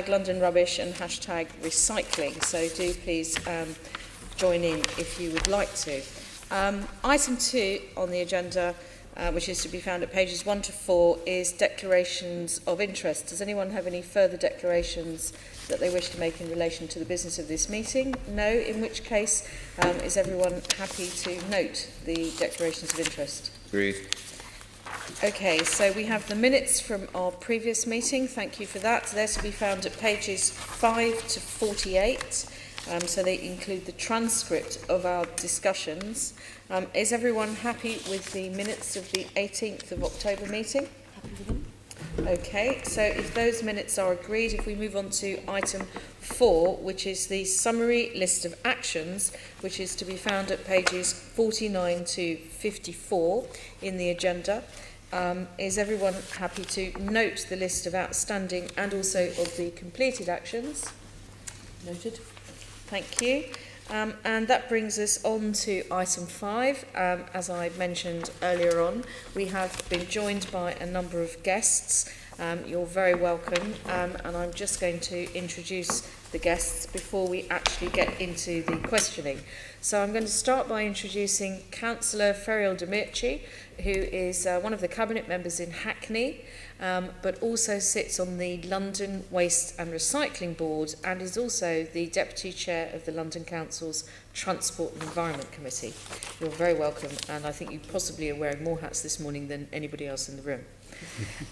London Rubbish and hashtag recycling, so do please join in if you would like to. Item 2 on the agenda, which is to be found at pages 1 to 4, is declarations of interest. Does anyone have any further declarations that they wish to make in relation to the business of this meeting? No, in which case is everyone happy to note the declarations of interest? Agreed. Okay, so we have the minutes from our previous meeting. Thank you for that. They're to be found at pages 5 to 48. So they include the transcript of our discussions. Is everyone happy with the minutes of the 18th of October meeting? Happy with them? Okay, so if those minutes are agreed, if we move on to item 4, which is the summary list of actions, which is to be found at pages 49 to 54 in the agenda. Is everyone happy to note the list of outstanding and also of the completed actions? Noted. Thank you. And that brings us on to item 5. As I mentioned earlier on, we have been joined by a number of guests. You're very welcome. And I'm just going to introduce the guests before we actually get into the questioning. So I'm going to start by introducing Councillor Feryal Demirci, who is one of the Cabinet members in Hackney, but also sits on the London Waste and Recycling Board and is also the Deputy Chair of the London Council's Transport and Environment Committee. You're very welcome, and I think you possibly are wearing more hats this morning than anybody else in the room.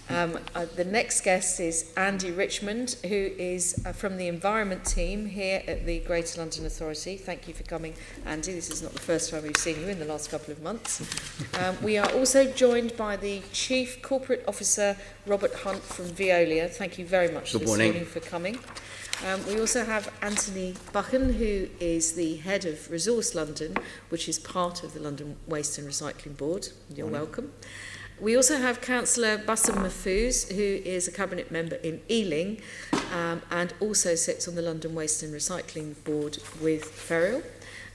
The next guest is Andy Richmond, who is from the Environment team here at the Greater London Authority. Thank you for coming, Andy. This is not the first time we've seen you in the last couple of months. We are also joined by the Chief Corporate Officer, Robert Hunt from Veolia. Thank you very much this morning for coming. We also have Antony, Buchan, who is the head of Resource London, which is part of the London Waste and Recycling Board. You're welcome. We also have Councillor Bassam Mahfouz, who is a Cabinet member in Ealing and also sits on the London Waste and Recycling Board with Feryal.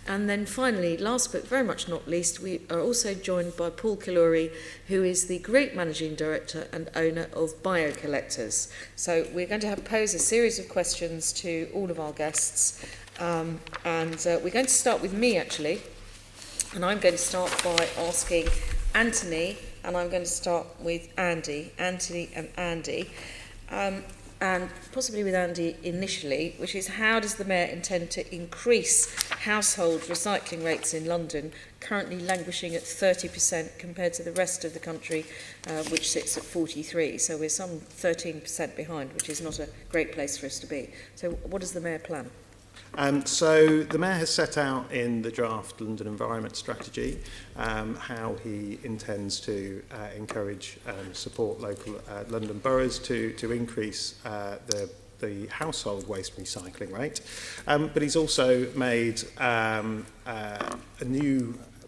And then finally, last but very much not least, we are also joined by Paul Killoughery, who is the Group Managing Director and owner of Biocollectors. So we're going to pose a series of questions to all of our guests. And we're going to start with me, actually. And I'm going to start by asking Antony, and I'm going to start with Andy, Antony and Andy, and possibly with Andy initially, which is how does the Mayor intend to increase household recycling rates in London, currently languishing at 30% compared to the rest of the country, which sits at 43%. So we're some 13% behind, which is not a great place for us to be. So what does the Mayor plan? So the Mayor has set out in the draft London Environment Strategy how he intends to encourage and support local London boroughs to increase the household waste recycling rate. But he's also made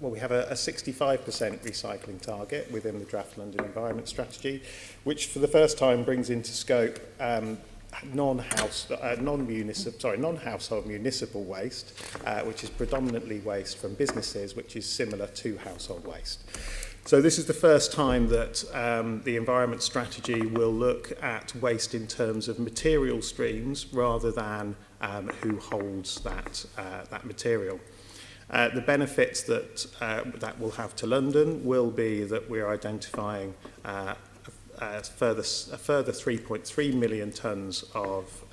we have a 65% recycling target within the draft London Environment Strategy, which for the first time brings into scope non-household municipal waste, which is predominantly waste from businesses, which is similar to household waste. So this is the first time that the Environment Strategy will look at waste in terms of material streams rather than who holds that material. The benefits that will have to London will be that we're identifying a further 3.3 million tonnes of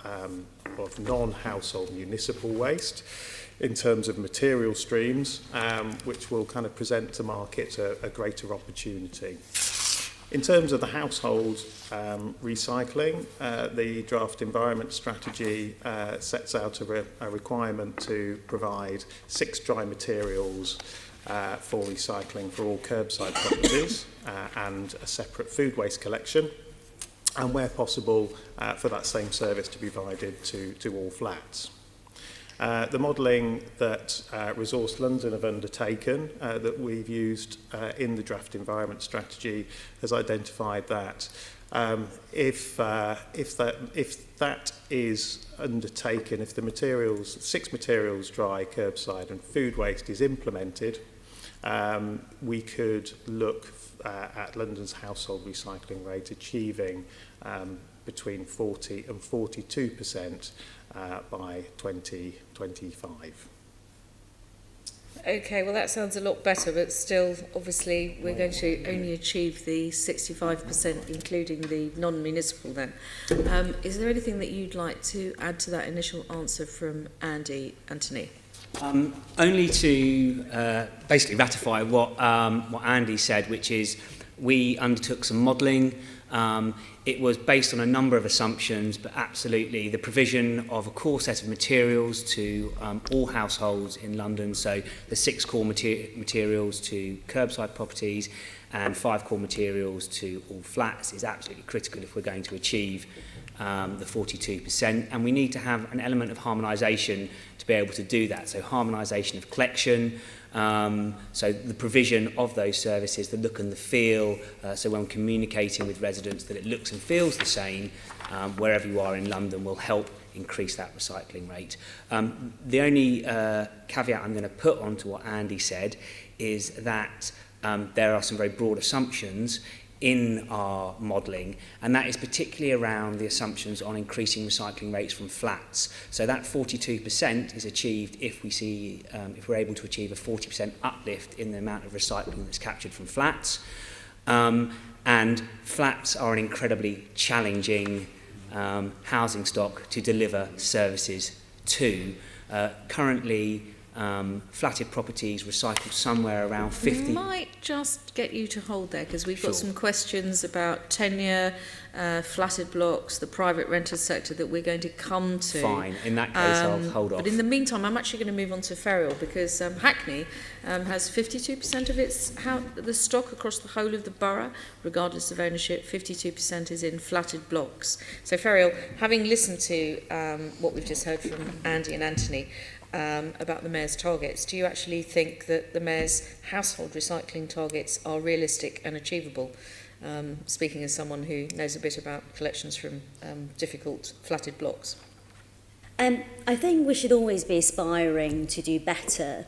non-household municipal waste in terms of material streams, which will kind of present to market a greater opportunity. In terms of the household recycling, the draft environment strategy sets out a requirement to provide 6 dry materials for recycling for all curbside properties and a separate food waste collection, and where possible for that same service to be provided to all flats. The modelling that Resource London have undertaken that we've used in the draft environment strategy has identified that if that is undertaken, if the materials, 6 materials, dry, curbside and food waste is implemented, we could look at London's household recycling rate achieving between 40 and 42% by 2025. Okay, well that sounds a lot better, but still, obviously, we're going to only achieve the 65%, including the non-municipal then. Is there anything that you'd like to add to that initial answer from Antony? Only to basically ratify what Andy said, which is we undertook some modelling. It was based on a number of assumptions, but absolutely the provision of a core set of materials to all households in London, so the 6 core materials to curbside properties and 5 core materials to all flats is absolutely critical if we're going to achieve the 42%, and we need to have an element of harmonisation to be able to do that. So harmonisation of collection, so the provision of those services, the look and the feel, so when communicating with residents that it looks and feels the same wherever you are in London will help increase that recycling rate. The only caveat I'm going to put onto what Andy said is that there are some very broad assumptions in our modelling, and that is particularly around the assumptions on increasing recycling rates from flats. So that 42% is achieved if we see, if we're able to achieve a 40% uplift in the amount of recycling that's captured from flats. And flats are an incredibly challenging housing stock to deliver services to. Currently, flatted properties recycle somewhere around 50. Might just get you to hold there, because we've got some questions about tenure, flatted blocks, the private rental sector that we're going to come to. Fine, in that case I'll hold off. But in the meantime, I'm actually going to move on to Feryal, because Hackney has 52% of the stock across the whole of the borough, regardless of ownership. 52% is in flatted blocks. So Feryal, having listened to what we've just heard from Andy and Antony, about the Mayor's targets, do you actually think that the Mayor's household recycling targets are realistic and achievable? Speaking as someone who knows a bit about collections from difficult flatted blocks. I think we should always be aspiring to do better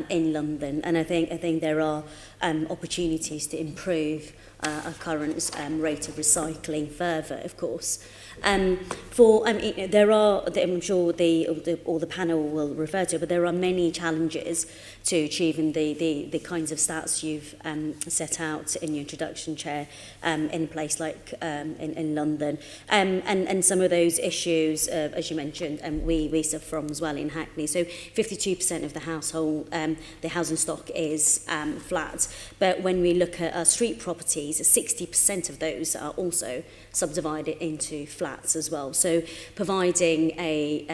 in London, and I think there are opportunities to improve our current rate of recycling further, of course. There are, I'm sure the panel will refer to, but there are many challenges to achieving the kinds of stats you've set out in your introduction, Chair, in a place like in London. And some of those issues, as you mentioned, we suffer from as well in Hackney. So 52% of the household, the housing stock is flat. But when we look at our street properties, 60% of those are also subdivided into flats as well. So providing a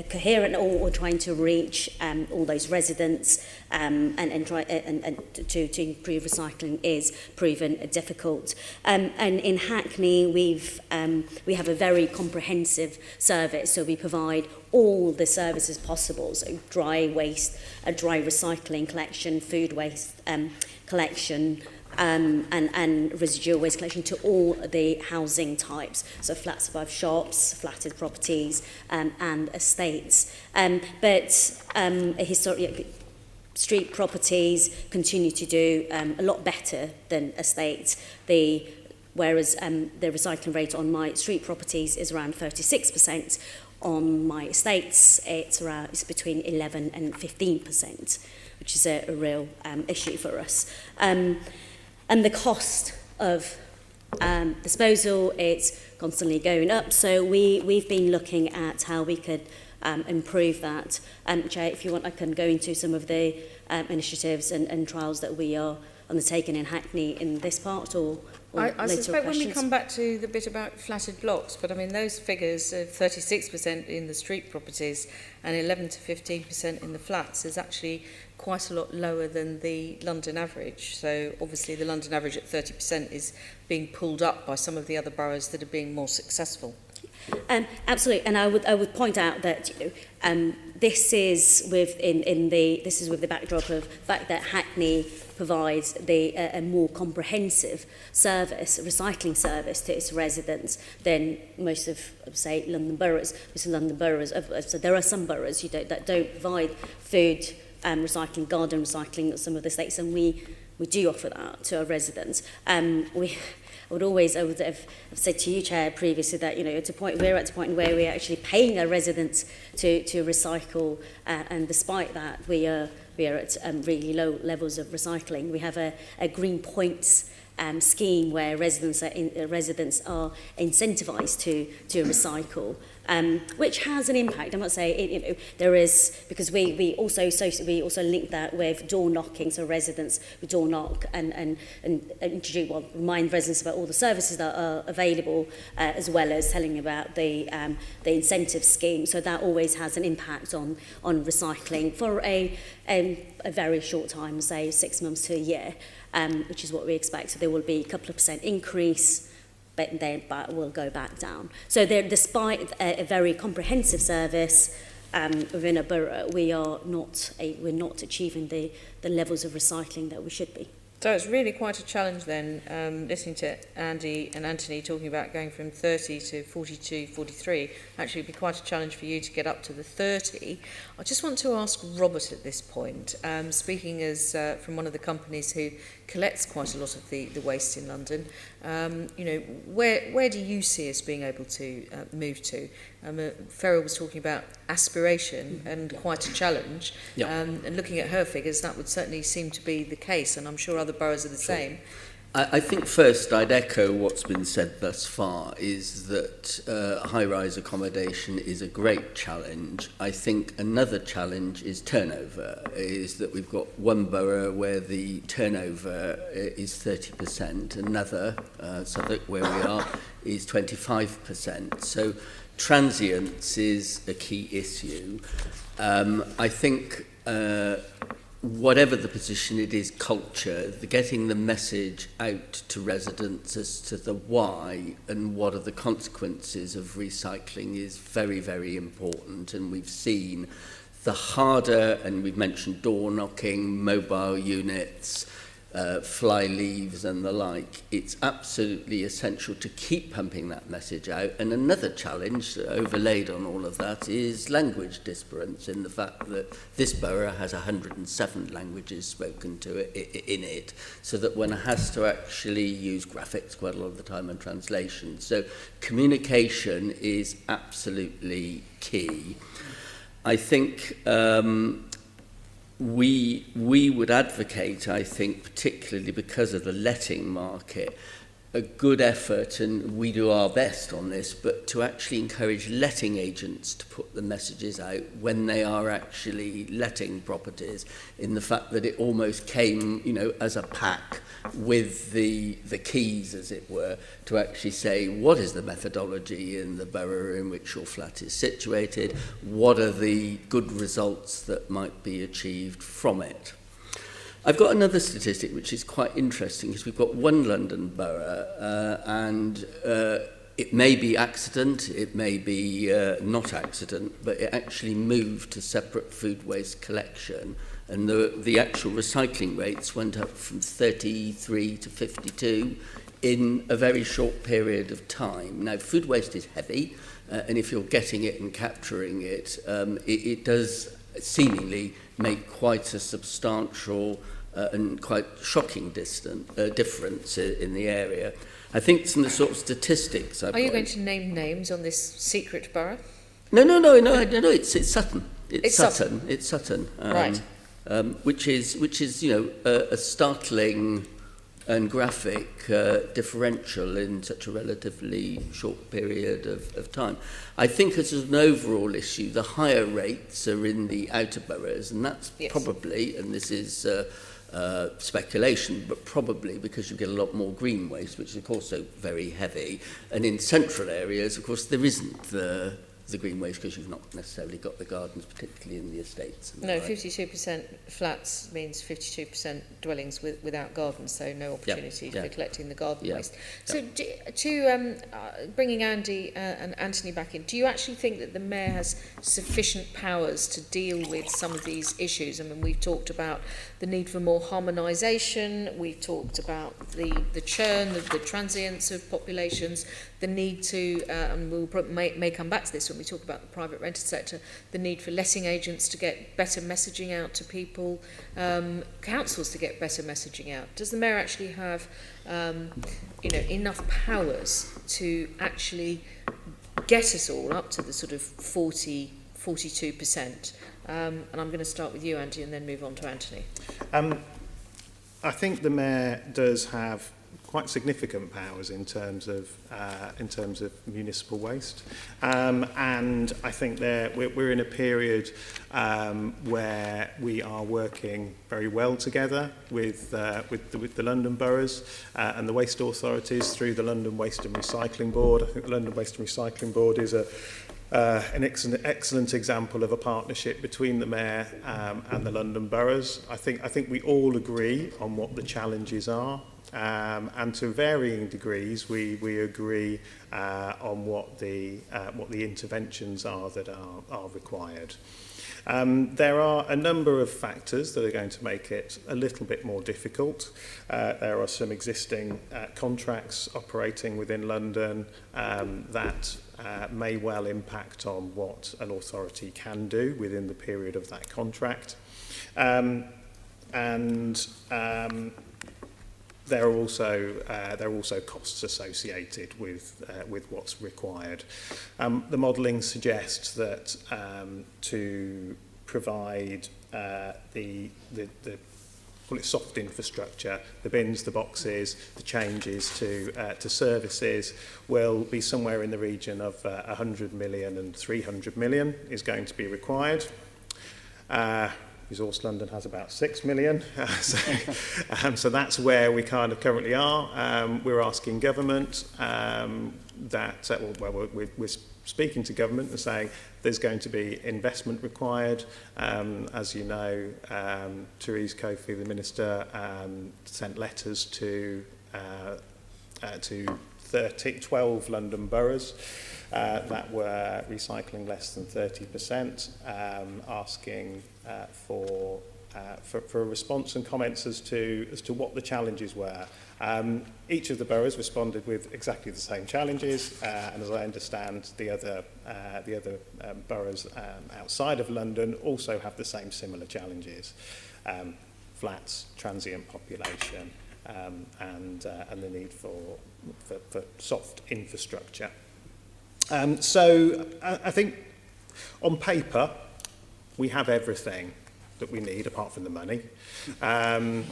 coherent or trying to reach all those residents and to improve recycling is proven difficult. And in Hackney, we have a very comprehensive service, so we provide all the services possible, so dry waste, dry recycling collection, food waste collection, and residual waste collection to all the housing types, so flats above shops, flatted properties, and estates. But historically, street properties continue to do a lot better than estates. Whereas the recycling rate on my street properties is around 36%, on my estates it's between 11 and 15%, which is a real issue for us. And the cost of disposal, it's constantly going up. So we've been looking at how we could improve that. Chair, if you want, I can go into some of the initiatives and trials that we are undertaking in Hackney in this part, or I suspect when we come back to the bit about flatted blocks, but I mean those figures of 36% in the street properties and 11 to 15% in the flats is actually quite a lot lower than the London average. So obviously the London average at 30% is being pulled up by some of the other boroughs that are being more successful. Absolutely, and I would point out that this is with the backdrop of the fact that Hackney provides a more comprehensive service, recycling service to its residents than most of, say, London boroughs. So there are some boroughs that don't provide food recycling, garden recycling, some of the estates, and we do offer that to our residents. I would have said to you, Chair, previously that, you know, we're at a point where we're actually paying our residents to recycle, and despite that, we are at really low levels of recycling. We have a green points scheme where residents are incentivised to recycle, which has an impact. I must say, there is, because we also link that with door knocking, so residents would door knock and remind residents about all the services that are available, as well as telling about the incentive scheme. So that always has an impact on recycling for a very short time, say 6 months to a year, which is what we expect. So there will be a couple of % increase, but then will go back down. So there, despite a very comprehensive service within a borough, we're not achieving the levels of recycling that we should be. So it's really quite a challenge then, listening to Andy and Antony talking about going from 30 to 42, 43. Actually, it'd be quite a challenge for you to get up to the 30. I just want to ask Robert at this point, speaking as from one of the companies who collects quite a lot of the waste in London, you know, where do you see us being able to move to? Feryal was talking about aspiration and quite a challenge, and looking at her figures, that would certainly seem to be the case, and I'm sure other boroughs are the same. I think first I'd echo what's been said thus far, is that high-rise accommodation is a great challenge. I think another challenge is turnover, is that we've got one borough where the turnover is 30%, another, Southwark, where we are, is 25%. So transience is a key issue. I think whatever the position, it is culture, getting the message out to residents as to the why and what are the consequences of recycling is very, very important. And we've seen the harder, and we've mentioned door knocking, mobile units, fly leaves and the like, it's absolutely essential to keep pumping that message out. And another challenge overlaid on all of that is language disparate, in the fact that this borough has 107 languages spoken to it in it, so that one has to actually use graphics quite a lot of the time and translation. So communication is absolutely key. I think we would advocate, I think, particularly because of the letting market, a good effort, and we do our best on this, but to actually encourage letting agents to put the messages out when they are actually letting properties, in the fact that it almost came, you know, as a pack with the keys, as it were, to actually say, what is the methodology in the borough in which your flat is situated? What are the good results that might be achieved from it? I've got another statistic which is quite interesting, because we've got one London borough, and it may be accident, it may be not accident, but it actually moved to separate food waste collection, and the actual recycling rates went up from 33 to 52 in a very short period of time. Now, food waste is heavy, and if you're getting it and capturing it, it does seemingly make quite a substantial and quite shocking difference in the area. I think some of the sort of statistics... Are you going to name names on this secret borough? No, it's Sutton. It's Sutton. Right. Which is you know, a startling and graphic differential in such a relatively short period of time. I think as an overall issue, the higher rates are in the outer boroughs, and that's probably, and this is speculation, but probably because you get a lot more green waste, which is of course so very heavy. And in central areas, of course, there isn't the green waste, because you've not necessarily got the gardens, particularly in the estates. No, 52% flats means 52% dwellings without gardens, so no opportunity for collecting the garden waste. So bringing Andy and Antony back in, do you actually think that the Mayor has sufficient powers to deal with some of these issues? I mean, we've talked about the need for more harmonisation, we've talked about the churn, the transience of populations, the need to, and we'll probably may come back to this when we talk about the private rented sector, the need for letting agents to get better messaging out to people, councils to get better messaging out. Does the Mayor actually have enough powers to actually get us all up to the sort of 42%? And I'm going to start with you, Andy, and then move on to Antony. I think the Mayor does have quite significant powers in terms of municipal waste, and I think we're in a period where we are working very well together with the London boroughs and the waste authorities through the London Waste and Recycling Board. I think the London Waste and Recycling Board is an excellent example of a partnership between the Mayor and the London boroughs. I think we all agree on what the challenges are. And to varying degrees, we agree on what the interventions are that are required. There are a number of factors that are going to make it a little bit more difficult. There are some existing contracts operating within London that may well impact on what an authority can do within the period of that contract. There are also costs associated with what's required. The modelling suggests that to provide the call it soft infrastructure, the bins, the boxes, the changes to services will be somewhere in the region of 100 million and 300 million is going to be required. Resource London has about 6 million, so that's where we kind of currently are. We're asking government we're speaking to government and saying there's going to be investment required. As you know, Therese Kofi, the Minister, sent letters to 12 London boroughs that were recycling less than 30%, asking for a response and comments as to what the challenges were. Each of the boroughs responded with exactly the same challenges, and as I understand, the other boroughs outside of London also have the same similar challenges: flats, transient population, and the need for soft infrastructure. So I think on paper we have everything that we need apart from the money to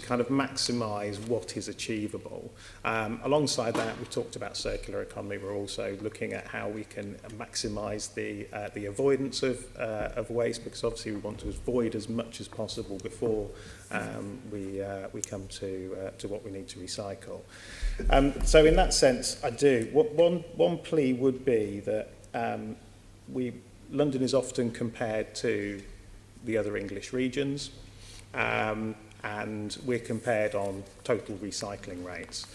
kind of maximise what is achievable. Alongside that, we've talked about circular economy. We're also looking at how we can maximise the avoidance of waste, because obviously we want to avoid as much as possible before we come to what we need to recycle. So in that sense, I do. One plea would be that London is often compared to the other English regions, and we're compared on total recycling rates.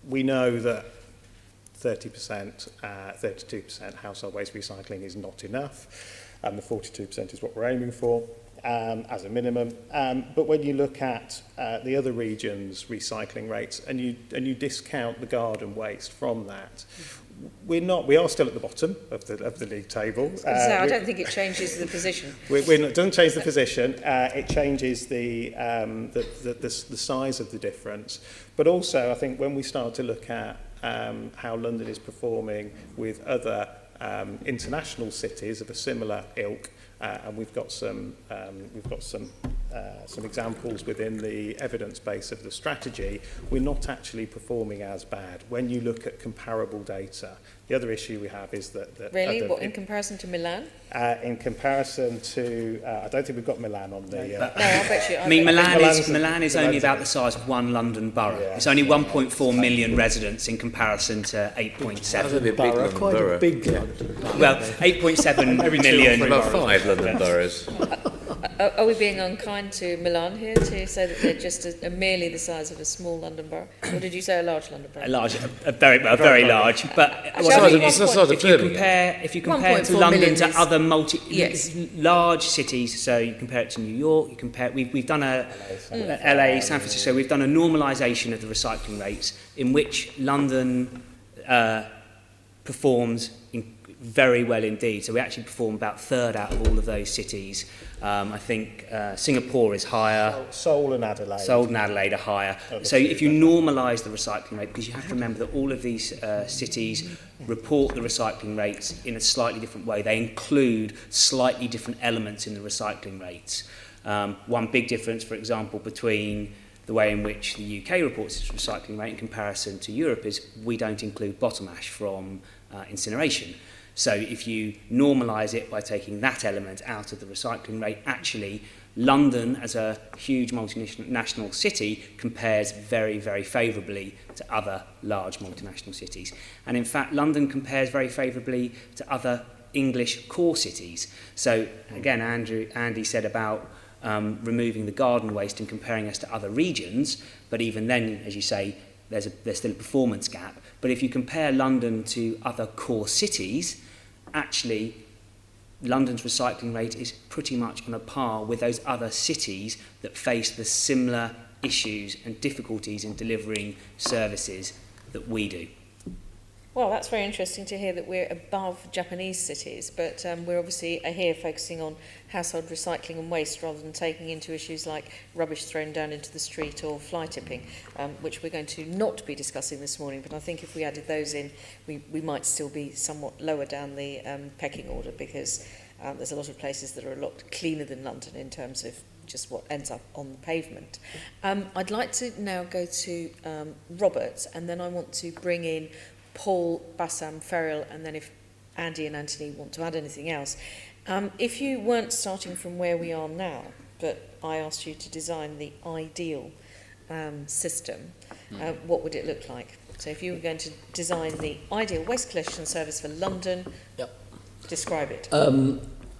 We know that 30%, 32% household waste recycling is not enough, and the 42% is what we're aiming for as a minimum. But when you look at the other regions' recycling rates and you discount the garden waste from that, we are still at the bottom of the league table. I don't think it changes the position. It doesn't change the position. It changes the size of the difference. But also, I think when we start to look at how London is performing with other international cities of a similar ilk, and we've got some examples within the evidence base of the strategy, we're not actually performing as bad when you look at comparable data. The other issue we have is that really, in comparison to Milan? In comparison to, I don't think we've got Milan on the. No, I bet you. I mean, Milan is only about the size of one London borough. Yeah. It's only 1.4 million residents in comparison to 8.7. That's a big London borough. Well, 8.7 million. About 5 London boroughs. Are we being unkind to Milan here to say that they're just merely the size of a small London borough? Or did you say a large London borough? Very large. But if you compare to London to other large cities, so you compare it to New York, we've done LA, San Francisco, we've done a normalisation of the recycling rates in which London performs very well indeed. So we actually perform about a third out of all of those cities. I think Singapore is higher. Seoul and Adelaide. Seoul and Adelaide are higher. So if you normalise the recycling rate, because you have to remember that all of these cities report the recycling rates in a slightly different way. They include slightly different elements in the recycling rates. One big difference, for example, between the way in which the UK reports its recycling rate in comparison to Europe is we don't include bottom ash from incineration. So if you normalise it by taking that element out of the recycling rate, actually London as a huge multinational city compares very, very favourably to other large multinational cities. And in fact, London compares very favourably to other English core cities. So again, Andy said about removing the garden waste and comparing us to other regions, but even then, as you say, there's still a performance gap. But if you compare London to other core cities, actually London's recycling rate is pretty much on a par with those other cities that face the similar issues and difficulties in delivering services that we do. Well, that's very interesting to hear that we're above Japanese cities, but we're obviously here focusing on household recycling and waste rather than taking into issues like rubbish thrown down into the street or fly tipping, which we're going to not be discussing this morning. But I think if we added those in, we might still be somewhat lower down the pecking order, because there's a lot of places that are a lot cleaner than London in terms of just what ends up on the pavement. I'd like to now go to Robert, and then I want to bring in Paul, Bassam, Feryal, and then if Andy and Antony want to add anything else. If you weren't starting from where we are now, but I asked you to design the ideal system, what would it look like? So if you were going to design the ideal waste collection service for London, describe it.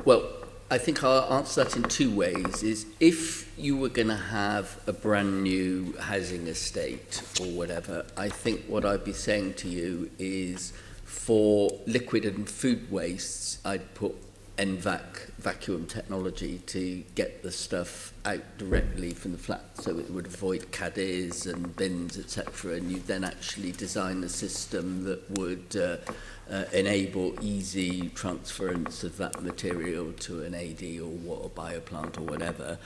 Well, I think I'll answer that in two ways. Is if you were going to have a brand new housing estate or whatever, I think what I'd be saying to you is for liquid and food wastes, I'd put NVAC vacuum technology to get the stuff out directly from the flat, so it would avoid caddies and bins, etc. And you then actually design a system that would enable easy transference of that material to an AD or water bioplant or whatever.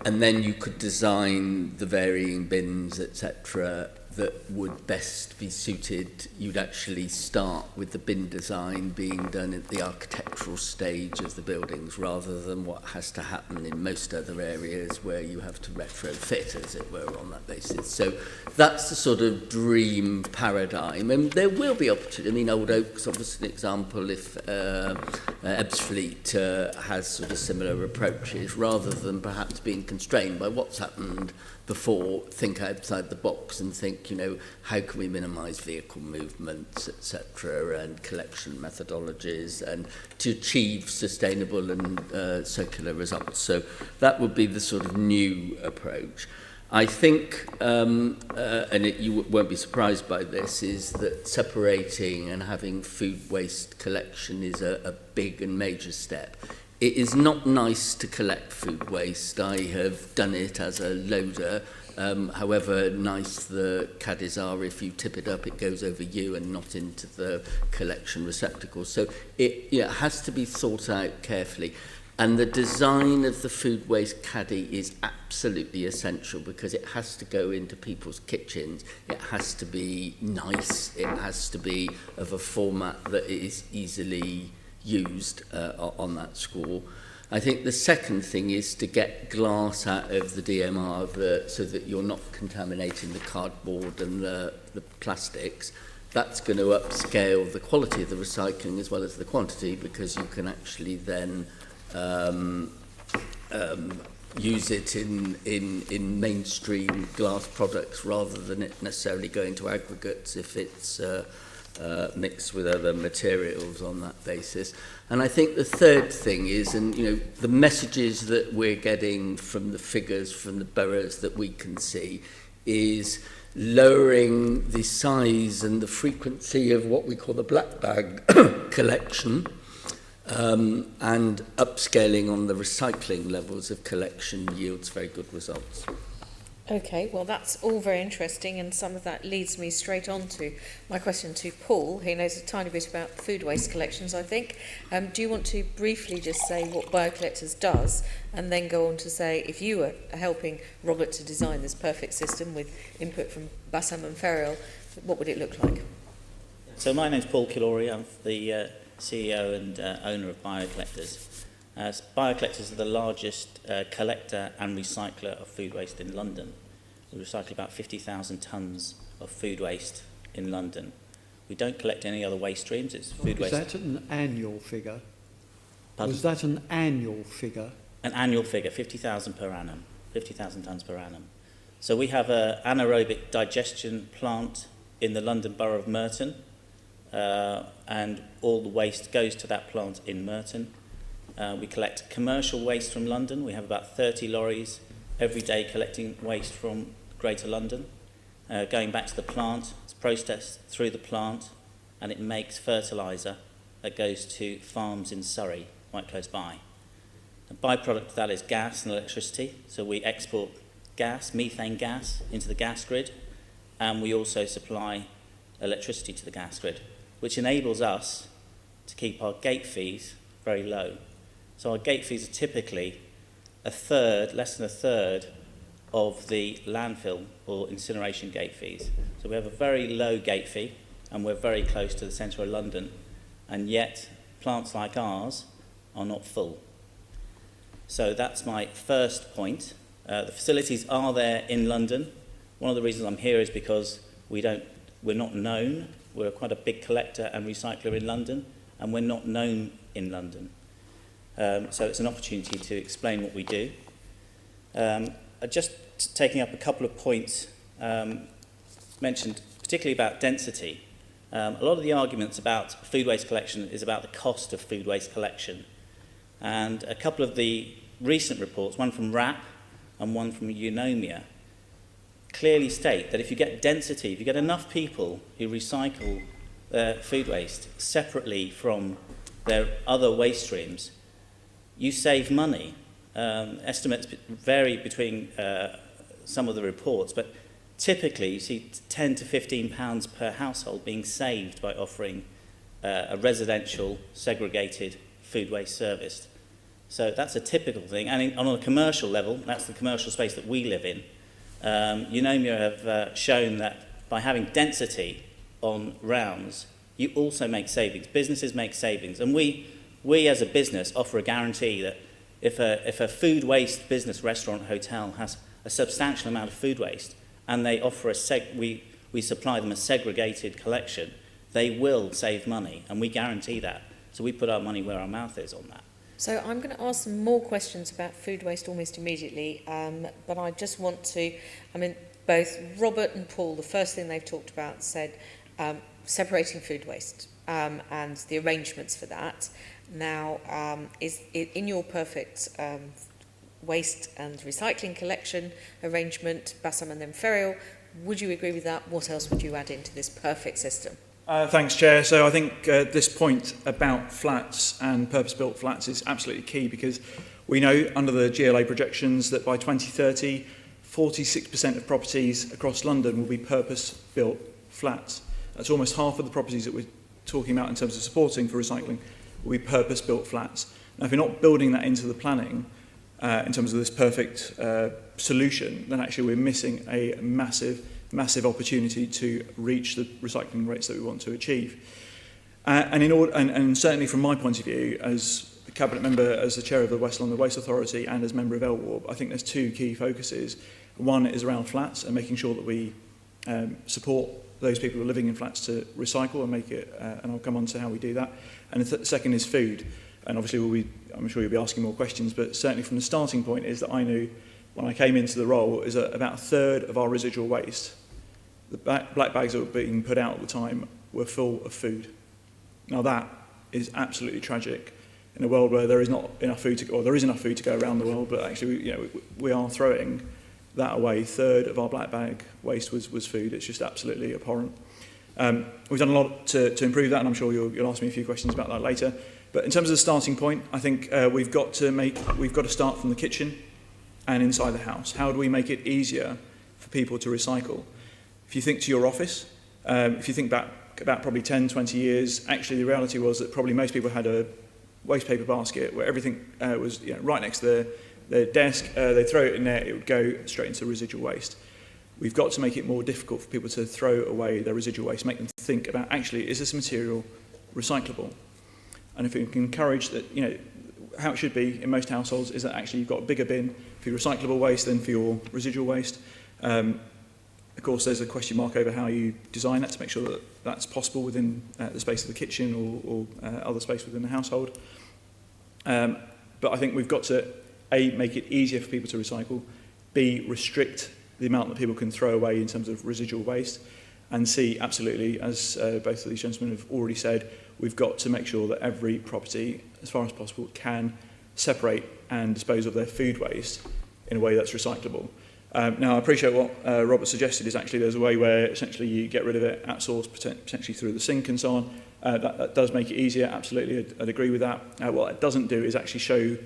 And then you could design the varying bins, etc., that would best be suited. You'd actually start with the bin design being done at the architectural stage of the buildings, rather than what has to happen in most other areas where you have to retrofit, as it were, on that basis. So that's the sort of dream paradigm. And there will be opportunity. I mean, Old Oak's obviously an example. If Ebbsfleet has sort of similar approaches, rather than perhaps being constrained by what's happened before, think outside the box and think, you know, how can we minimise vehicle movements, etc., and collection methodologies, and to achieve sustainable and circular results. So that would be the sort of new approach. I think, you won't be surprised by this, is that separating and having food waste collection is a big and major step. It is not nice to collect food waste. I have done it as a loader. However nice the caddies are, if you tip it up, it goes over you and not into the collection receptacle. So it has to be thought out carefully. And the design of the food waste caddy is absolutely essential, because it has to go into people's kitchens. It has to be nice. It has to be of a format that is easily used on that score. I think the second thing is to get glass out of the DMR so that you're not contaminating the cardboard and the plastics. That's going to upscale the quality of the recycling as well as the quantity, because you can actually then use it in mainstream glass products rather than it necessarily going to aggregates if it's mixed with other materials on that basis. And I think the third thing is, and you know, the messages that we're getting from the figures from the boroughs that we can see is lowering the size and the frequency of what we call the black bag collection, and upscaling on the recycling levels of collection yields very good results. Okay, well that's all very interesting, and some of that leads me straight on to my question to Paul, who knows a tiny bit about food waste collections, I think. Do you want to briefly just say what BioCollectors does, and then go on to say, if you were helping Robert to design this perfect system with input from Bassam and Feryal, what would it look like? So my name's Paul Killoughery. I'm the CEO and owner of BioCollectors. BioCollectors are the largest collector and recycler of food waste in London. We recycle about 50,000 tonnes of food waste in London. We don't collect any other waste streams. It's food waste. Is that an annual figure? Pardon? Was that an annual figure? An annual figure, 50,000 per annum, 50,000 tonnes per annum. So we have an anaerobic digestion plant in the London Borough of Merton, and all the waste goes to that plant in Merton. We collect commercial waste from London. We have about 30 lorries every day collecting waste from Greater London. Going back to the plant, it's processed through the plant, and it makes fertiliser that goes to farms in Surrey, quite close by. The byproduct of that is gas and electricity. So we export gas, methane gas, into the gas grid, and we also supply electricity to the gas grid, which enables us to keep our gate fees very low. So our gate fees are typically less than a third of the landfill or incineration gate fees. So we have a very low gate fee, and we're very close to the centre of London, and yet plants like ours are not full. So that's my first point. The facilities are there in London. One of the reasons I'm here is because we're not known. We're quite a big collector and recycler in London, and we're not known in London. So it's an opportunity to explain what we do. Just taking up a couple of points mentioned, particularly about density. A lot of the arguments about food waste collection is about the cost of food waste collection. And a couple of the recent reports, one from RAP and one from Eunomia, clearly state that if you get density, if you get enough people who recycle their food waste separately from their other waste streams, you save money. Estimates vary between some of the reports, but typically you see £10 to £15 per household being saved by offering a residential segregated food waste service. So that's a typical thing. And on a commercial level, that's the commercial space that we live in. Eunomia have shown that by having density on rounds, you also make savings. Businesses make savings. And we as a business offer a guarantee that if a food waste business, restaurant, hotel has a substantial amount of food waste, and they offer we supply them a segregated collection, they will save money, and we guarantee that. So we put our money where our mouth is on that. So I'm going to ask some more questions about food waste almost immediately, but I just want to, both Robert and Paul, the first thing they've talked about said separating food waste and the arrangements for that. Now, is in your perfect waste and recycling collection arrangement, Bassam and then Feryal, would you agree with that? What else would you add into this perfect system? Thanks, Chair. So I think this point about flats and purpose-built flats is absolutely key, because we know under the GLA projections that by 2030, 46% of properties across London will be purpose-built flats. That's almost half of the properties that we're talking about in terms of supporting for recycling will be purpose-built flats. Now, if you're not building that into the planning in terms of this perfect solution, then actually we're missing a massive opportunity to reach the recycling rates that we want to achieve. And certainly from my point of view, as a cabinet member, as the chair of the West London Waste Authority and as member of LWARB, I think there's two key focuses. One is around flats and making sure that we support those people who are living in flats to recycle and make it, and I'll come on to how we do that. And the second is food. And obviously I'm sure you'll be asking more questions, but certainly from the starting point is that I knew when I came into the role is that about a third of our residual waste, the black bags that were being put out at the time, were full of food. Now that is absolutely tragic in a world where there is not enough food to go, or there is enough food to go around the world, but actually we are throwing that away. A third of our black bag waste was food. It's just absolutely abhorrent. We've done a lot to improve that, and I'm sure you'll ask me a few questions about that later. But in terms of the starting point, I think we've got to start from the kitchen and inside the house. How do we make it easier for people to recycle? If you think to your office, if you think back about probably 10, 20 years, actually the reality was that probably most people had a waste paper basket where everything was right next to their desk. They'd throw it in there, it would go straight into residual waste. We've got to make it more difficult for people to throw away their residual waste, make them think about, actually, is this material recyclable? And if we can encourage that, how it should be in most households is that actually you've got a bigger bin for your recyclable waste than for your residual waste. Of course, there's a question mark over how you design that to make sure that that's possible within the space of the kitchen or other space within the household. But I think we've got to, A, make it easier for people to recycle, B, restrict the amount that people can throw away in terms of residual waste, and C, absolutely, as both of these gentlemen have already said, we've got to make sure that every property, as far as possible, can separate and dispose of their food waste in a way that's recyclable. Now, I appreciate what Robert suggested is actually there's a way where essentially you get rid of it, outsource, potentially through the sink and so on. That does make it easier, absolutely, I'd agree with that. What it doesn't do is actually show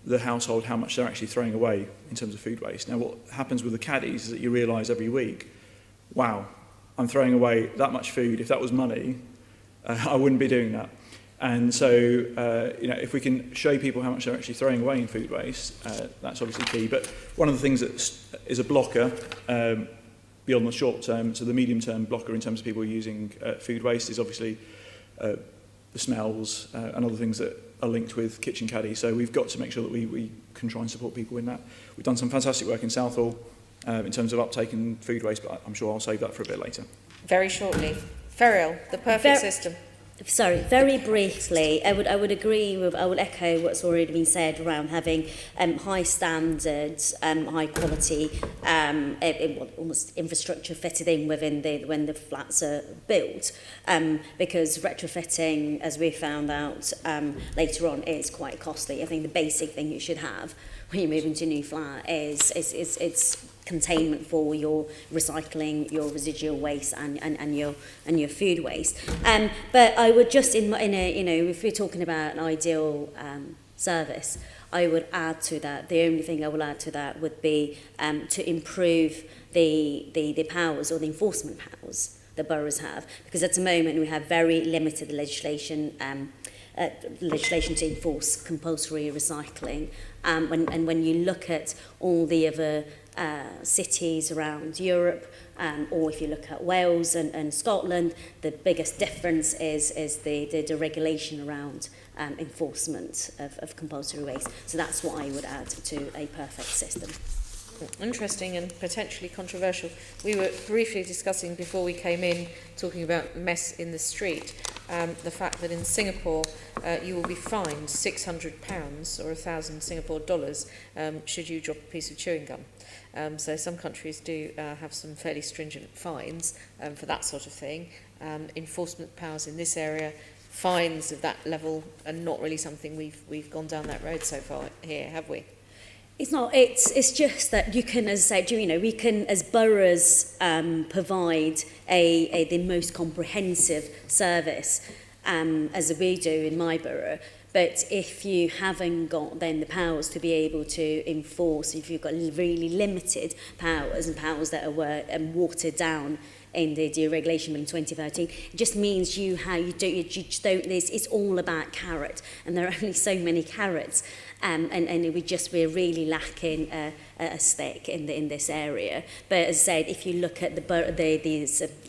the household how much they're actually throwing away in terms of food waste. Now, what happens with the caddies is that you realise every week, wow, I'm throwing away that much food. If that was money, I wouldn't be doing that. And so, if we can show people how much they're actually throwing away in food waste, that's obviously key. But one of the things that is a blocker beyond the short term, so the medium term blocker in terms of people using food waste is obviously the smells and other things that are linked with kitchen caddy. So we've got to make sure that we can try and support people in that. We've done some fantastic work in Southall in terms of uptaking food waste, but I'm sure I'll save that for a bit later. Very shortly. Feryal, the perfect system. Sorry, very briefly, I would echo what's already been said around having high standards, high quality, almost infrastructure fitted in when the flats are built, because retrofitting, as we found out later on, is quite costly. I think the basic thing you should have when you move into a new flat is it's containment for your recycling, your residual waste, and your food waste. But I would just if we're talking about an ideal service, I would add to that. The only thing I will add to that would be to improve the powers or the enforcement powers the boroughs have, because at the moment we have very limited legislation to enforce compulsory recycling. When you look at all the other cities around Europe, or if you look at Wales and Scotland, the biggest difference is the regulation around enforcement of compulsory waste. So that's what I would add to a perfect system. Interesting and potentially controversial. We were briefly discussing before we came in, talking about mess in the street, the fact that in Singapore you will be fined £600 or 1,000 Singapore dollars should you drop a piece of chewing gum. So some countries do have some fairly stringent fines for that sort of thing. Enforcement powers in this area, fines of that level are not really something we've gone down that road so far here, have we? It's not. It's just that you can, as I said, we can, as boroughs, provide the most comprehensive service, as we do in my borough. But if you haven't got then the powers to be able to enforce, if you've got really limited powers and powers that are watered down in the deregulation bill in 2013, it just means you just don't. It's all about carrot, and there are only so many carrots. And we're really lacking a stick in this area. But as I said, if you look at the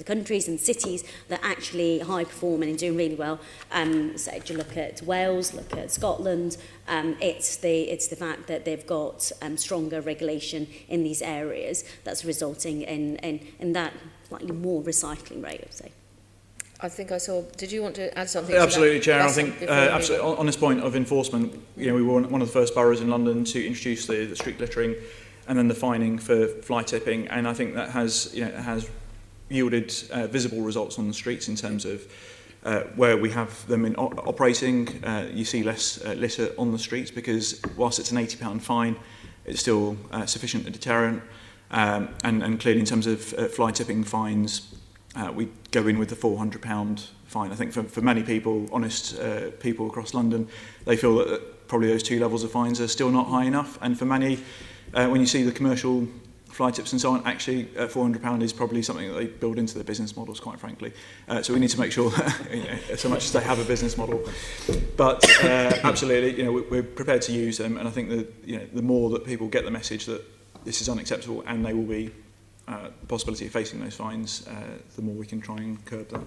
countries and cities that are actually high performing and doing really well, so if you look at Wales, look at Scotland, it's the fact that they've got stronger regulation in these areas that's resulting in that slightly more recycling rate, I would say. I think I saw. Did you want to add something? Absolutely, to that, Chair. Bassam, I think absolutely on this point of enforcement, we were one of the first boroughs in London to introduce the street littering, and then the fining for fly tipping, and I think that has yielded visible results on the streets in terms of where we have them in operating. You see less litter on the streets because whilst it's an £80 fine, it's still sufficient a deterrent. And clearly in terms of fly tipping fines, we go in with the £400 fine. I think for many people, honest people across London, they feel that probably those two levels of fines are still not high enough. And for many, when you see the commercial fly tips and so on, actually £400 is probably something that they build into their business models, quite frankly. So we need to make sure that, so much as they have a business model. But absolutely, we're prepared to use them, and I think that the more that people get the message that this is unacceptable and they will be the possibility of facing those fines, the more we can try and curb that.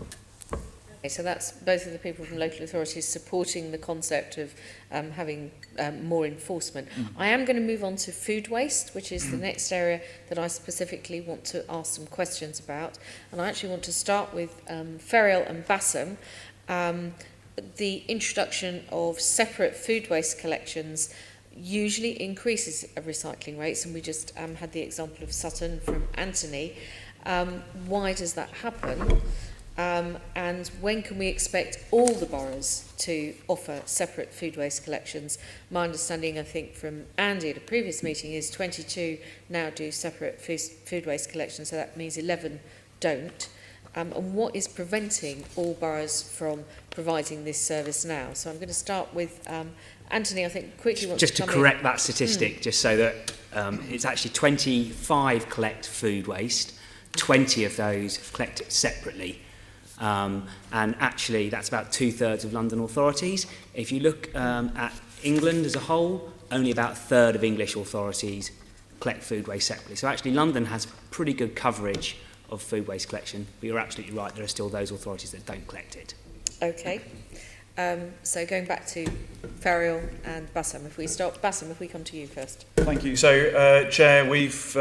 Okay, so that's both of the people from local authorities supporting the concept of having more enforcement. I am going to move on to food waste, which is the next area that I specifically want to ask some questions about. And I actually want to start with Feryal and Bassam. The introduction of separate food waste collections usually increases recycling rates, and we just had the example of Sutton from Antony. Why does that happen? And when can we expect all the boroughs to offer separate food waste collections? My understanding, I think, from Andy at a previous meeting is 22 now do separate food waste collections, so that means 11 don't. And what is preventing all boroughs from providing this service now? So I'm going to start with Antony, I think, quickly wants just to to correct that statistic, just so that it's actually 25 collect food waste, 20 of those collect it separately. And actually, that's about 2/3 of London authorities. If you look at England as a whole, only about a third of English authorities collect food waste separately. So actually, London has pretty good coverage of food waste collection, but you're absolutely right, there are still those authorities that don't collect it. Okay. So going back to Feryal and Bassam, if we start, Bassam, if we come to you first. Thank you. So, Chair, we've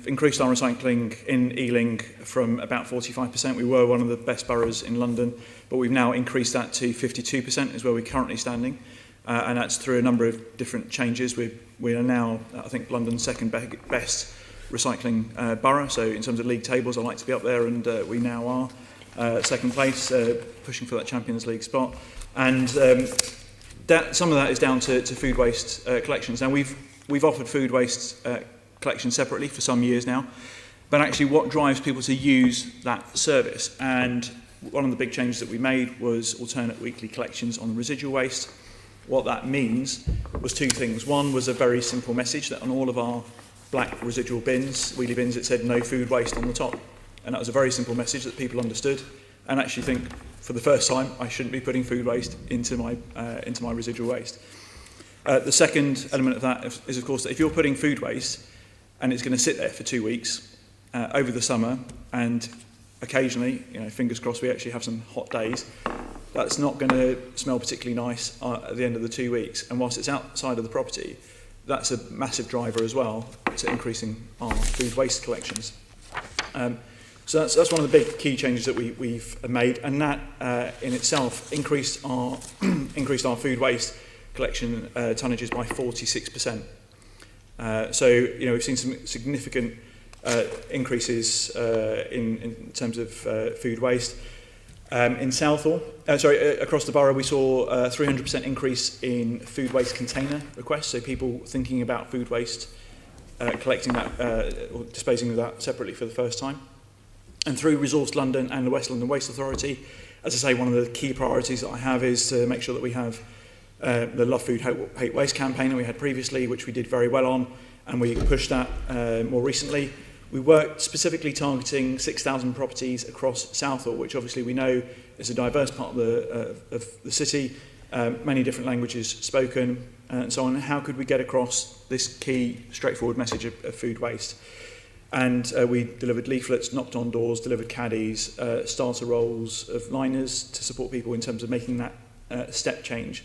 increased our recycling in Ealing from about 45%. We were one of the best boroughs in London, but we've now increased that to 52% is where we're currently standing. And that's through a number of different changes. We are now, I think, London's second best recycling borough. So in terms of league tables, I'd like to be up there, and we now are second place, pushing for that Champions League spot. And some of that is down to food waste collections. Now, we've offered food waste collection separately for some years now, but actually what drives people to use that service? And one of the big changes that we made was alternate weekly collections on residual waste. What that means was two things. One was a very simple message that on all of our black residual bins, wheelie bins, it said no food waste on the top. And that was a very simple message that people understood, and actually think for the first time I shouldn't be putting food waste into my residual waste. The second element of that is of course that if you're putting food waste and it's going to sit there for 2 weeks over the summer, and occasionally, fingers crossed, we actually have some hot days, that's not going to smell particularly nice at the end of the 2 weeks. And whilst it's outside of the property, that's a massive driver as well to increasing our food waste collections. So that's one of the big key changes that we've made, and that in itself increased our food waste collection tonnages by 46%. So we've seen some significant increases in terms of food waste. In Southall, across the borough, we saw a 300% increase in food waste container requests. So people thinking about food waste, collecting that or disposing of that separately for the first time. And through Resource London and the West London Waste Authority, as I say, one of the key priorities that I have is to make sure that we have the Love Food, Hate Waste campaign that we had previously, which we did very well on, and we pushed that more recently. We worked specifically targeting 6,000 properties across Southall, which obviously we know is a diverse part of the city, many different languages spoken, and so on. How could we get across this key, straightforward message of food waste? And we delivered leaflets, knocked on doors, delivered caddies, starter rolls of liners to support people in terms of making that step change.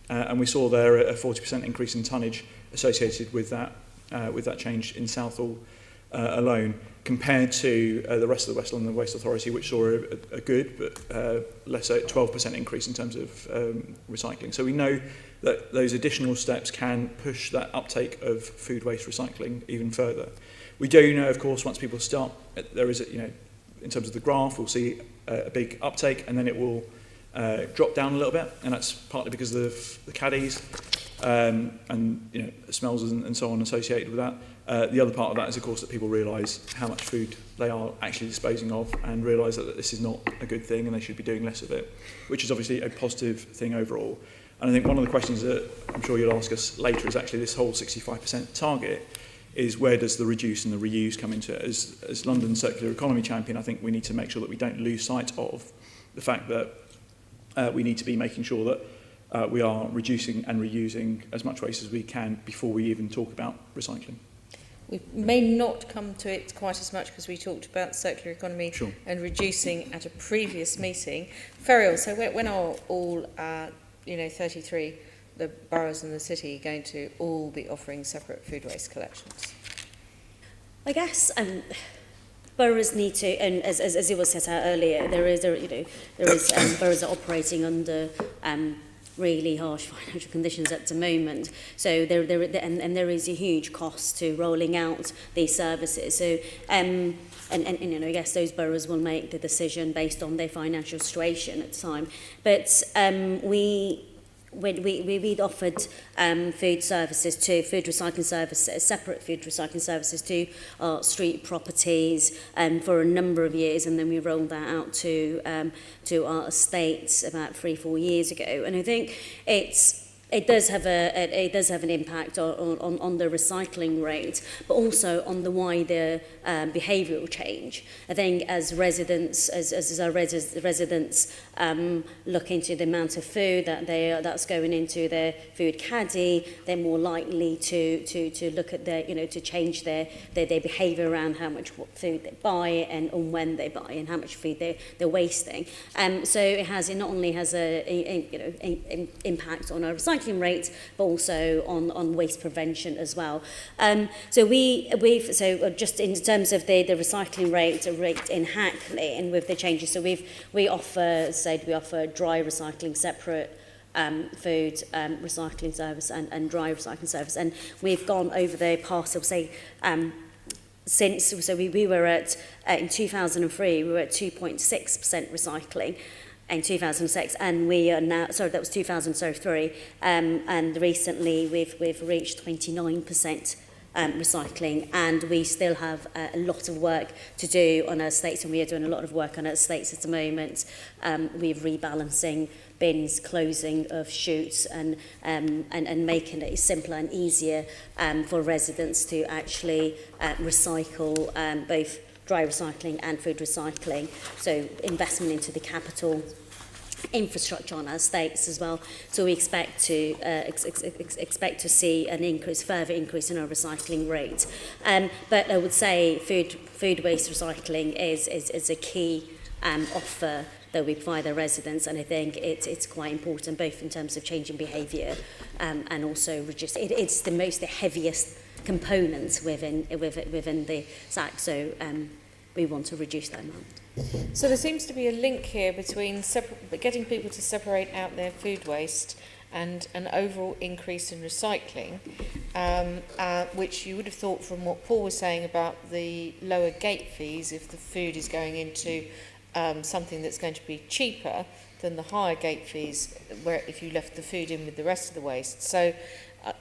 And we saw there a 40% increase in tonnage associated with that change in Southall alone, compared to the rest of the West London Waste Authority, which saw a good but less so 12% increase in terms of recycling. So we know that those additional steps can push that uptake of food waste recycling even further. We do know, of course, once people start, there is in terms of the graph, we'll see a big uptake, and then it will drop down a little bit, and that's partly because of the caddies and smells and so on associated with that. The other part of that is, of course, that people realise how much food they are actually disposing of and realise that this is not a good thing and they should be doing less of it, which is obviously a positive thing overall. And I think one of the questions that I'm sure you'll ask us later is actually this whole 65% target is where does the reduce and the reuse come into it? As London's circular economy champion, I think we need to make sure that we don't lose sight of the fact that we need to be making sure that we are reducing and reusing as much waste as we can before we even talk about recycling. We may not come to it quite as much because we talked about circular economy Sure. and reducing at a previous meeting. Feryal, so when are all 33 the boroughs in the city going to all be offering separate food waste collections? I guess boroughs need to, and as it was set out earlier, there is boroughs are operating under really harsh financial conditions at the moment. So there is a huge cost to rolling out these services. So and I guess those boroughs will make the decision based on their financial situation at the time. But we'd offered food recycling services, separate food recycling services to our street properties for a number of years, and then we rolled that out to our estates about 3-4 years ago. And I think it does have an impact on the recycling rate, but also on the wider behavioural change. I think as residents, as our residents look into the amount of food that's going into their food caddy, they're more likely to look at to change their behaviour around how much food they buy and on when they buy and how much food they're wasting. So it not only has an impact on our recycling rate, but also on waste prevention as well. So just in terms of the recycling rate in Hackney, and with the changes, so we offer dry recycling separate food recycling service and dry recycling service, and we've gone over the past, we were at in 2003 we were at 2.6% recycling in 2006, and we are now, that was 2003, and recently we've reached 29% recycling, and we still have a lot of work to do on our estates, and we are doing a lot of work on our estates at the moment. We're rebalancing bins, closing of chutes, and making it simpler and easier for residents to actually recycle both dry recycling and food recycling. So investment into the capital infrastructure on our estates as well. So we expect to see an further increase in our recycling rate. But I would say food waste recycling is a key offer that we provide our residents, and I think it's quite important both in terms of changing behaviour and also reduce. It's the heaviest component within the SAC. So we want to reduce that amount. So there seems to be a link here between getting people to separate out their food waste and an overall increase in recycling, which you would have thought from what Paul was saying about the lower gate fees, if the food is going into something that's going to be cheaper than the higher gate fees, where if you left the food in with the rest of the waste. So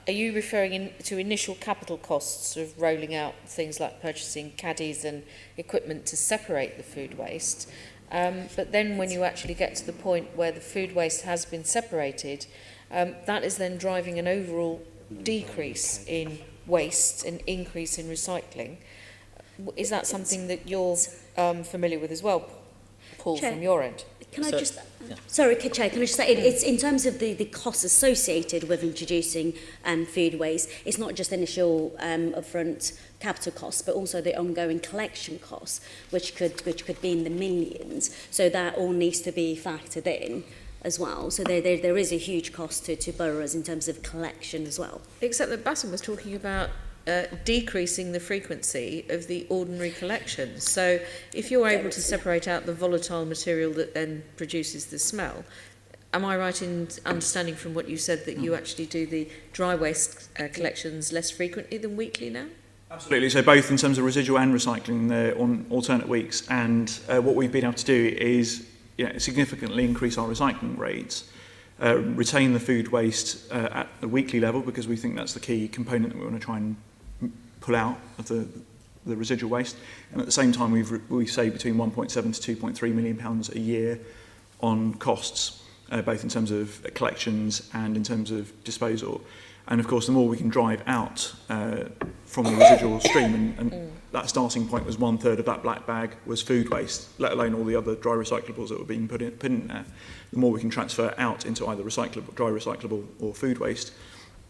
are you referring to initial capital costs of rolling out things like purchasing caddies and equipment to separate the food waste? But then when you actually get to the point where the food waste has been separated, that is then driving an overall decrease in waste and increase in recycling. Is that something that you're familiar with as well, Paul, Chair, from your end? Can I just... Sorry, Chair, can I just say, it's in terms of the costs associated with introducing food waste, it's not just initial upfront capital costs, but also the ongoing collection costs, which could be in the millions. So that all needs to be factored in as well. So there is a huge cost to boroughs in terms of collection as well. Except that Bassam was talking about decreasing the frequency of the ordinary collections. So if you're able to separate out the volatile material that then produces the smell, am I right in understanding from what you said that you actually do the dry waste collections less frequently than weekly now? Absolutely. So both in terms of residual and recycling, they're on alternate weeks. And what we've been able to do is significantly increase our recycling rates, retain the food waste at the weekly level, because we think that's the key component that we want to try and pull out of the residual waste. And at the same time, we save between 1.7 to 2.3 million pounds a year on costs, both in terms of collections and in terms of disposal. And of course, the more we can drive out from the residual stream, and that starting point was 1/3 of that black bag was food waste, let alone all the other dry recyclables that were being put in there. The more we can transfer out into either dry recyclable or food waste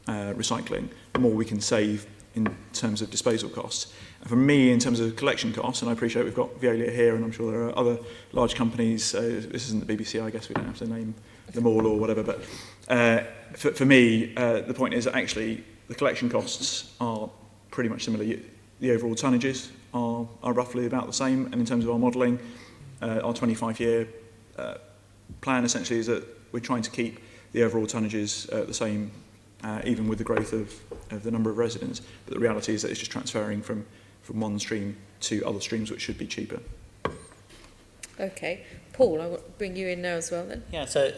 recycling, the more we can save in terms of disposal costs. And for me, in terms of collection costs, and I appreciate we've got Veolia here, and I'm sure there are other large companies, this isn't the BBC, I guess we don't have to name them all or whatever, but for me, the point is that actually the collection costs are pretty much similar. The overall tonnages are roughly about the same, and in terms of our modelling, our 25-year plan essentially is that we're trying to keep the overall tonnages the same, even with the growth of the number of residents. But the reality is that it's just transferring from one stream to other streams, which should be cheaper. Okay. Paul, I will bring you in now as well then. Yeah, so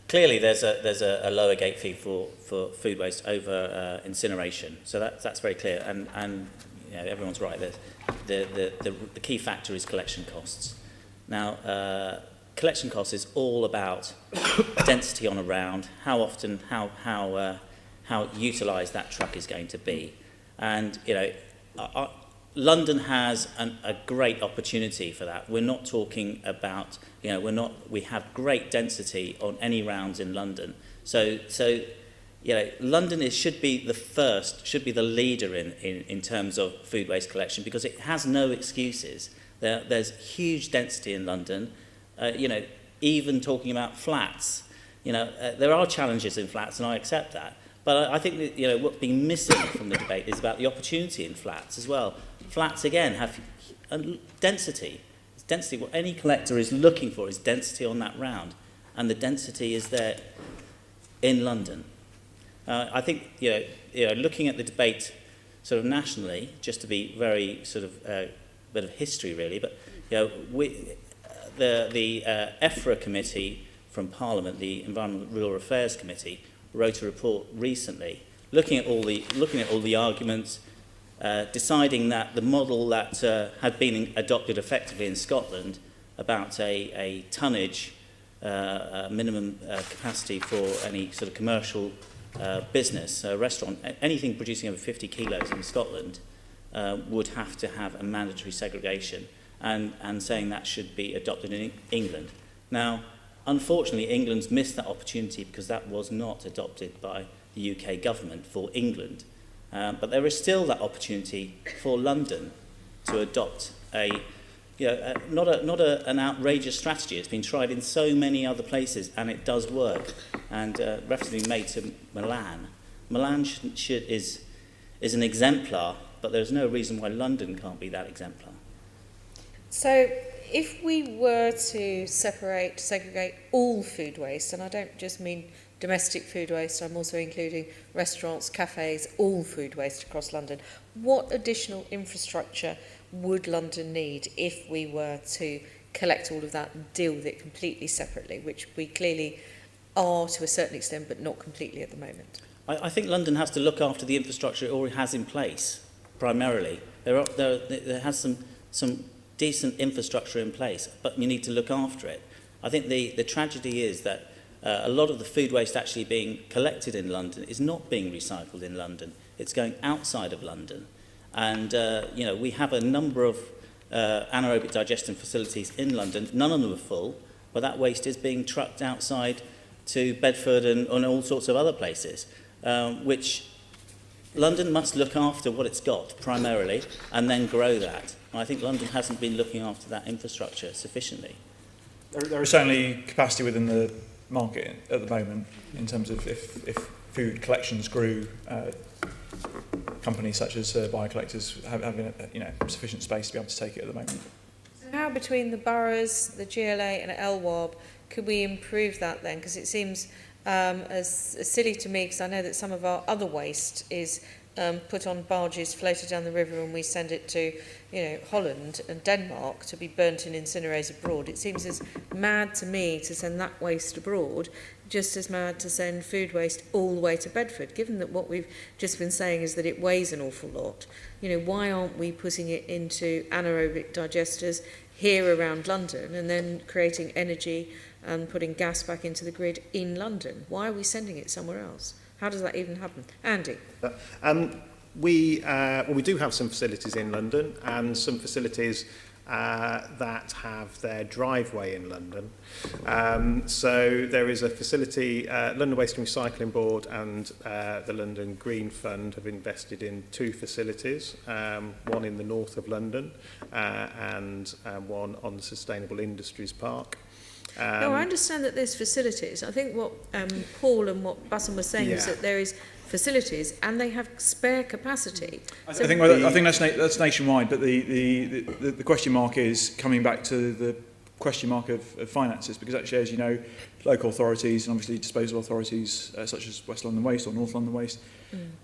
clearly there's a lower gate fee for food waste over incineration. So that's very clear, and everyone's right. The key factor is collection costs. Now, collection costs is all about density on a round, how often, how utilised that truck is going to be, and London has a great opportunity for that. We're not talking about, we have great density on any rounds in London. So London should be the leader in terms of food waste collection, because it has no excuses. There's huge density in London. Even talking about flats, there are challenges in flats, and I accept that. But I think that, what's been missing from the debate is about the opportunity in flats as well. Flats, again, have density. It's density. What any collector is looking for is density on that round, and the density is there in London. I think, looking at the debate sort of nationally, just to be very sort of bit of history really, but the EFRA committee from Parliament, the Environment and Rural Affairs Committee, wrote a report recently looking at all the arguments, deciding that the model that had been adopted effectively in Scotland about a tonnage minimum capacity for any sort of commercial business, restaurant, anything producing over 50 kilos in Scotland would have to have a mandatory segregation, and saying that should be adopted in England. Now, unfortunately, England's missed that opportunity because that was not adopted by the UK government for England. But there is still that opportunity for London to adopt not an outrageous strategy. It's been tried in so many other places, and it does work. And reference has been made to Milan. Milan is an exemplar, but there's no reason why London can't be that exemplar. So, if we were to segregate all food waste, and I don't just mean domestic food waste, I'm also including restaurants, cafes, all food waste across London, what additional infrastructure would London need if we were to collect all of that and deal with it completely separately, which we clearly are to a certain extent, but not completely at the moment? I think London has to look after the infrastructure it already has in place, primarily. There has some decent infrastructure in place, but you need to look after it. I think the tragedy is that a lot of the food waste actually being collected in London is not being recycled in London. It's going outside of London. And, we have a number of anaerobic digestion facilities in London. None of them are full, but that waste is being trucked outside to Bedford and all sorts of other places, which London must look after what it's got primarily and then grow that. And I think London hasn't been looking after that infrastructure sufficiently. There is certainly capacity within the market at the moment in terms of if food collections grew, companies such as biocollectors having sufficient space to be able to take it at the moment. So how between the boroughs, the GLA and LWARB could we improve that then? Because it seems as silly to me, because I know that some of our other waste is put on barges floated down the river and we send it to, Holland and Denmark to be burnt in incinerators abroad. It seems as mad to me to send that waste abroad, just as mad to send food waste all the way to Bedford, given that what we've just been saying is that it weighs an awful lot. Why aren't we putting it into anaerobic digesters here around London and then creating energy and putting gas back into the grid in London? Why are we sending it somewhere else? How does that even happen? Andy? We do have some facilities in London and some facilities that have their driveway in London. So there is a facility, London Waste and Recycling Board and the London Green Fund have invested in 2 facilities, one in the north of London and one on the Sustainable Industries Park. No, I understand that there's facilities. I think what Paul and what Bassam was saying is that there is facilities and they have spare capacity. I think that's nationwide, but the question mark is coming back to the question mark of finances, because actually, as you know, local authorities and obviously disposal authorities such as West London Waste or North London Waste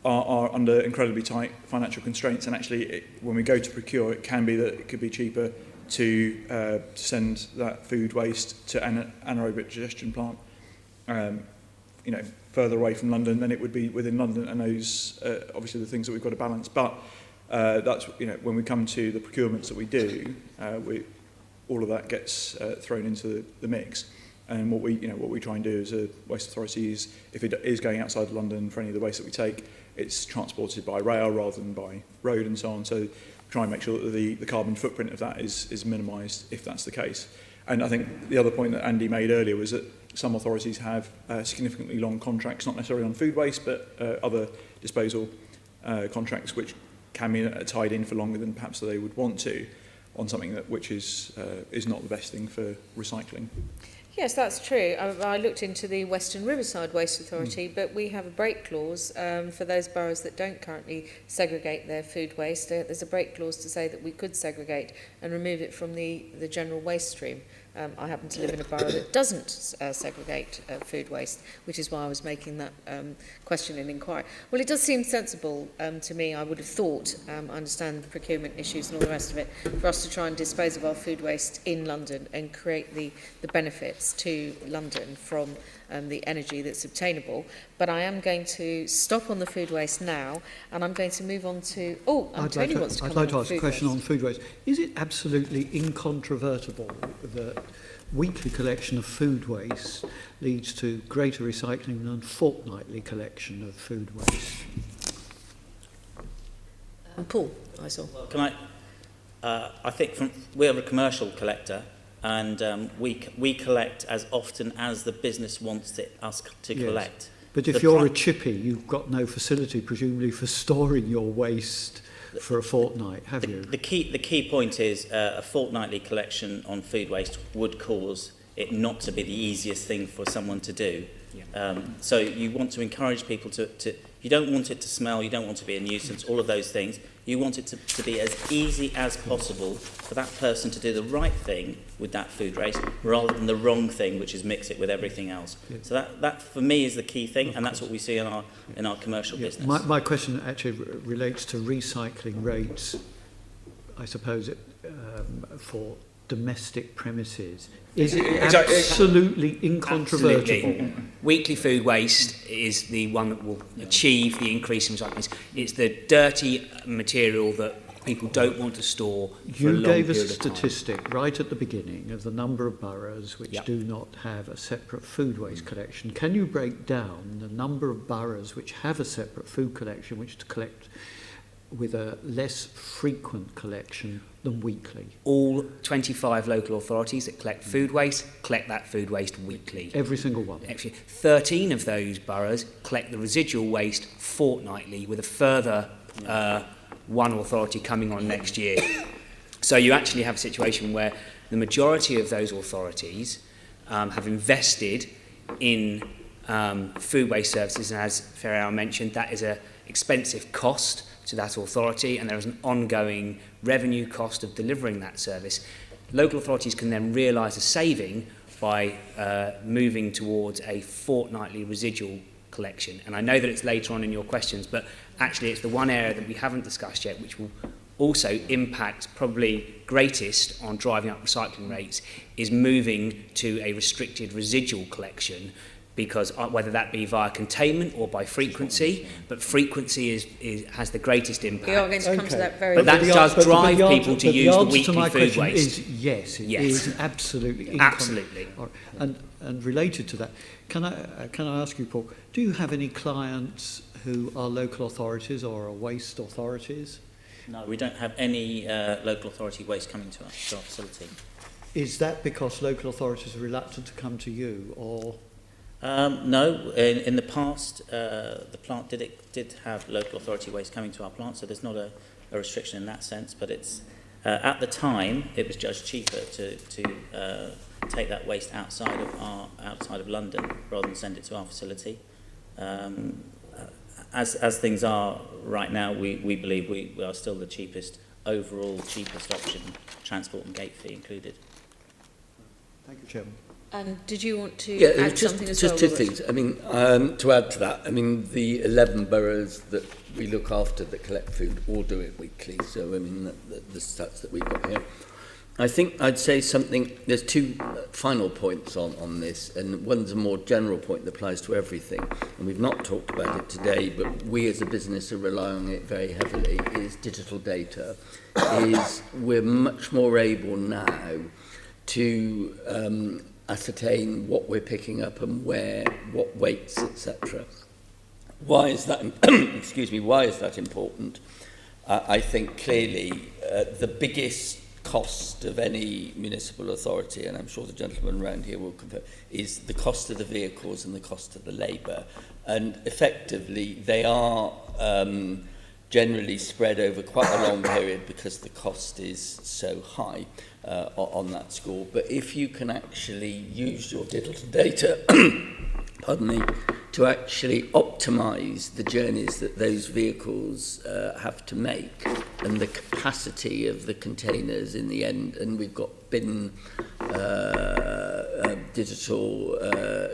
are under incredibly tight financial constraints, and actually when we go to procure, it can be that it could be cheaper to send that food waste to an anaerobic digestion plant further away from London than it would be within London, and those obviously the things that we've got to balance. But that's when we come to the procurements that we do, all of that gets thrown into the mix. And what we try and do as a waste authority is, if it is going outside of London for any of the waste that we take, it's transported by rail rather than by road and so on. So try and make sure that the carbon footprint of that is minimised if that's the case. And I think the other point that Andy made earlier was that some authorities have significantly long contracts, not necessarily on food waste, but other disposal contracts which can be tied in for longer than perhaps they would want to on something which is not the best thing for recycling. Yes, that's true. I looked into the Western Riverside Waste Authority, but we have a break clause for those boroughs that don't currently segregate their food waste. There's a break clause to say that we could segregate and remove it from the general waste stream. I happen to live in a borough that doesn't segregate food waste, which is why I was making that question and inquiry. Well, it does seem sensible to me. I would have thought, I understand the procurement issues and all the rest of it, for us to try and dispose of our food waste in London and create the benefits to London from the energy that's obtainable. But I am going to stop on the food waste now, and I'm going to move on to... Antony wants to come on. I'd like to ask a question on food waste. Is it absolutely incontrovertible that weekly collection of food waste leads to greater recycling than fortnightly collection of food waste? Paul, I saw. Well, can I think we are a commercial collector, and we collect as often as the business wants us to collect. But if you're a chippy, you've got no facility, presumably, for storing your waste for a fortnight, have you? The key point is a fortnightly collection on food waste would cause it not to be the easiest thing for someone to do. Yeah. So you want to encourage people to you don't want it to smell, you don't want it to be a nuisance, all of those things. You want it to be as easy as possible for that person to do the right thing with that food waste rather than the wrong thing, which is mix it with everything else. Yeah. So that for me is the key thing, and that's what we see in our commercial business. My question actually relates to recycling rates, I suppose, for domestic premises. Is it absolutely incontrovertible? Absolutely. Weekly food waste is the one that will achieve the increase in recycling. It's the dirty material that people don't want to store for a long period of time. You gave us a statistic right at the beginning of the number of boroughs which do not have a separate food waste collection. Can you break down the number of boroughs which have a separate food collection, which to collect with a less frequent collection than weekly? All 25 local authorities that collect food waste collect that food waste weekly. Every single one? Actually, 13 of those boroughs collect the residual waste fortnightly, with a further one authority coming on next year. So you actually have a situation where the majority of those authorities have invested in food waste services, and as Feryal mentioned, that is an expensive cost to that authority, and there is an ongoing revenue cost of delivering that service. Local authorities can then realise a saving by moving towards a fortnightly residual collection. And I know that it's later on in your questions, but actually it's the one area that we haven't discussed yet, which will also impact probably greatest on driving up recycling rates, is moving to a restricted residual collection, because whether that be via containment or by frequency, but frequency has the greatest impact. We are going to come to that very But that does drive people to use the weekly to my food question waste. is yes, it Yes. is absolutely. Absolutely. And related to that, can I ask you, Paul, do you have any clients who are local authorities or are waste authorities? No, we don't have any local authority waste coming to our facility. Is that because local authorities are reluctant to come to you, or? No, in the past, the plant did have local authority waste coming to our plant, so there's not a restriction in that sense. But it's at the time it was judged cheaper to take that waste outside of London rather than send it to our facility. As things are right now, we believe we are still the cheapest option, transport and gate fee included. Thank you, Chairman. And did you want to add something as well? Just two Robert? things. I mean, to add to that, I mean, the 11 boroughs that we look after that collect food all do it weekly. So, I mean, the stats that we've got here. I think I'd say something, there's two final points on this, and one's a more general point that applies to everything, and we've not talked about it today, but we as a business are relying on it very heavily, is digital data. We're much more able now to ascertain what we're picking up and where, what weights, etc. Why is that? Excuse me. Why is that important? I think clearly the biggest cost of any municipal authority, and I'm sure the gentleman around here will confirm, is the cost of the vehicles and the cost of the labour. And effectively, they are generally spread over quite a long period because the cost is so high on that score. But if you can actually use your digital data, pardon me, to actually optimise the journeys that those vehicles have to make and the capacity of the containers in the end, and we've got bin digital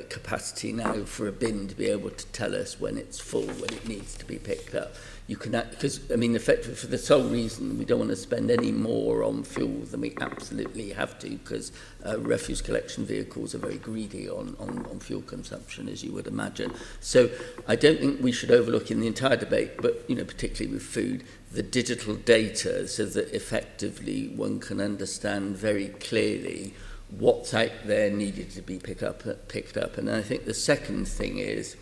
capacity now for a bin to be able to tell us when it's full, when it needs to be picked up. You can, because I mean, effectively, for the sole reason we don't want to spend any more on fuel than we absolutely have to, because refuse collection vehicles are very greedy on fuel consumption, as you would imagine. So I don't think we should overlook in the entire debate, but you know, particularly with food, the digital data, so that effectively one can understand very clearly what's out there needed to be picked up. And I think the second thing is,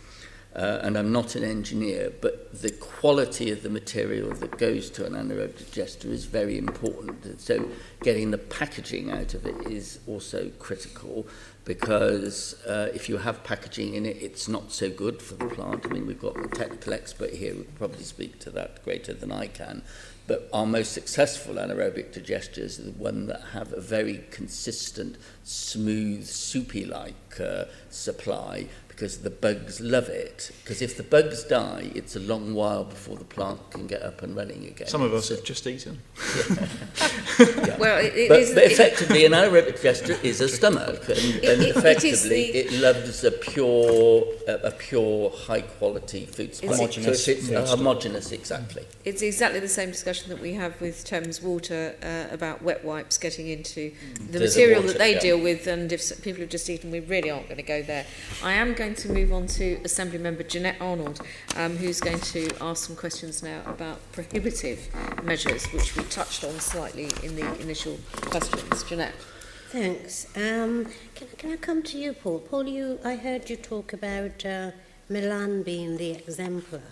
and I'm not an engineer, but the quality of the material that goes to an anaerobic digester is very important. And so getting the packaging out of it is also critical, because if you have packaging in it, it's not so good for the plant. I mean, we've got a technical expert here who could probably speak to that greater than I can. But our most successful anaerobic digesters are the one that have a very consistent, smooth, soupy-like supply, because the bugs love it. Because if the bugs die, it's a long while before the plant can get up and running again. Some of us have just eaten. Yeah. Well, but effectively, an anaerobic digester is a stomach, and effectively it loves a pure, high-quality food supply. Homogeneous. So it's homogeneous, exactly. It's exactly the same discussion that we have with Thames Water about wet wipes getting into the material that they deal with, and if people have just eaten, we really aren't going to go there. I am going to move on to Assembly Member Jeanette Arnold, who's going to ask some questions now about prohibitive measures, which we touched on slightly in the initial questions. Jeanette. Thanks. Can I come to you, Paul? Paul, I heard you talk about Milan being the exemplar.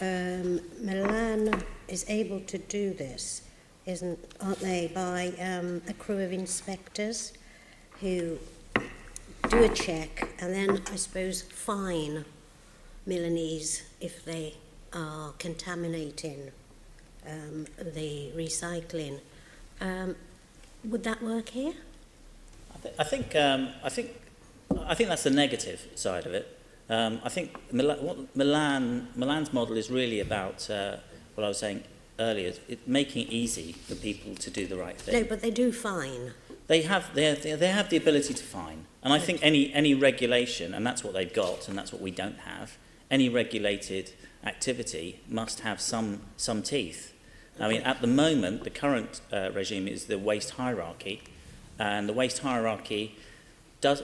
Milan is able to do this, aren't they, by a crew of inspectors who do a check and then, I suppose, fine Milanese if they are contaminating the recycling. Would that work here? I think that's the negative side of it. I think Milan's model is really about what I was saying earlier, making it easy for people to do the right thing. No, but they do fine. they have the ability to fine. And I think any regulation, and that's what they've got, and that's what we don't have, any regulated activity must have some teeth. I mean, at the moment, the current regime is the waste hierarchy, and the waste hierarchy does,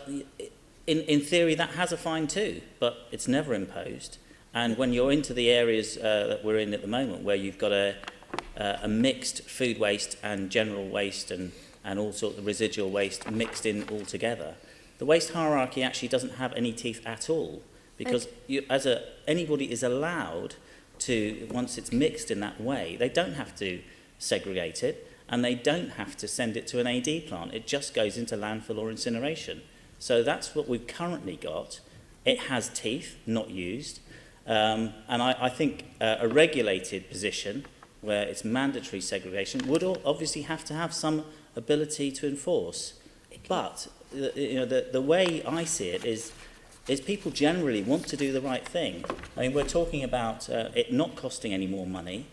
in theory, that has a fine too, but it's never imposed. And when you're into the areas that we're in at the moment, where you've got a mixed food waste and general waste and all sorts of residual waste mixed in all together, the waste hierarchy actually doesn't have any teeth at all, because anybody is allowed to, once it's mixed in that way, they don't have to segregate it, and they don't have to send it to an AD plant. It just goes into landfill or incineration. So that's what we've currently got. It has teeth, not used. And I think a regulated position where it's mandatory segregation would obviously have to have some ability to enforce. But the way I see it is people generally want to do the right thing. I mean, we're talking about it not costing any more money.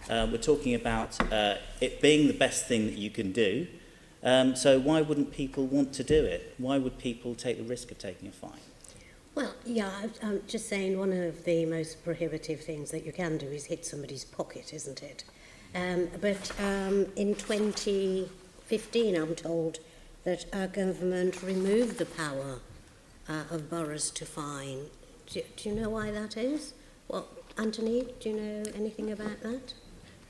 We're talking about it being the best thing that you can do. So why wouldn't people want to do it? Why would people take the risk of taking a fine? Well, yeah, I'm just saying one of the most prohibitive things that you can do is hit somebody's pocket, isn't it? But in 2015, I'm told that our government removed the power of boroughs to fine. Do you know why that is? Well, Antony, do you know anything about that?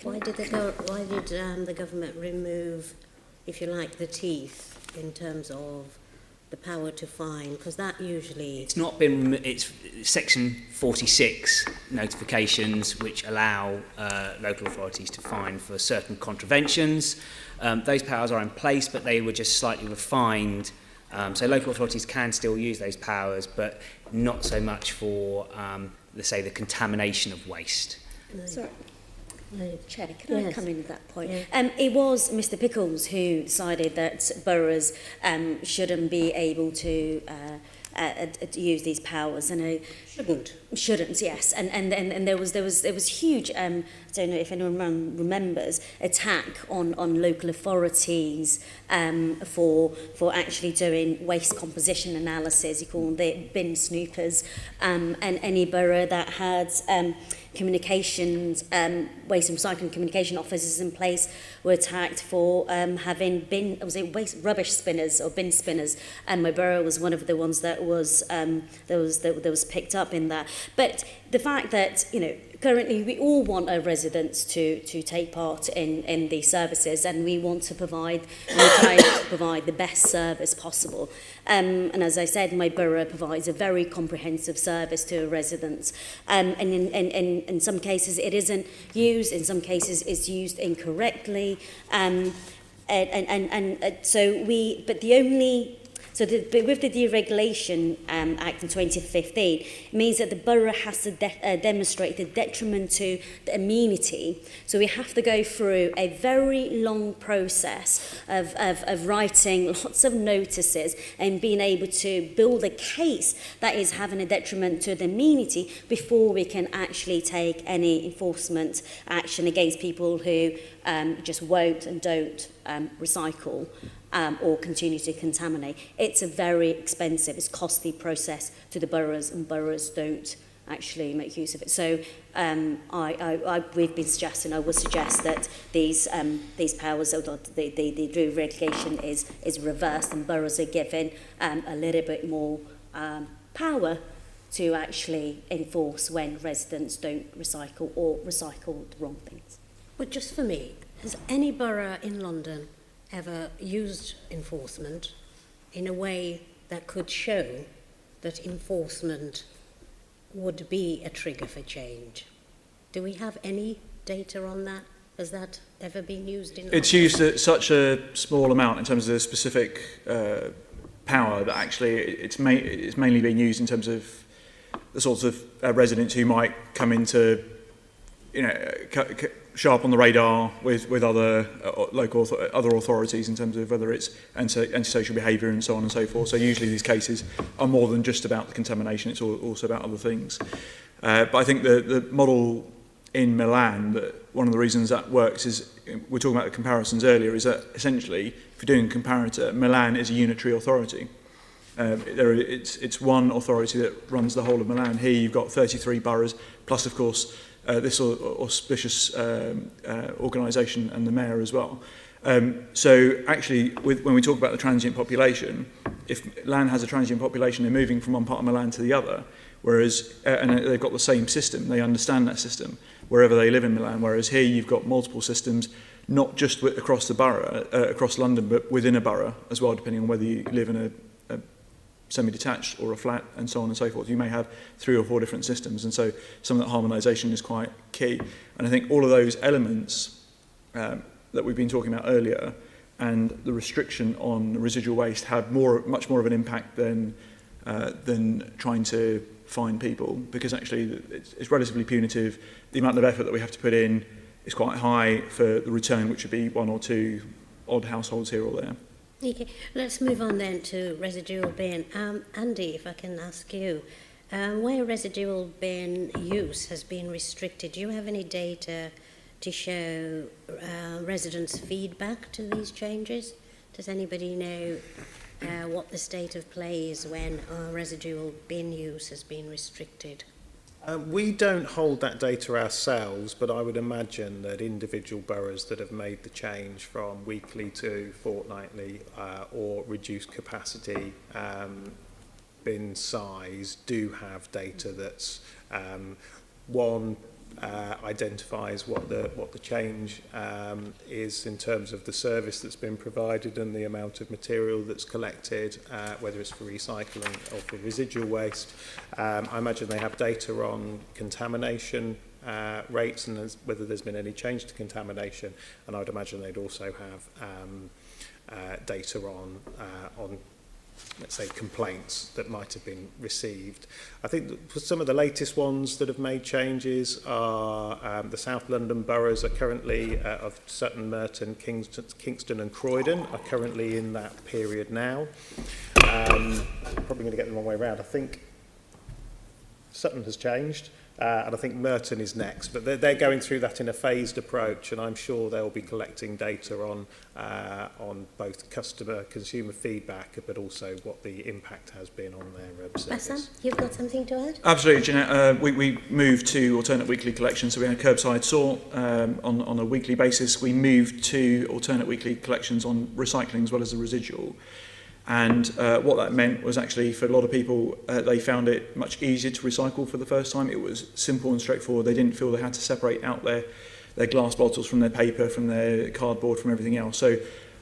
Why did the government remove, if you like, the teeth in terms of the power to fine? Because that usually... It's not been... It's Section 46 notifications which allow local authorities to fine for certain contraventions. Those powers are in place, but they were just slightly refined. So local authorities can still use those powers, but not so much for, let's say, the contamination of waste. Sorry. Chair, can I come in at that point? Yeah. It was Mr Pickles who decided that boroughs shouldn't be able to use these powers, and shouldn't, yes. And there was huge. I don't know if anyone remembers, attack on local authorities for actually doing waste composition analysis. You call them the bin snoopers, and any borough that had communications, waste and recycling communication officers in place were attacked for having waste rubbish spinners or bin spinners, and my borough was one of the ones that was picked up in that. But the fact that currently we all want our residents to take part in these services, and we want to provide the best service possible. And as I said, my borough provides a very comprehensive service to our residents. And in some cases it isn't used, in some cases it's used incorrectly. With the Deregulation Act in 2015, it means that the borough has to demonstrate the detriment to the amenity. So we have to go through a very long process of writing lots of notices and being able to build a case that is having a detriment to the amenity before we can actually take any enforcement action against people who just won't and don't recycle. Or continue to contaminate. It's a very expensive, it's costly process to the boroughs, and boroughs don't actually make use of it. So we've been suggesting, I would suggest that these powers, the regulation is reversed, and boroughs are given a little bit more power to actually enforce when residents don't recycle or recycle the wrong things. But just for me, has any borough in London ever used enforcement in a way that could show that enforcement would be a trigger for change? Do we have any data on that? Has that ever been used in London? It's used at such a small amount in terms of the specific power that actually it's mainly being used in terms of the sorts of residents who might come into, sharp on the radar with other other authorities in terms of whether it's antisocial behaviour and so on and so forth. So usually these cases are more than just about the contamination, it's also about other things. But I think the model in Milan that one of the reasons that works is, we're talking about the comparisons earlier, is that essentially, if you're doing a comparator, Milan is a unitary authority. It's one authority that runs the whole of Milan. Here you've got 33 boroughs, plus of course this auspicious organisation and the mayor as well. So actually, when we talk about the transient population, if Milan has a transient population, they're moving from one part of Milan to the other, whereas and they've got the same system, they understand that system wherever they live in Milan, whereas here you've got multiple systems, not just across the borough, across London, but within a borough as well, depending on whether you live in a semi-detached or a flat and so on and so forth. You may have 3 or 4 different systems, and so some of that harmonisation is quite key. And I think all of those elements that we've been talking about earlier and the restriction on residual waste have much more of an impact than trying to fine people, because actually it's relatively punitive. The amount of effort that we have to put in is quite high for the return, which would be 1 or 2 odd households here or there. Okay, let's move on then to residual bin. Andy, if I can ask you, where residual bin use has been restricted, do you have any data to show residents' feedback to these changes? Does anybody know what the state of play is when residual bin use has been restricted? We don't hold that data ourselves, but I would imagine that individual boroughs that have made the change from weekly to fortnightly or reduced capacity bin size do have data that's identifies what the change is in terms of the service that's been provided and the amount of material that's collected, whether it's for recycling or for residual waste. I imagine they have data on contamination rates and whether there's been any change to contamination, and I would imagine they'd also have data on let's say, complaints that might have been received. I think some of the latest ones that have made changes are the South London boroughs are currently, of Sutton, Merton, Kingston and Croydon, are currently in that period now. I'm probably going to get the wrong way around. I think Sutton has changed. And I think Merton is next, but they're going through that in a phased approach, and I'm sure they'll be collecting data on both consumer feedback, but also what the impact has been on their service. Bassam, you've got something to add? Absolutely, Jeanette. We moved to alternate weekly collection, so we had curbside sort on a weekly basis. We moved to alternate weekly collections on recycling as well as the residual. And what that meant was actually for a lot of people, they found it much easier to recycle for the first time. It was simple and straightforward. They didn't feel they had to separate out their glass bottles from their paper, from their cardboard, from everything else. So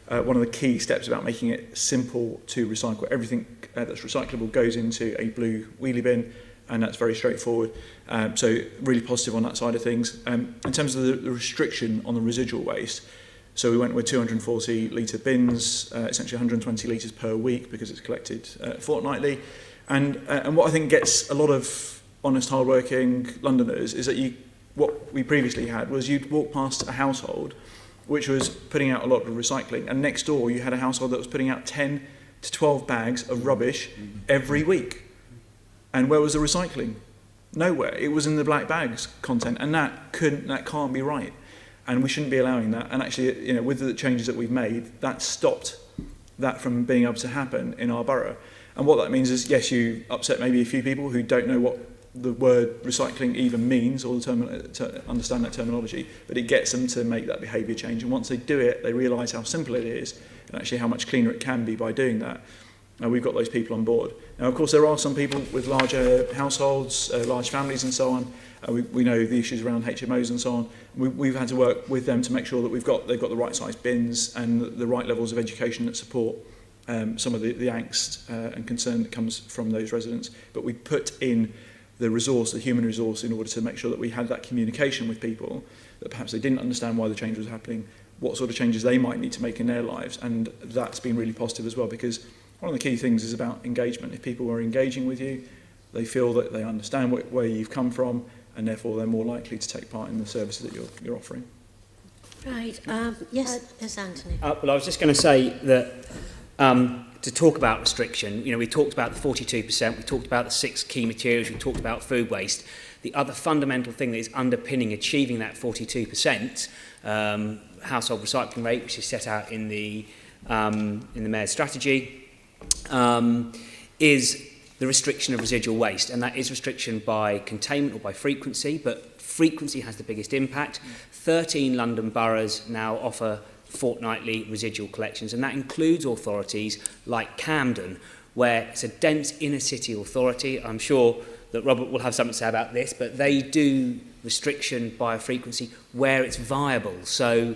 one of the key steps about making it simple to recycle, everything that's recyclable goes into a blue wheelie bin, and that's very straightforward. So really positive on that side of things. In terms of the restriction on the residual waste, so we went with 240 litre bins, essentially 120 litres per week because it's collected fortnightly. And what I think gets a lot of honest, hard-working Londoners is that what we previously had was you'd walk past a household which was putting out a lot of recycling, and next door you had a household that was putting out 10 to 12 bags of rubbish every week. And where was the recycling? Nowhere. It was in the black bags content, and that can't be right. And we shouldn't be allowing that. And actually, with the changes that we've made, that stopped that from being able to happen in our borough. And what that means is, yes, you upset maybe a few people who don't know what the word recycling even means or to understand that terminology, but it gets them to make that behaviour change. And once they do it, they realise how simple it is and actually how much cleaner it can be by doing that. We've got those people on board. Now, of course, there are some people with larger households, large families and so on. We know the issues around HMOs and so on. We've had to work with them to make sure that they've got the right size bins and the right levels of education that support some of the angst and concern that comes from those residents. But we put in the resource, the human resource, in order to make sure that we had that communication with people, that perhaps they didn't understand why the change was happening, what sort of changes they might need to make in their lives. And that's been really positive as well, because one of the key things is about engagement. If people are engaging with you, they feel that they understand where you've come from, and therefore they're more likely to take part in the services that you're offering. Right. Yes, Antony. Well, I was just going to say that to talk about restriction, we talked about the 42%, we talked about the 6 key materials, we talked about food waste. The other fundamental thing that is underpinning achieving that 42% household recycling rate, which is set out in the Mayor's strategy, is the restriction of residual waste, and that is restriction by containment or by frequency, but frequency has the biggest impact. 13 London boroughs now offer fortnightly residual collections, and that includes authorities like Camden, where it's a dense inner city authority. I'm sure that Robert will have something to say about this, but they do restriction by frequency where it's viable. So,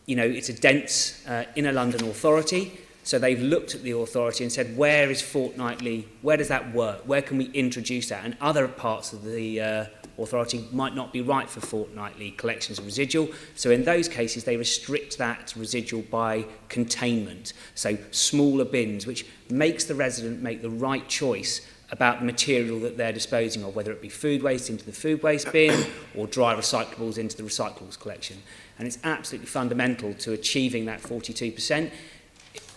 it's a dense inner London authority. So they've looked at the authority and said, where is fortnightly, where does that work? Where can we introduce that? And other parts of the authority might not be right for fortnightly collections of residual. So in those cases, they restrict that residual by containment. So smaller bins, which makes the resident make the right choice about the material that they're disposing of, whether it be food waste into the food waste bin or dry recyclables into the recyclables collection. And it's absolutely fundamental to achieving that 42%.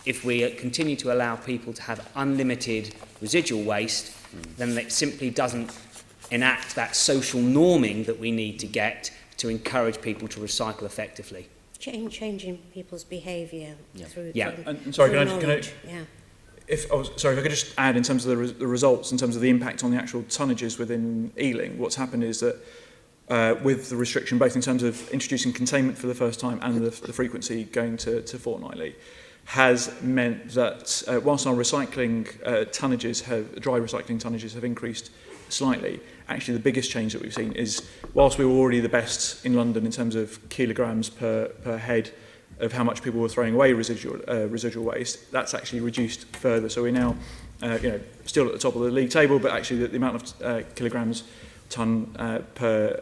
If we continue to allow people to have unlimited residual waste, then it simply doesn't enact that social norming that we need to get to encourage people to recycle effectively. Changing people's behaviour through And sorry, can I if I could just add in terms of the results, in terms of the impact on the actual tonnages within Ealing, what's happened is that with the restriction, both in terms of introducing containment for the first time and the frequency going to fortnightly, has meant that whilst our recycling dry recycling tonnages have increased slightly, actually the biggest change that we've seen is, whilst we were already the best in London in terms of kilograms per head of how much people were throwing away residual waste, that's actually reduced further. So we're now still at the top of the league table, but actually the amount of kilograms tonne per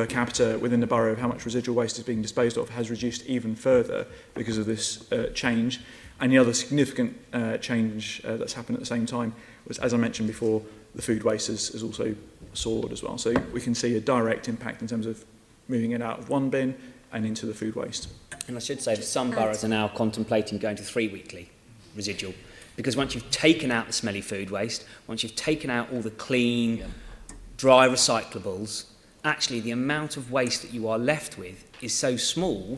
capita within the borough of how much residual waste is being disposed of has reduced even further because of this change. And the other significant change that's happened at the same time was, as I mentioned before, the food waste has also soared as well. So we can see a direct impact in terms of moving it out of one bin and into the food waste. And I should say that some boroughs are now contemplating going to 3 weekly residual, because once you've taken out the smelly food waste, once you've taken out all the clean, dry recyclables, actually the amount of waste that you are left with is so small,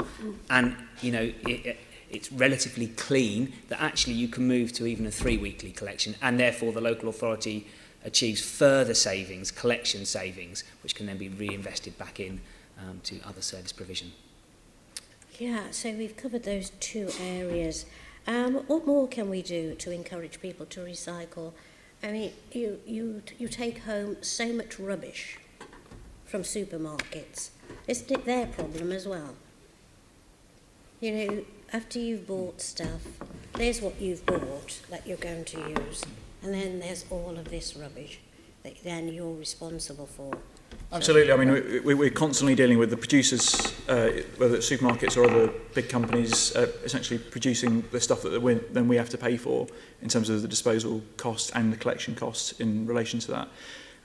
and it's relatively clean, that actually you can move to even a 3 weekly collection, and therefore the local authority achieves further savings, collection savings, which can then be reinvested back in to other service provision. Yeah, so we've covered those 2 areas. What more can we do to encourage people to recycle? I mean, you take home so much rubbish from supermarkets. Isn't it their problem as well? After you've bought stuff, there's what you've bought that you're going to use, and then there's all of this rubbish that then you're responsible for. Absolutely. I mean, we're constantly dealing with the producers, whether it's supermarkets or other big companies, essentially producing the stuff that then we have to pay for in terms of the disposal cost and the collection costs in relation to that.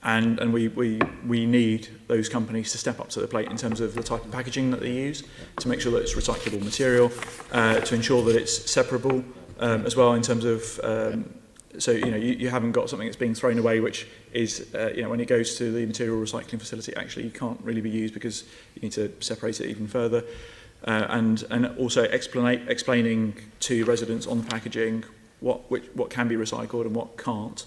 And we need those companies to step up to the plate in terms of the type of packaging that they use, to make sure that it's recyclable material, to ensure that it's separable as well, in terms of so you haven't got something that's being thrown away, which is when it goes to the material recycling facility, actually you can't really be used because you need to separate it even further, and also explaining to residents on the packaging what can be recycled and what can't.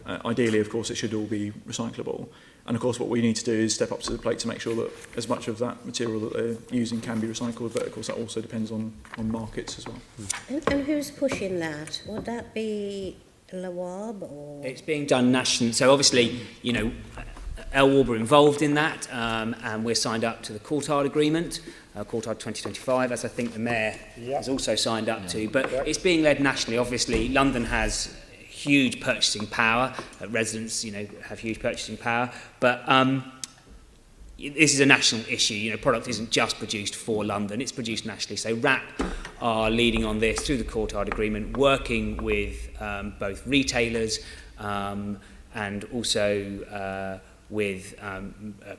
Ideally, of course, it should all be recyclable. And of course, what we need to do is step up to the plate to make sure that as much of that material that they're using can be recycled, but of course that also depends on markets as well. And who's pushing that? Would that be LWARB or? It's being done nationally. So obviously, LWARB are involved in that, and we're signed up to the Courtard Agreement, Courtard 2025, as I think the Mayor has also signed up to. But it's being led nationally. Obviously, London has huge purchasing power. Residents, have huge purchasing power. But this is a national issue. Product isn't just produced for London, it's produced nationally. So RAP are leading on this through the Courtard Agreement, working with both retailers and also with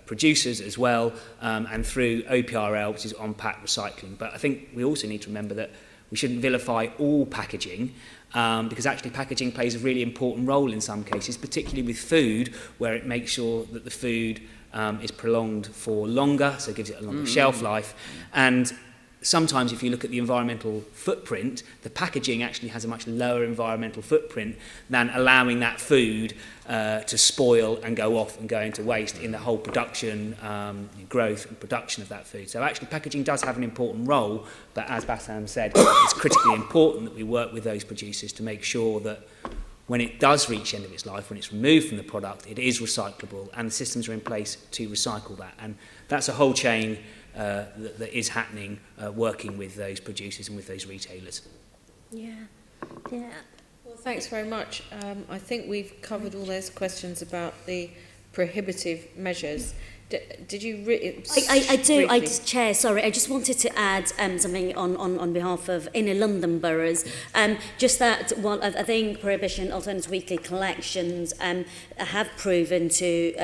producers as well, and through OPRL, which is on-pack recycling. But I think we also need to remember that we shouldn't vilify all packaging. because actually packaging plays a really important role in some cases, particularly with food, where it makes sure that the food is prolonged for longer, so it gives it a longer shelf life. And sometimes if you look at the environmental footprint, the packaging actually has a much lower environmental footprint than allowing that food to spoil and go off and go into waste in the whole production, growth and production of that food. So actually packaging does have an important role, but as Bassam said, it's critically important that we work with those producers to make sure that when it does reach the end of its life, when it's removed from the product, it is recyclable and the systems are in place to recycle that. And that's a whole chain that is happening, working with those producers and with those retailers. Yeah. Well, thanks very much. I think we've covered all those questions about the prohibitive measures. Did you... I do. Chair, sorry, I just wanted to add something on behalf of inner London boroughs. Just that, I think prohibition, alternative weekly collections have proven to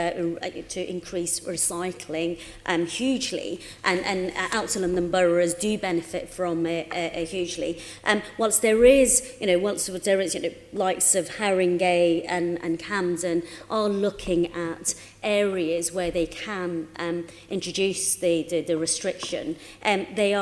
increase recycling hugely, and outer London boroughs do benefit from it hugely. Whilst there is, likes of Haringey and Camden are looking at areas where they can introduce the restriction, we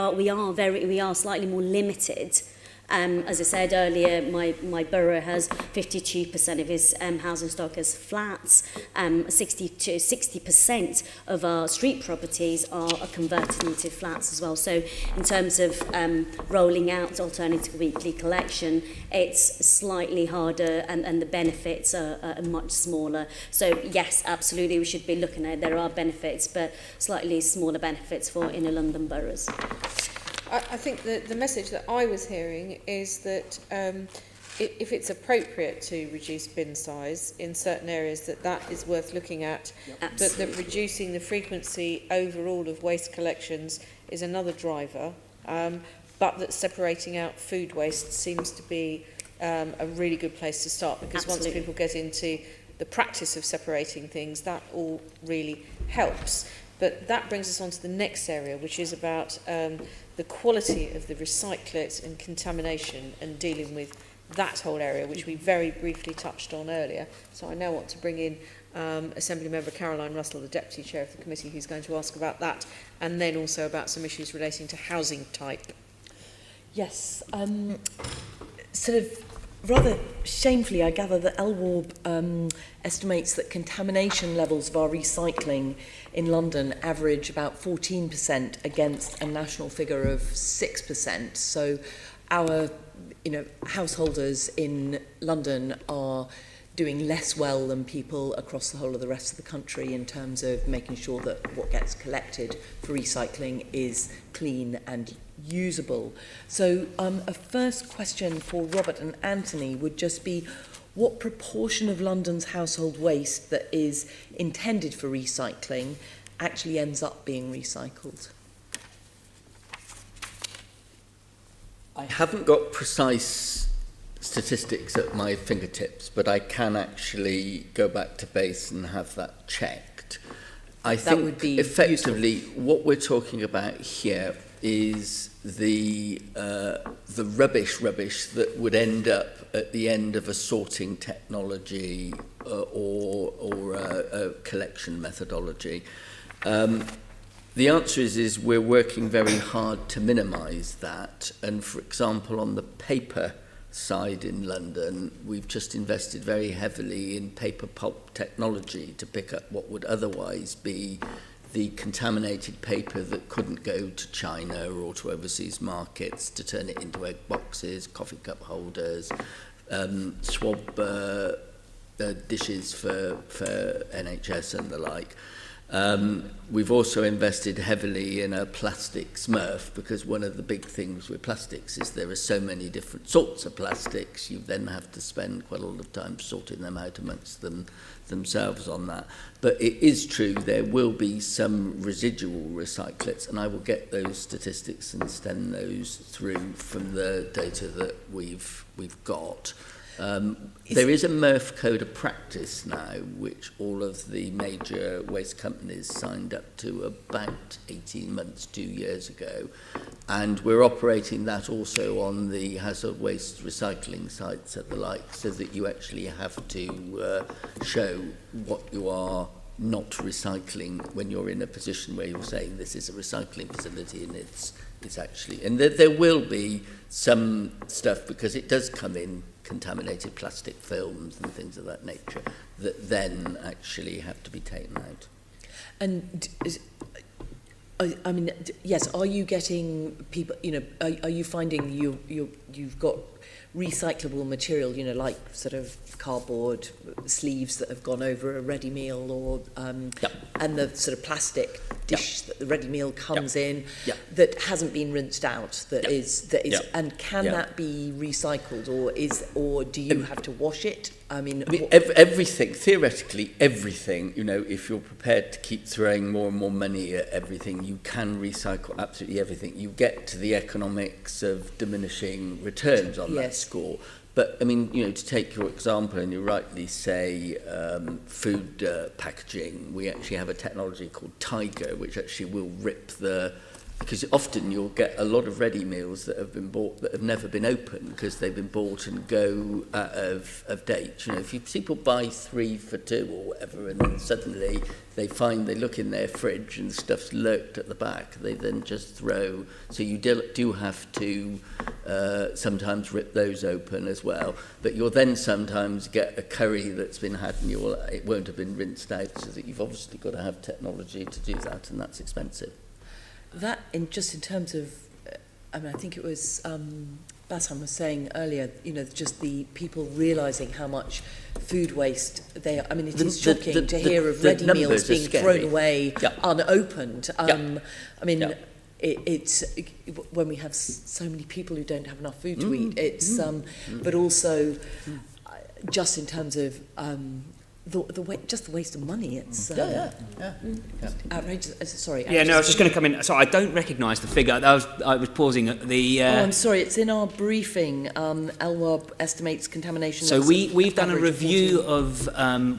are slightly more limited. As I said earlier, my borough has 52% of its housing stock as flats. 60% of our street properties are converted into flats as well. So in terms of rolling out alternative weekly collection, it's slightly harder and the benefits are much smaller. So yes, absolutely, we should be looking at there are benefits, but slightly smaller benefits for inner London boroughs. I think the message that I was hearing is that if it's appropriate to reduce bin size in certain areas, that is worth looking at, but that reducing the frequency overall of waste collections is another driver, but that separating out food waste seems to be a really good place to start, because once people get into the practice of separating things, that all really helps. But that brings us on to the next area, which is about the quality of the recyclates and contamination and dealing with that whole area, which we very briefly touched on earlier. So I now want to bring in Assembly Member Caroline Russell, the Deputy Chair of the Committee, who's going to ask about that, and then also about some issues relating to housing type. Yes, sort of rather shamefully, I gather that LWARB estimates that contamination levels of our recycling in London average about 14% against a national figure of 6%. So our householders in London are doing less well than people across the whole of the rest of the country in terms of making sure that what gets collected for recycling is clean and usable. So a first question for Robert and Antony would just be, what proportion of London's household waste that is intended for recycling actually ends up being recycled? I haven't got precise statistics at my fingertips, but I can actually go back to base and have that checked. I think would be effectively useful. What we're talking about here is the rubbish that would end up at the end of a sorting technology or a collection methodology. The answer is we're working very hard to minimise that. And for example, on the paper side in London, we've just invested very heavily in paper pulp technology to pick up what would otherwise be the contaminated paper that couldn't go to China or to overseas markets, to turn it into egg boxes, coffee cup holders, swab dishes for NHS and the like. We've also invested heavily in a plastics Murph, because one of the big things with plastics is there are so many different sorts of plastics. You then have to spend quite a lot of time sorting them out amongst themselves on that. But it is true there will be some residual recyclates, and I will get those statistics and send those through from the data that we've got. There is a Murph code of practice now, which all of the major waste companies signed up to about 18 months, 2 years ago. And we're operating that also on the hazard waste recycling sites at the like, so that you actually have to show what you are not recycling when you're in a position where you're saying this is a recycling facility, and it's actually, and there will be some stuff, because it does come in contaminated plastic films and things of that nature, that then actually have to be taken out. And I mean, yes, are you getting people, you know, are you finding you've got recyclable material, you know, like sort of cardboard sleeves that have gone over a ready meal, or and the sort of plastic dish that the ready meal comes in that hasn't been rinsed out, that is and can that be recycled, or do you have to wash it? I mean everything, theoretically everything, you know, if you're prepared to keep throwing more and more money at everything, you can recycle absolutely everything. You get to the economics of diminishing returns on that score. But, I mean, you know, to take your example, and you rightly say food packaging, we actually have a technology called Tiger, which actually will rip because often you'll get a lot of ready meals that have been bought that have never been opened because they've been bought and go out of date. You know, if people buy 3 for 2 or whatever, and then suddenly they look in their fridge and stuff's lurked at the back, they then just throw. So you do have to sometimes rip those open as well. But you'll then sometimes get a curry that's been had and it won't have been rinsed out, so that you've obviously got to have technology to do that, and that's expensive. That, in terms of, I mean, I think it was Bassam was saying earlier, you know, just the people realising how much food waste they are. I mean, it is shocking to hear of ready meals being thrown away unopened. I mean, it's when we have so many people who don't have enough food to eat. It's but also just in terms of just the waste of money. It's outrageous. Sorry. Yeah, no, I was just going to come in. So I don't recognise the figure. I was pausing at the. I'm sorry. It's in our briefing. LWARB estimates contamination. So we've done a review of.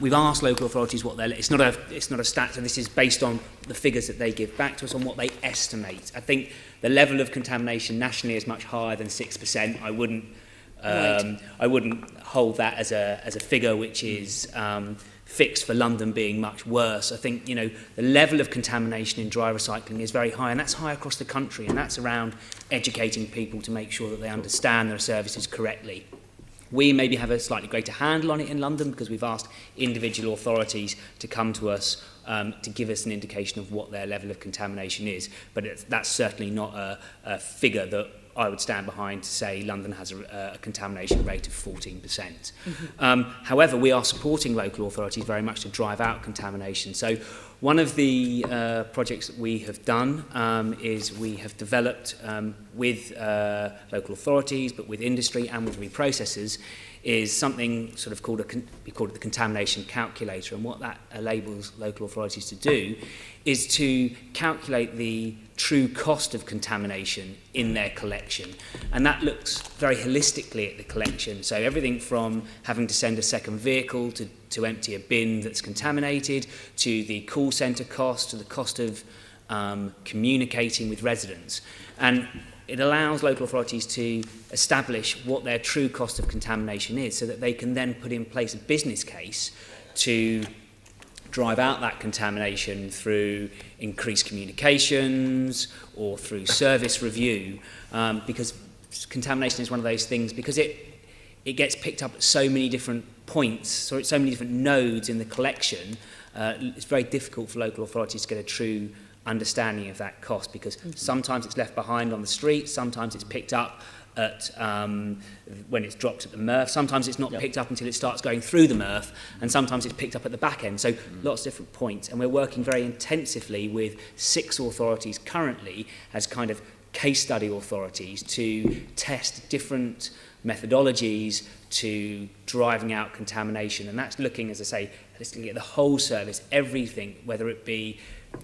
We've asked local authorities what they're. It's not a stat. So this is based on the figures that they give back to us on what they estimate. I think the level of contamination nationally is much higher than 6%. I wouldn't hold that as a figure which is fixed for London being much worse. I think, you know, the level of contamination in dry recycling is very high, and that's high across the country, and that's around educating people to make sure that they understand their services correctly. We maybe have a slightly greater handle on it in London because we've asked individual authorities to come to us to give us an indication of what their level of contamination is, but that's certainly not a figure that I would stand behind to say London has a contamination rate of 14%. Mm-hmm. However, we are supporting local authorities very much to drive out contamination. So one of the projects that we have done is we have developed with local authorities, but with industry and with reprocessors, is something sort of we call it the Contamination Calculator. And what that enables local authorities to do is to calculate the true cost of contamination in their collection. And that looks very holistically at the collection. So everything from having to send a second vehicle to empty a bin that's contaminated, to the call centre cost, to the cost of communicating with residents. And it allows local authorities to establish what their true cost of contamination is, so that they can then put in place a business case to drive out that contamination through increased communications or through service review, because contamination is one of those things, because it gets picked up at so many different points, so at so many different nodes in the collection. It's very difficult for local authorities to get a true understanding of that cost, because sometimes it's left behind on the street, sometimes it's picked up at when it's dropped at the Murph, sometimes it's not picked up until it starts going through the Murph, and sometimes it's picked up at the back end. So lots of different points, and we're working very intensively with 6 authorities currently as kind of case study authorities to test different methodologies to driving out contamination. And that's looking, as I say, looking at the whole service, everything, whether it be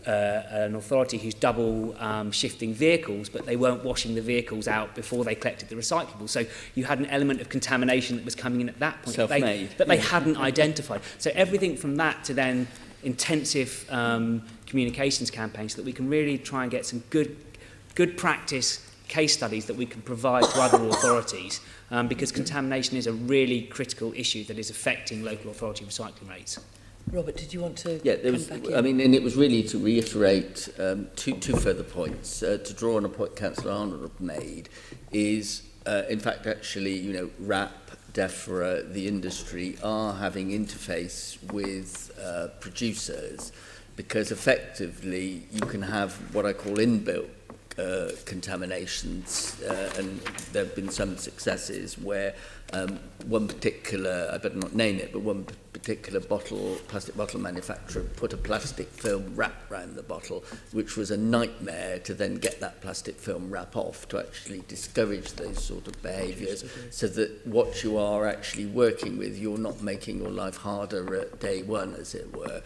an authority who's double shifting vehicles, but they weren't washing the vehicles out before they collected the recyclables. So you had an element of contamination that was coming in at that point that they hadn't identified. So everything from that to then intensive communications campaigns, so that we can really try and get some good practice case studies that we can provide to other authorities, because contamination is a really critical issue that is affecting local authority recycling rates. Robert, did you want to come back in? I mean, and it was really to reiterate two further points. To draw on a point Councillor Arnold made is, in fact, actually, you know, RAP, DEFRA, the industry are having interface with producers, because effectively you can have what I call inbuilt contaminations, and there have been some successes where one particular, I better not name it, but one particular plastic bottle manufacturer put a plastic film wrap around the bottle, which was a nightmare to then get that plastic film wrap off, to actually discourage those sort of behaviours, so that what you are actually working with, you're not making your life harder at day one, as it were.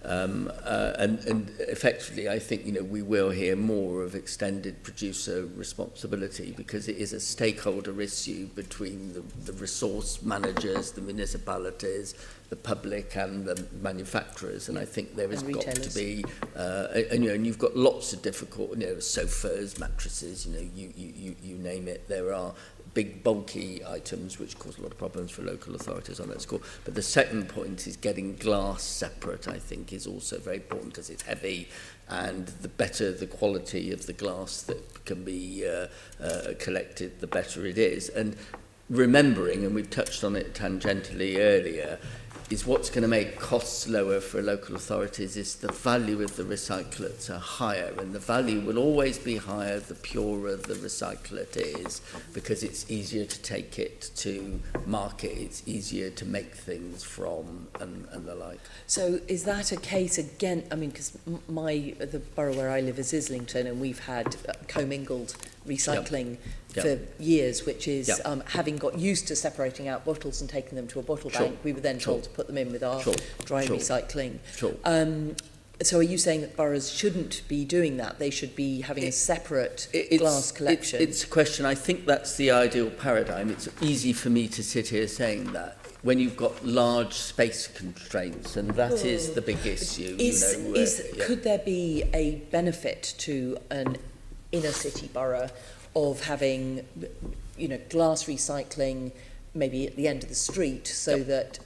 And effectively, I think, you know, we will hear more of extended producer responsibility, because it is a stakeholder issue between the resource managers, the municipalities, the public, and the manufacturers. And I think there has got to be, and, you know, and you've got lots of difficult, you know, sofas, mattresses, you know, you name it. There are big bulky items which cause a lot of problems for local authorities on that score. But the second point is getting glass separate, I think, is also very important, because it's heavy, and the better the quality of the glass that can be collected, the better it is. And remembering, and we've touched on it tangentially earlier, is what's going to make costs lower for local authorities is the value of the recyclates are higher, and the value will always be higher the purer the recyclate is, because it's easier to take it to market, it's easier to make things from, and the like. So is that a case again? I mean, because the borough where I live is Islington, and we've had commingled recycling for years, which is having got used to separating out bottles and taking them to a bottle bank, we were then told to put them in with our dry recycling. So are you saying that boroughs shouldn't be doing that? They should be having a separate glass collection? It's a question. I think that's the ideal paradigm. It's easy for me to sit here saying that when you've got large space constraints, and that is the big issue. Could there be a benefit to an inner city borough of having, you know, glass recycling maybe at the end of the street, so that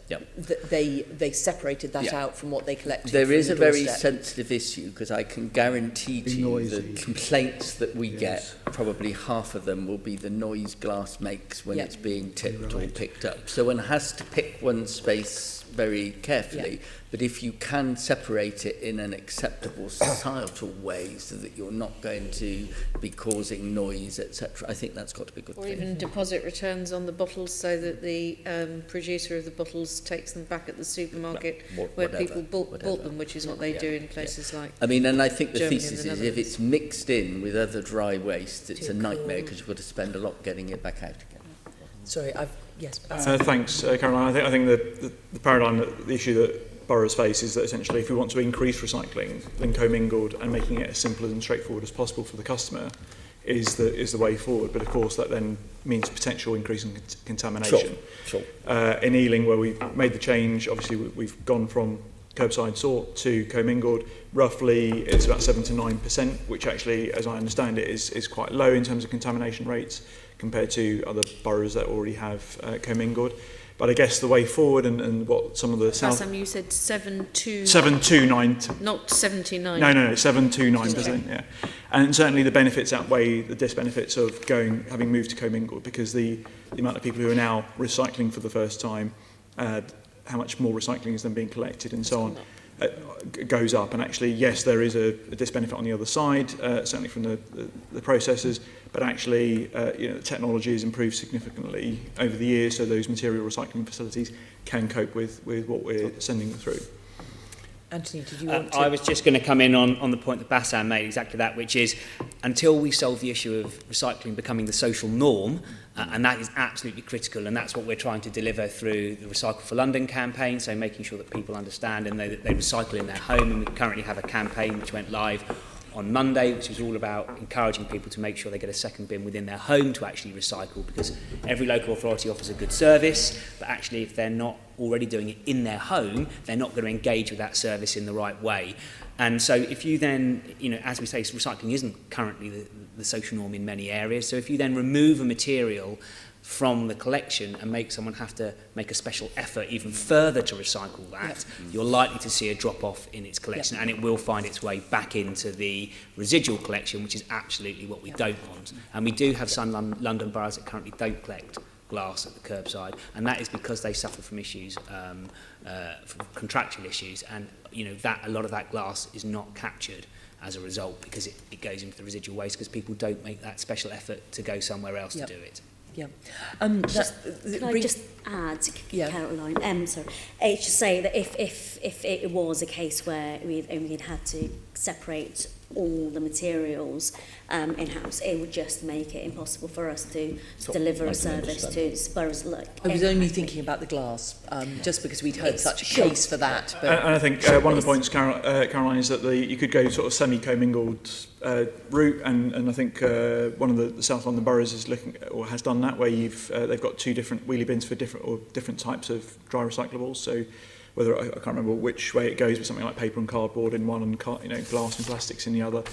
they separated that out from what they collected? There is a very sensitive issue, because I can guarantee to you the complaints that we get, probably half of them will be the noise glass makes when it's being tipped or picked up. So one has to pick one space very carefully, but if you can separate it in an acceptable societal way, so that you're not going to be causing noise, etc., I think that's got to be a good thing. Or even deposit returns on the bottles, so that the producer of the bottles takes them back at the supermarket where people bought them, which is what they do in places like I mean, and I think the Germany thesis is if it's mixed in with other dry waste, it's a nightmare, because you've got to spend a lot getting it back out again. Sorry, thanks, Caroline. I think the paradigm, the issue that boroughs face is that essentially, if we want to increase recycling, then commingled and making it as simple and straightforward as possible for the customer is the way forward. But of course, that then means potential increase in contamination. In Ealing, where we've made the change, obviously we've gone from curbside sort to commingled. Roughly, it's about 7 to 9%, which actually, as I understand it, is quite low in terms of contamination rates compared to other boroughs that already have commingled. But I guess the way forward, and what some of the Bassam, you said 7 to 9, not 79. No, 7 to 9%. Yeah, and certainly the benefits outweigh the disbenefits of having moved to commingled, because the amount of people who are now recycling for the first time, how much more recycling is then being collected, and so on, goes up. And actually, yes, there is a disbenefit on the other side, certainly from the processes, but actually, the technology has improved significantly over the years, so those material recycling facilities can cope with what we're sending them through. Anthony, did you want to? I was just going to come in on the point that Bassam made, exactly that, which is until we solve the issue of recycling becoming the social norm, and that is absolutely critical, and that's what we're trying to deliver through the Recycle for London campaign, so making sure that people understand and know that they recycle in their home, and we currently have a campaign which went live on Monday, which is all about encouraging people to make sure they get a second bin within their home to actually recycle, because every local authority offers a good service, but actually if they're not already doing it in their home, they're not going to engage with that service in the right way. And so if you then, as we say, recycling isn't currently the social norm in many areas, so if you then remove a material from the collection and make someone have to make a special effort even further to recycle that, you're likely to see a drop-off in its collection, and it will find its way back into the residual collection, which is absolutely what we don't want. And we do have some London boroughs that currently don't collect glass at the curbside, and that is because they suffer from issues, from contractual issues, and that a lot of that glass is not captured as a result because it goes into the residual waste because people don't make that special effort to go somewhere else to do it. Yeah. Can I just add, Caroline? Sorry. It's just say that if it was a case where we had to separate all the materials in-house, it would just make it impossible for us to deliver a service to boroughs like... I was only thinking about the glass, just because we'd heard such a case for that. But and I think one of the points, Caroline, is that you could go sort of semi-commingled route, and I think one of the South London boroughs is looking or has done that, where they've got two different wheelie bins for different types of dry recyclables. So whether I can't remember which way it goes, but something like paper and cardboard in one, and glass and plastics in the other.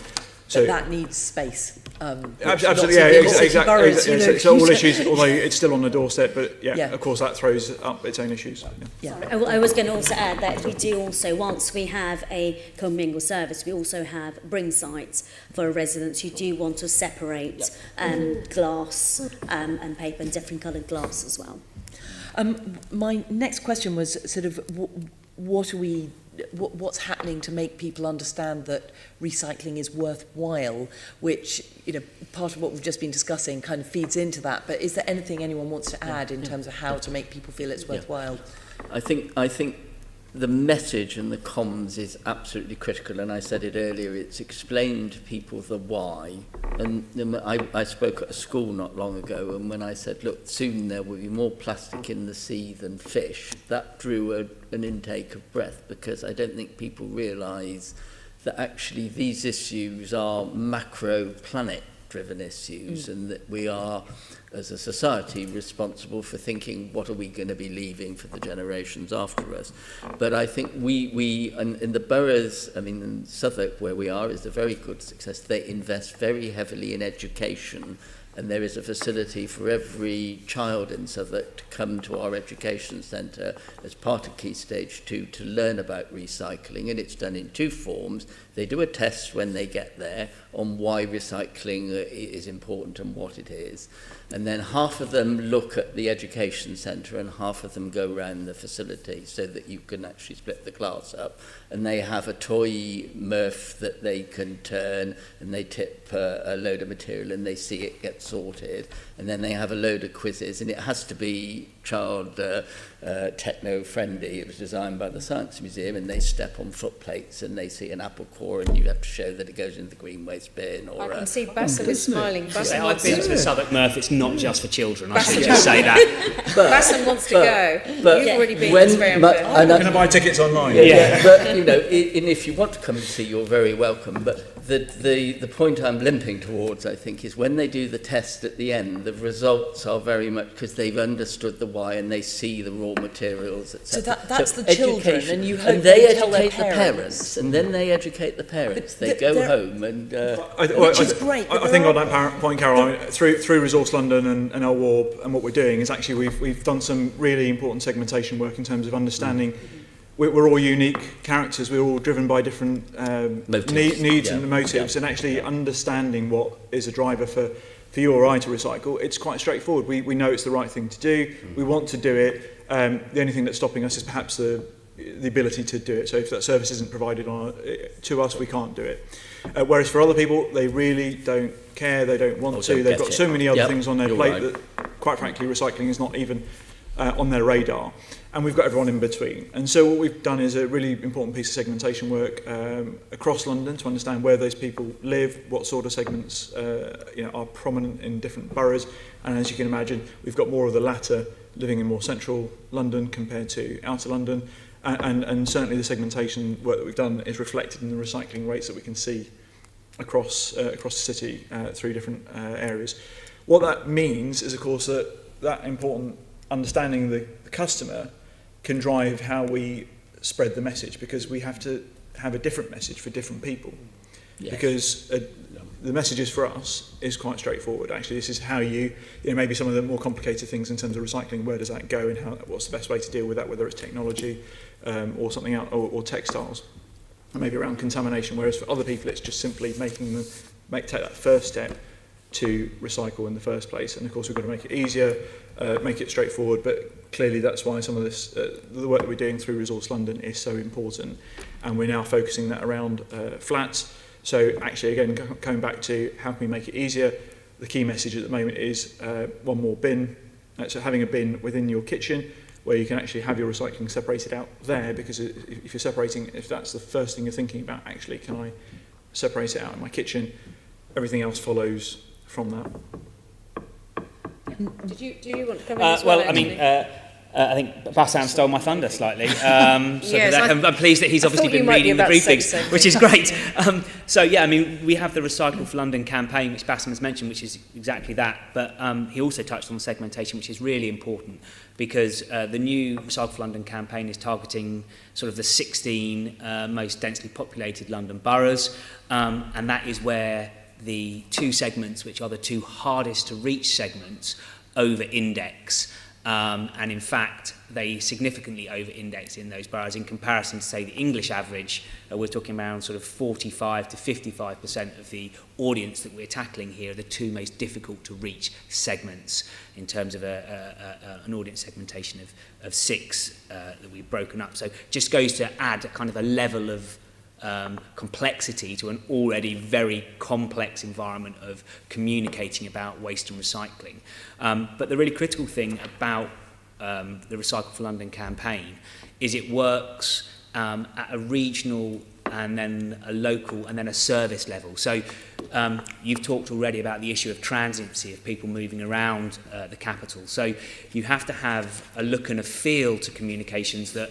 So that needs space. Absolutely, yeah, exactly. So all issues, although it's still on the doorstep, but of course that throws up its own issues. I was going to also add that we do also, once we have a commingled service, we also have bring sites for residents who do want to separate glass and paper and different coloured glass as well. My next question was sort of what's happening to make people understand that recycling is worthwhile, which part of what we've just been discussing kind of feeds into that. But is there anything anyone wants to add in terms of how to make people feel it's worthwhile? I think the message and the comms is absolutely critical, and I said it earlier, it's explained to people the why. And I spoke at a school not long ago, and when I said, look, soon there will be more plastic in the sea than fish, that drew an intake of breath, because I don't think people realise that actually these issues are macro planet driven issues, and that we are, as a society, responsible for thinking what are we going to be leaving for the generations after us. But I think we in the boroughs, I mean in Southwark where we are, is a very good success. They invest very heavily in education, and there is a facility for every child in Southwark to come to our education centre as part of Key Stage 2 to learn about recycling, and it's done in two forms. They do a test when they get there on why recycling is important and what it is, and then half of them look at the education centre and half of them go around the facility so that you can actually split the glass up, and they have a toy Murph that they can turn, and they tip a load of material and they see it get sorted, and then they have a load of quizzes, and it has to be child techno friendly. It was designed by the Science Museum, and they step on foot plates and they see an apple core, and you have to show that it goes into the green waste bin. Or I can see Bassam is smiling. Bassam I've been to the Southwark Murph. It's not just for children. I should just say that. Bassam wants to go. But you've already been. It's very unfair. I'm going to buy tickets online. But and if you want to come and see, you're very welcome. But the point I'm limping towards, I think, is when they do the test at the end, the results are very much because they've understood the why and they see the raw materials, etc. So that's the children, and you hope and they educate the parents, and then they educate the parents. They go home and which is great. I think on that point, Caroline, through Resource London and LWARB, and what we're doing is actually we've done some really important segmentation work in terms of understanding. We're all unique characters. We're all driven by different needs and motives, and actually understanding what is a driver for you or I to recycle. It's quite straightforward. We know it's the right thing to do. We want to do it. The only thing that's stopping us is perhaps the ability to do it. So if that service isn't provided to us, we can't do it. Whereas for other people, they really don't care. They don't want to. They've got so many other things on their plate that, quite frankly, recycling is not even on their radar. And we've got everyone in between. And so what we've done is a really important piece of segmentation work across London to understand where those people live, what sort of segments are prominent in different boroughs. And as you can imagine, we've got more of the latter living in more central London compared to outer London. And certainly the segmentation work that we've done is reflected in the recycling rates that we can see across the city through different areas. What that means is, of course, that important understanding the customer can drive how we spread the message, because we have to have a different message for different people. Yes. Because the messages for us is quite straightforward. Actually, this is how maybe some of the more complicated things in terms of recycling, where does that go and what's the best way to deal with that, whether it's technology or something else, or textiles, and maybe around contamination, whereas for other people it's just simply take that first step to recycle in the first place. And of course we've got to make it easier, make it straightforward, but clearly that's why some of this, the work that we're doing through Resource London is so important, and we're now focusing that around flats. So actually, again, coming back to how can we make it easier, the key message at the moment is one more bin. So having a bin within your kitchen where you can actually have your recycling separated out there, because if you're separating, if that's the first thing you're thinking about, actually, can I separate it out in my kitchen, everything else follows from that. Do you want to come in as well? Well, I mean, I think Bassam stole my thunder slightly. Yes, I'm pleased that he's obviously been reading the briefings, which is great. So yeah, I mean, we have the Recycle for London campaign, which Bassam has mentioned, which is exactly that. But he also touched on segmentation, which is really important, because the new Recycle for London campaign is targeting sort of the 16 most densely populated London boroughs, and that is where the two segments, which are the two hardest to reach segments, over-index. And in fact, they significantly over-index in those boroughs in comparison to, say, the English average. We're talking around sort of 45 to 55% of the audience that we're tackling here are the two most difficult to reach segments in terms of an audience segmentation of 6 that we've broken up. So just goes to add a kind of a level of complexity to an already very complex environment of communicating about waste and recycling. But the really critical thing about the Recycle for London campaign is it works at a regional and then a local and then a service level. So you've talked already about the issue of transiency, of people moving around the capital. So you have to have a look and a feel to communications that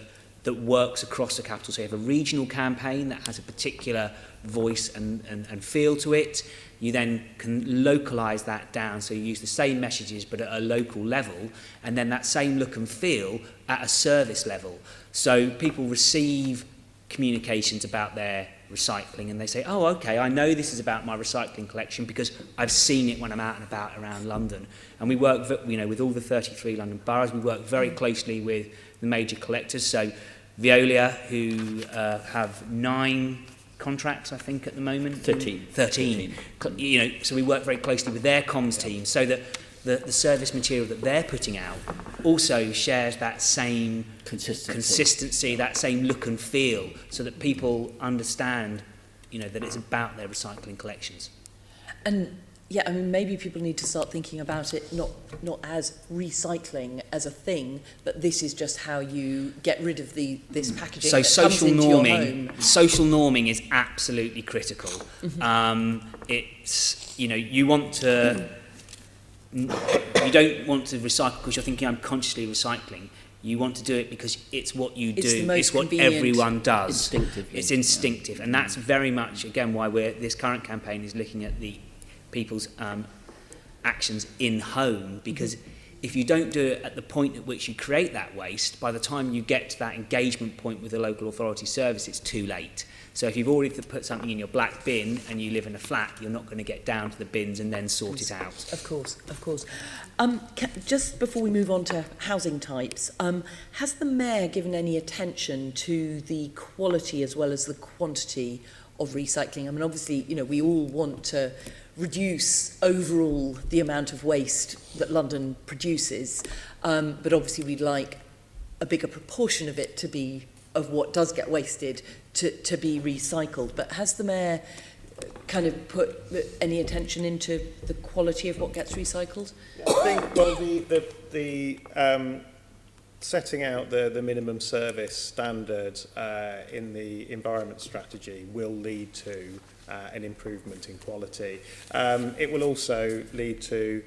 works across the capital. So you have a regional campaign that has a particular voice and feel to it. You then can localise that down, so you use the same messages but at a local level, and then that same look and feel at a service level. So people receive communications about their recycling and they say, oh, okay, I know this is about my recycling collection because I've seen it when I'm out and about around London. And we work, with all the 33 London boroughs, we work very closely with the major collectors. So Veolia, who have 9 contracts, I think, at the moment. 13. So we work very closely with their comms team so that the service material that they're putting out also shares that same consistency, that same look and feel, so that people understand, that it's about their recycling collections. And yeah, I mean, maybe people need to start thinking about it not as recycling as a thing, but this is just how you get rid of this packaging. So social norming is absolutely critical. Mm-hmm. It's you want to. You don't want to recycle because you're thinking I'm consciously recycling. You want to do it because it's what you do. It's what everyone does. It's instinctive, and that's very much again why this current campaign is looking at the people's actions in home, because if you don't do it at the point at which you create that waste, by the time you get to that engagement point with the local authority service, it's too late. So if you've already put something in your black bin and you live in a flat, you're not going to get down to the bins and then sort it out. Of course. Just before we move on to housing types, has the Mayor given any attention to the quality as well as the quantity of recycling? I mean, obviously, we all want to reduce overall the amount of waste that London produces, but obviously we'd like a bigger proportion of it to be, of what does get wasted, to be recycled. But has the Mayor kind of put any attention into the quality of what gets recycled? I think, well, the setting out the minimum service standard in the environment strategy will lead to an improvement in quality. It will also lead to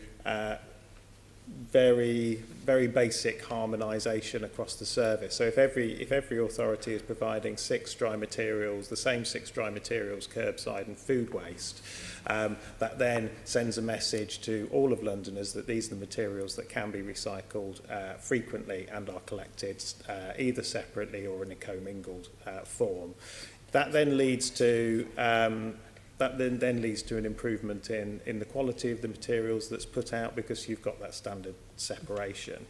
very basic harmonisation across the service. So if every authority is providing 6 dry materials, the same 6 dry materials, curbside and food waste, that then sends a message to all of Londoners that these are the materials that can be recycled frequently and are collected either separately or in a commingled form. That then leads to then leads to an improvement in the quality of the materials that's put out, because you've got that standard separation.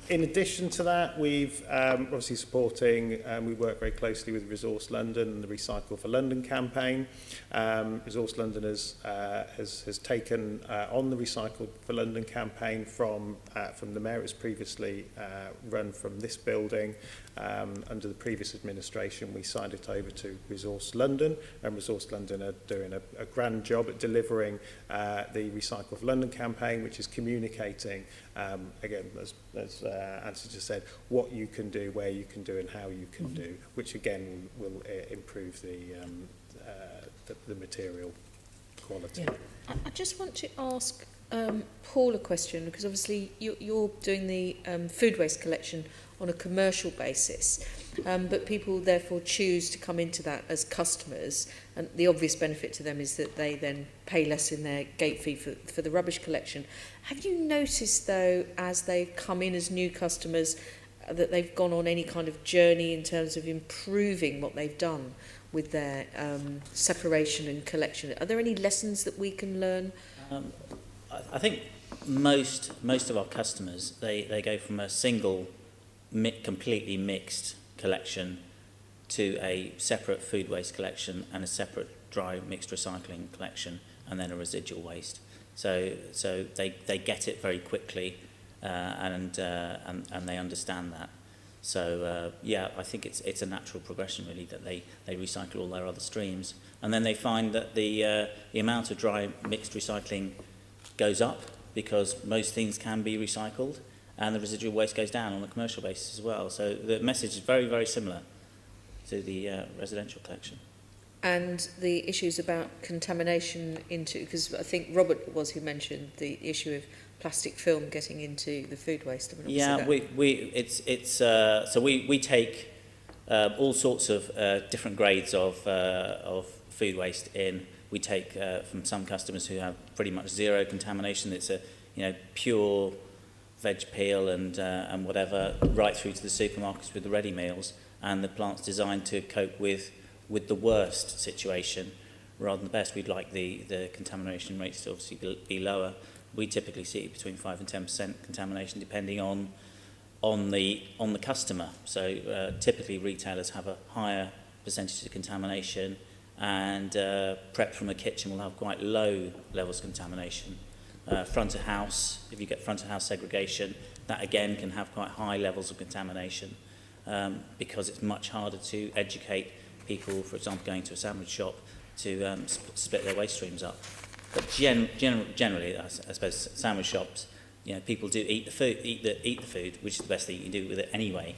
In addition to that, we've obviously supporting, we work very closely with Resource London and the Recycle for London campaign. Resource London has taken on the Recycle for London campaign from the Mayor. It was previously run from this building. Under the previous administration, we signed it over to Resource London, and Resource London are doing a grand job at delivering the Recycle for London campaign, which is communicating, again, as Antony just said, what you can do, where you can do, and how you can do, which again will improve the material quality. Yeah. I just want to ask Paul a question, because obviously you're doing the food waste collection on a commercial basis, but people therefore choose to come into that as customers, and the obvious benefit to them is that they then pay less in their gate fee for the rubbish collection. Have you noticed, though, as they've come in as new customers, that they've gone on any kind of journey in terms of improving what they've done with their separation and collection? Are there any lessons that we can learn? I think most of our customers, they go from a single completely mixed collection to a separate food waste collection and a separate dry mixed recycling collection, and then a residual waste. So they get it very quickly, and they understand that. So yeah, I think it's a natural progression really, that they recycle all their other streams, and then they find that the amount of dry mixed recycling goes up because most things can be recycled, and the residual waste goes down on a commercial basis as well. So the message is very, very similar to the residential collection. And the issues about contamination because I think Robert was who mentioned the issue of plastic film getting into the food waste. Yeah, we take all sorts of different grades of food waste in. We take from some customers who have pretty much zero contamination. It's a pure veg peel and whatever, right through to the supermarkets with the ready meals, and the plant's designed to cope with the worst situation rather than the best. We'd like the contamination rates to obviously be lower. We typically see between 5 and 10% contamination depending on the customer. So typically retailers have a higher percentage of contamination, and prep from a kitchen will have quite low levels of contamination. Front of house, if you get front of house segregation, that again can have quite high levels of contamination, because it's much harder to educate people, for example, going to a sandwich shop, to split their waste streams up. But generally, I suppose sandwich shops, people do eat the food, which is the best thing you can do with it anyway.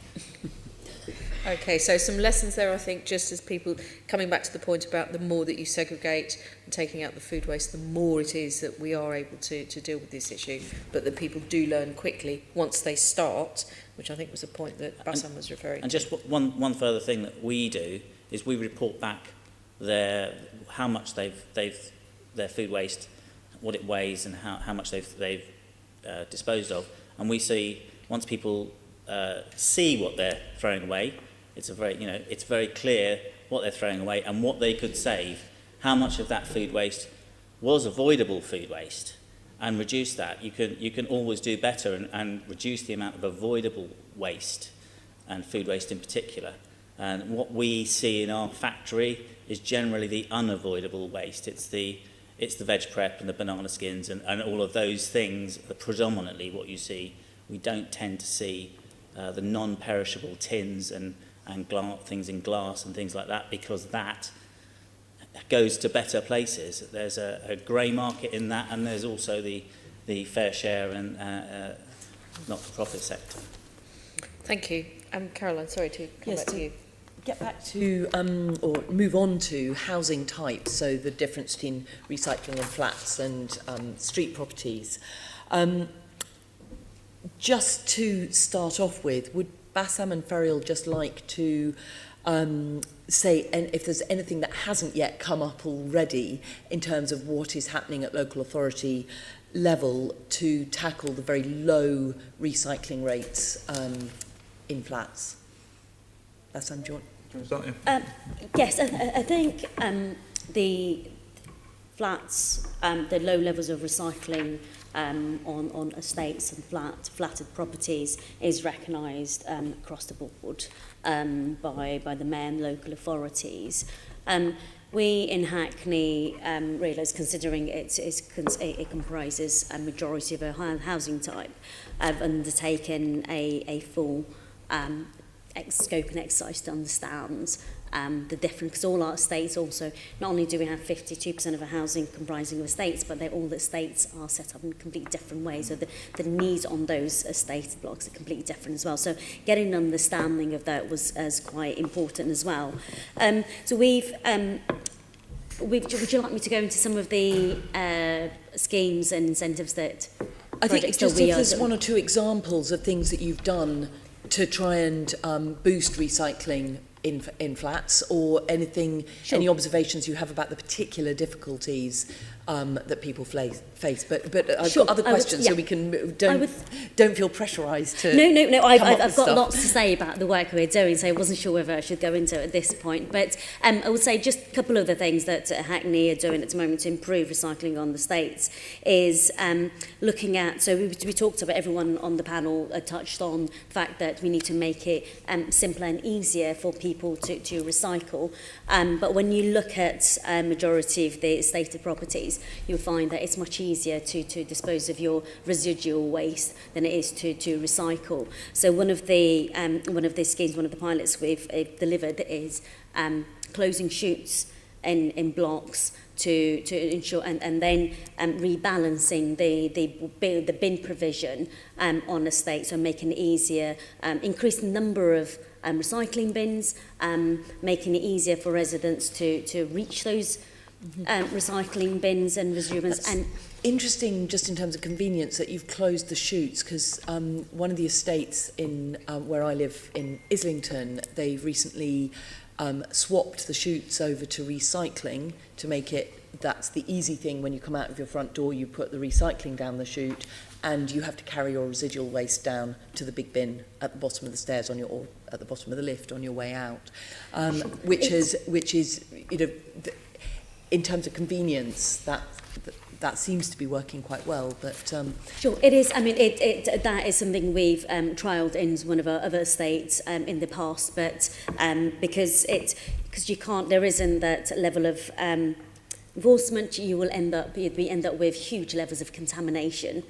Okay, so some lessons there, I think, just as people, coming back to the point about the more that you segregate and taking out the food waste, the more it is that we are able to deal with this issue, but that people do learn quickly once they start, which I think was a point that Bassam was referring to. And just one further thing that we do is we report back how much their food waste, what it weighs, and how much they've disposed of, and we see once people see what they're throwing away, it's very clear what they're throwing away and what they could save, how much of that food waste was avoidable food waste, and reduce that. You can always do better and reduce the amount of avoidable waste, and food waste in particular. And what we see in our factory is generally the unavoidable waste. It's the veg prep and the banana skins and all of those things are predominantly what you see. We don't tend to see the non-perishable tins and things in glass and things like that, because that goes to better places. There's a grey market in that, and there's also the fair share and not-for-profit sector. Thank you. Caroline, sorry to come Yes, back to you. Get back to, or move on to housing types, so the difference between recycling and flats and street properties. Just to start off with, would Bassam and Feryal just like to say, and if there's anything that hasn't yet come up already in terms of what is happening at local authority level to tackle the very low recycling rates in flats? Bassam, do you want? Yes, I think the flats, the low levels of recycling on estates and flatted properties is recognised across the board by the mayor and local authorities. We in Hackney realise, considering it comprises a majority of our housing type, have undertaken a full scope and exercise to understand the difference, because all our estates also, not only do we have 52% of our housing comprising of estates, but all the estates are set up in completely different ways, so the needs on those estate blocks are completely different as well. So getting an understanding of that was quite important as well. So would you like me to go into some of the schemes and incentives that I think just if there's one or two examples of things that you've done to try and boost recycling in flats, or anything, Sure. any observations you have about the particular difficulties that people face. But I've Sure, got other questions, so we can don't feel pressurised to. No. I've got lots to say about the work we're doing, so I wasn't sure whether I should go into it at this point. But I would say just a couple of the things that Hackney are doing at the moment to improve recycling on the estates is looking at. So we talked about, everyone on the panel touched on the fact that we need to make it simpler and easier for people to recycle. But when you look at majority of the estated properties, you'll find that it's much easier to dispose of your residual waste than it is to recycle. So one of the schemes, one of the pilots we've delivered is closing chutes in blocks to ensure, and then rebalancing the bin provision on estate, so making it easier, increase the number of recycling bins, making it easier for residents to reach those recycling bins and residual bins. That's interesting, just in terms of convenience, that you've closed the chutes, because one of the estates in where I live in Islington, they've recently swapped the chutes over to recycling to make it, that's the easy thing. When you come out of your front door, you put the recycling down the chute, and you have to carry your residual waste down to the big bin at the bottom of the stairs or at the bottom of the lift on your way out, which is in terms of convenience, that seems to be working quite well. But Sure, it is. I mean, that is something we've trialled in one of our other estates in the past, but because you can't, there isn't that level of enforcement, we end up with huge levels of contamination.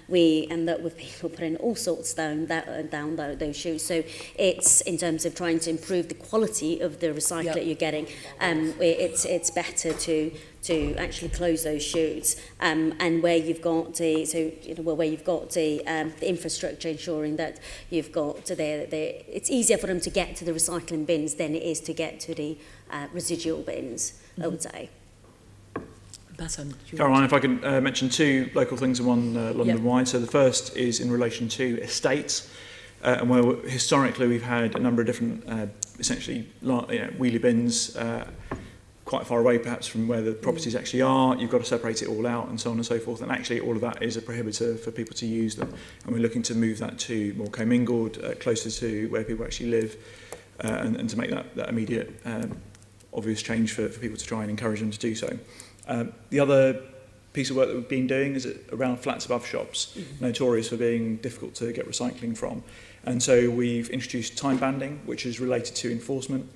We end up with people putting all sorts down those chutes. So it's, in terms of trying to improve the quality of the recyclate you're getting, it's better to actually close those chutes, and where you've got the infrastructure, ensuring that you've got it's easier for them to get to the recycling bins than it is to get to the residual bins, I would say. Bassam, Caroline, if I can mention two local things and one London-wide. So the first is in relation to estates, and where historically we've had a number of different, essentially, wheelie bins, quite far away perhaps from where the properties actually are. You've got to separate it all out and so on and so forth, and actually all of that is a prohibitor for people to use them, and we're looking to move that to more commingled, closer to where people actually live, and to make that immediate obvious change for people to try and encourage them to do so. The other piece of work that we've been doing is around flats above shops, notorious for being difficult to get recycling from. And so we've introduced time banding, which is related to enforcement.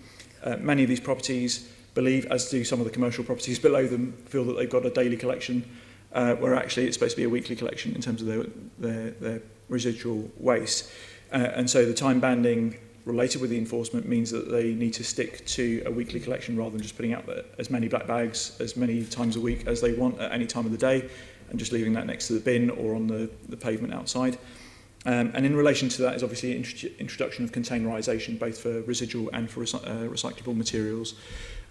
Many of these properties believe, as do some of the commercial properties below them, feel that they've got a daily collection, where actually it's supposed to be a weekly collection in terms of their residual waste. And so the time banding related with the enforcement means that they need to stick to a weekly collection rather than just putting out as many black bags as many times a week as they want at any time of the day, and just leaving that next to the bin or on the pavement outside. And in relation to that is obviously introduction of containerisation, both for residual and for recyclable materials.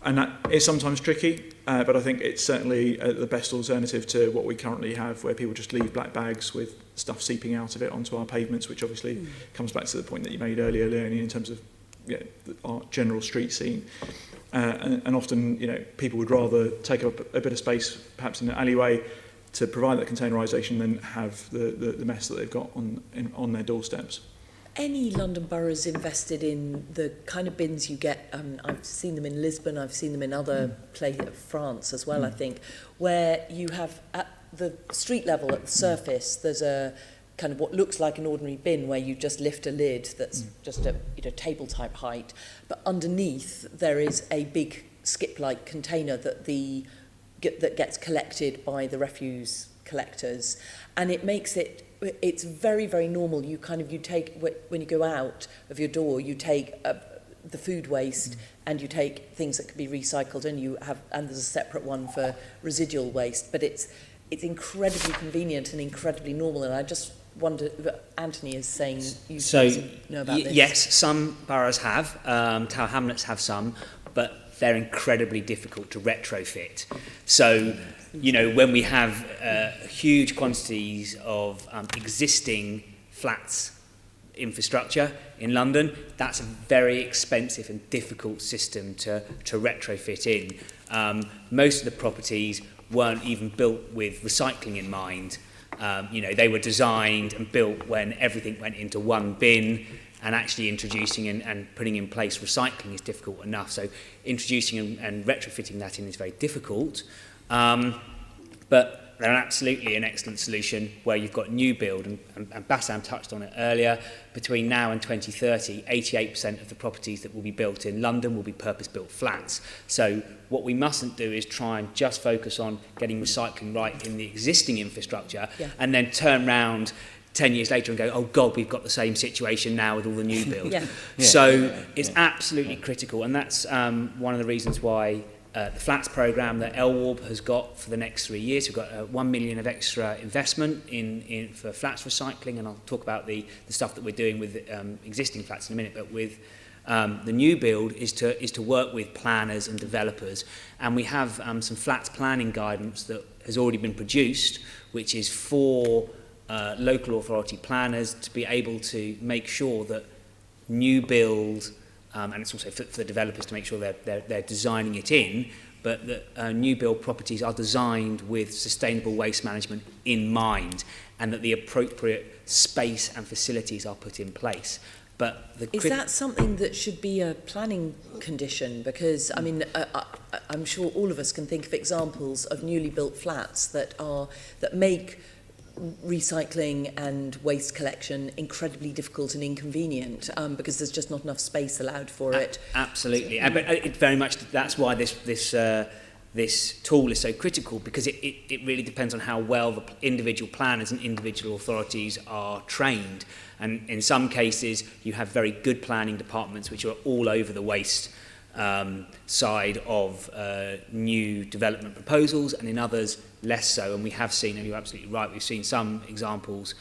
And that is sometimes tricky, but I think it's certainly the best alternative to what we currently have, where people just leave black bags with stuff seeping out of it onto our pavements, which obviously comes back to the point that you made earlier, Leonie, in terms of our general street scene. And often, people would rather take up a bit of space, perhaps in an alleyway, to provide that containerisation than have the mess that they've got on their doorsteps. Any London boroughs invested in the kind of bins you get? I've seen them in Lisbon, I've seen them in other France as well, I think, where you have at the street level, at the surface, there's a kind of what looks like an ordinary bin where you just lift a lid that's just a table type height, but underneath there is a big skip-like container that gets collected by the refuse collectors, and it makes it's very, very normal. You take, when you go out of your door, you take the food waste and you take things that can be recycled, and there's a separate one for residual waste, but it's incredibly convenient and incredibly normal. And I just wonder, Antony is saying you know about this. Yes, some boroughs have, Tower Hamlets have some, but they're incredibly difficult to retrofit. So, when we have huge quantities of existing flats infrastructure in London, that's a very expensive and difficult system to retrofit in. Most of the properties weren't even built with recycling in mind. They were designed and built when everything went into one bin, and actually introducing and putting in place recycling is difficult enough. So introducing and retrofitting that in is very difficult. But they're absolutely an excellent solution where you've got new build, and Bassam touched on it earlier. Between now and 2030, 88% of the properties that will be built in London will be purpose-built flats. So what we mustn't do is try and just focus on getting recycling right in the existing infrastructure, and then turn round 10 years later and go, oh God, we've got the same situation now with all the new build. So it's absolutely critical, and that's one of the reasons why the flats programme that LWARB has got for the next 3 years. We've got 1 million of extra investment for flats recycling, and I'll talk about the stuff that we're doing with existing flats in a minute, but with the new build is to work with planners and developers, and we have some flats planning guidance that has already been produced, which is for local authority planners to be able to make sure that new build, and it's also for the developers to make sure they're designing it in, but that new build properties are designed with sustainable waste management in mind, and that the appropriate space and facilities are put in place. But is that something that should be a planning condition? Because I'm sure all of us can think of examples of newly built flats that make recycling and waste collection incredibly difficult and inconvenient, because there's just not enough space allowed for it. Absolutely, but it very much that's why this tool is so critical, because it really depends on how well the individual planners and individual authorities are trained. And in some cases, you have very good planning departments which are all over the waste side of new development proposals, and in others less so. And we have seen, and you're absolutely right, we've seen some examples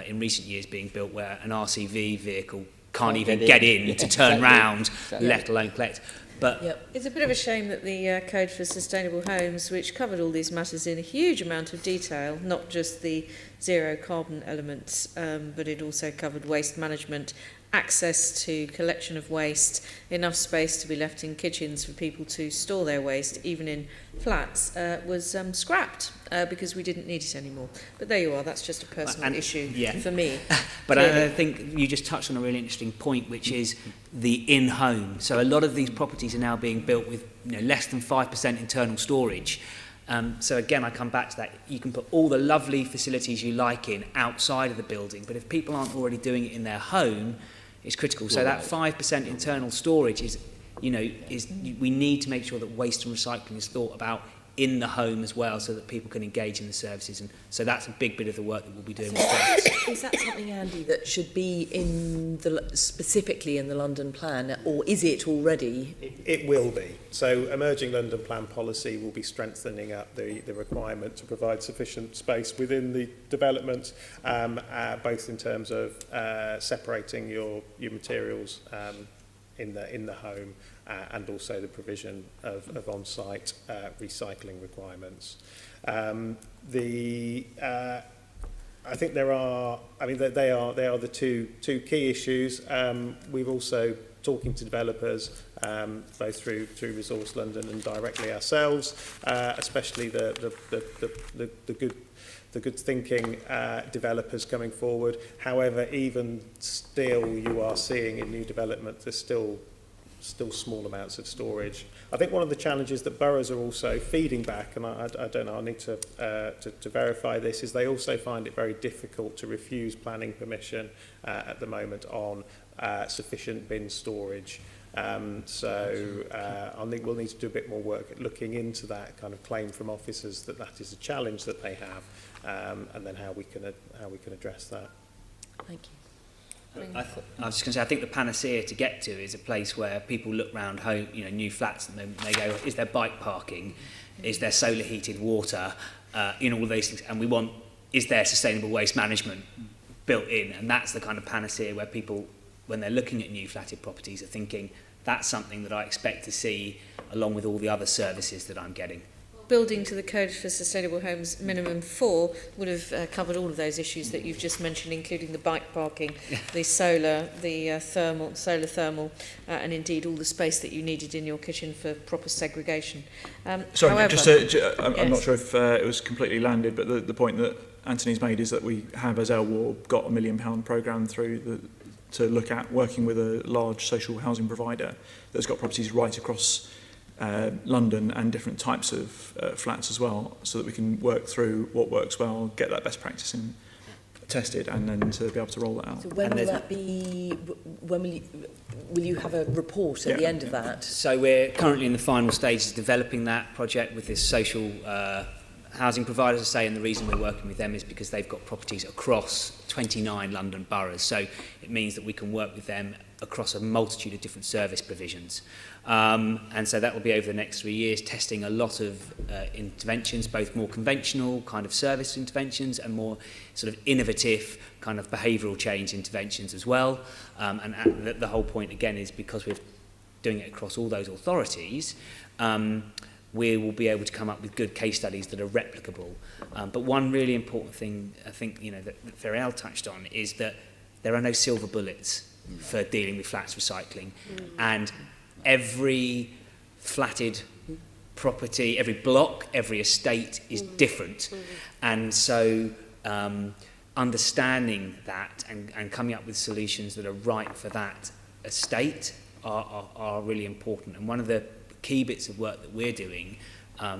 in recent years being built where an RCV vehicle can't even get in to turn round, let alone collect. But it's a bit of a shame that the Code for Sustainable Homes, which covered all these matters in a huge amount of detail, not just the zero carbon elements, but it also covered waste management, access to collection of waste, enough space to be left in kitchens for people to store their waste, even in flats, was scrapped because we didn't need it anymore. But there you are, that's just a personal issue for me. But I think you just touched on a really interesting point, which is the in-home. So a lot of these properties are now being built with less than 5% internal storage. So again, I come back to that. You can put all the lovely facilities you like in outside of the building, but if people aren't already doing it in their home, it's critical. So that 5% internal storage is we need to make sure that waste and recycling is thought about in the home as well, so that people can engage in the services. And so that's a big bit of the work that we'll be doing. Is that something, Andy, that should be specifically in the London plan, or is it already? It will be. So emerging London plan policy will be strengthening up the requirement to provide sufficient space within the development, both in terms of separating your materials in the home, and also the provision of on-site recycling requirements. I think there are. I mean, they are the two key issues. We've also talking to developers, both through Resource London and directly ourselves, especially the good thinking developers coming forward. However, even still, you are seeing in new development there's still small amounts of storage. I think one of the challenges that boroughs are also feeding back, and I don't know, I need to verify this, is they also find it very difficult to refuse planning permission at the moment on sufficient bin storage. So I think we'll need to do a bit more work at looking into that kind of claim from officers that is a challenge that they have, and then how we can address that. Thank you. I was just going to say, I think the panacea to get to is a place where people look round home, new flats, and they go, is there bike parking? Is there solar heated water? All those things. And is there sustainable waste management built in? And that's the kind of panacea where people, when they're looking at new flatted properties, are thinking, that's something that I expect to see along with all the other services that I'm getting. Building to the Code for Sustainable Homes Minimum 4 would have covered all of those issues that you've just mentioned, including the bike parking, the solar, the solar thermal, and indeed all the space that you needed in your kitchen for proper segregation. Sorry, however, I'm not sure if it was completely landed, but the point that Antony's made is that we have, as LWARB, got £1 million programme through to look at working with a large social housing provider that's got properties right across London and different types of flats as well, so that we can work through what works well, get that best practice in tested, and then to be able to roll that out. So when will that be? When will you have a report at the end of that? So we're currently in the final stages of developing that project with this social housing provider, as I say, and the reason we're working with them is because they've got properties across 29 London boroughs. So it means that we can work with them across a multitude of different service provisions. And so that will be over the next 3 years, testing a lot of interventions, both more conventional kind of service interventions and more sort of innovative kind of behavioural change interventions as well. And the whole point, again, is because we're doing it across all those authorities, we will be able to come up with good case studies that are replicable. But one really important thing, I think, that Feryal touched on, is that there are no silver bullets for dealing with flats recycling. And every flatted property, every block, every estate is different. And so understanding that and coming up with solutions that are right for that estate are really important. And one of the key bits of work that we're doing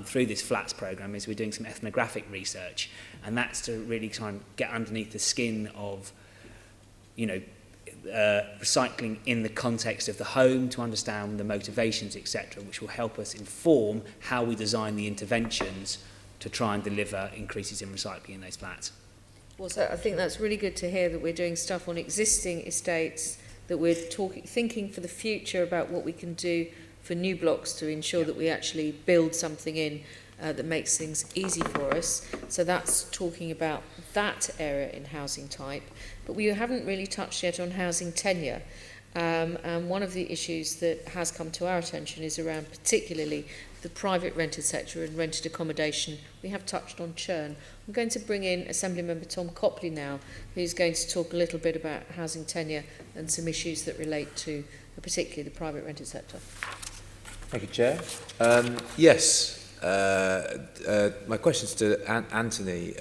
through this flats programme is we're doing some ethnographic research, and that's to really try and get underneath the skin of recycling in the context of the home, to understand the motivations, etc., which will help us inform how we design the interventions to try and deliver increases in recycling in those flats. Well, so I think that's really good to hear that we're doing stuff on existing estates, that we're thinking for the future about what we can do for new blocks to ensure that we actually build something in that makes things easy for us. So that's talking about that area in housing type. But we haven't really touched yet on housing tenure. And one of the issues that has come to our attention is around particularly the private rented sector and rented accommodation. We have touched on churn. I'm going to bring in Assembly Member Tom Copley now, who's going to talk a little bit about housing tenure and some issues that relate to particularly the private rented sector. Thank you, Chair. Yes. My question's to Antony,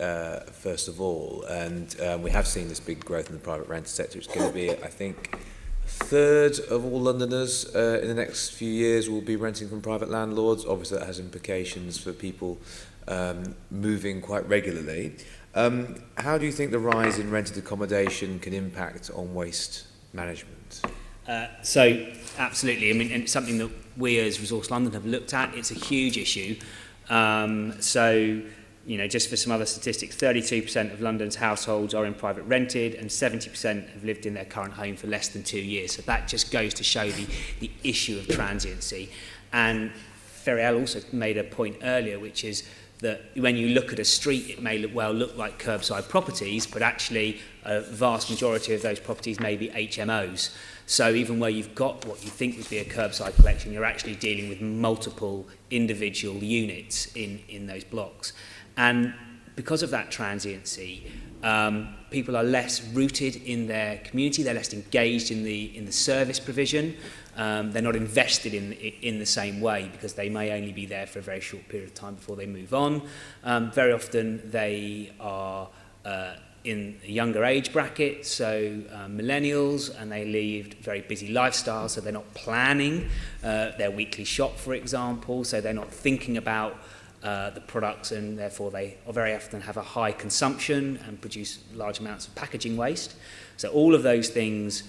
first of all, and we have seen this big growth in the private rented sector. It's going to be, I think, a third of all Londoners in the next few years will be renting from private landlords. Obviously, that has implications for people moving quite regularly. How do you think the rise in rented accommodation can impact on waste management? So, absolutely. I mean, and it's something that we as Resource London have looked at. It's a huge issue. So, you know, just for some other statistics, 32% of London's households are in private rented and 70% have lived in their current home for less than 2 years. So that just goes to show the issue of transiency. And Feryal also made a point earlier, which is that when you look at a street, it may look like curbside properties, but actually a vast majority of those properties may be HMOs. So even where you've got what you think would be a curbside collection, you're actually dealing with multiple individual units in those blocks. And because of that transiency, people are less rooted in their community, they're less engaged in the service provision, they're not invested in the same way because they may only be there for a very short period of time before they move on. Very often they are in a younger age bracket, so millennials, and they lead very busy lifestyles, so they're not planning their weekly shop, for example, so they're not thinking about the products, and therefore they very often have a high consumption and produce large amounts of packaging waste. So all of those things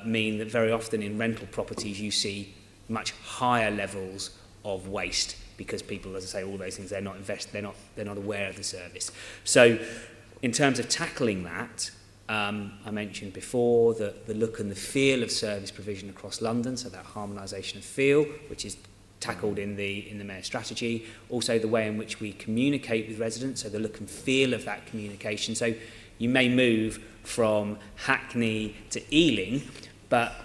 mean that very often in rental properties you see much higher levels of waste because people, as I say, all those things, they're not aware of the service. So in terms of tackling that, I mentioned before the look and the feel of service provision across London, so that harmonisation of feel, which is tackled in the Mayor's strategy. Also the way in which we communicate with residents, so the look and feel of that communication. So you may move from Hackney to Ealing, but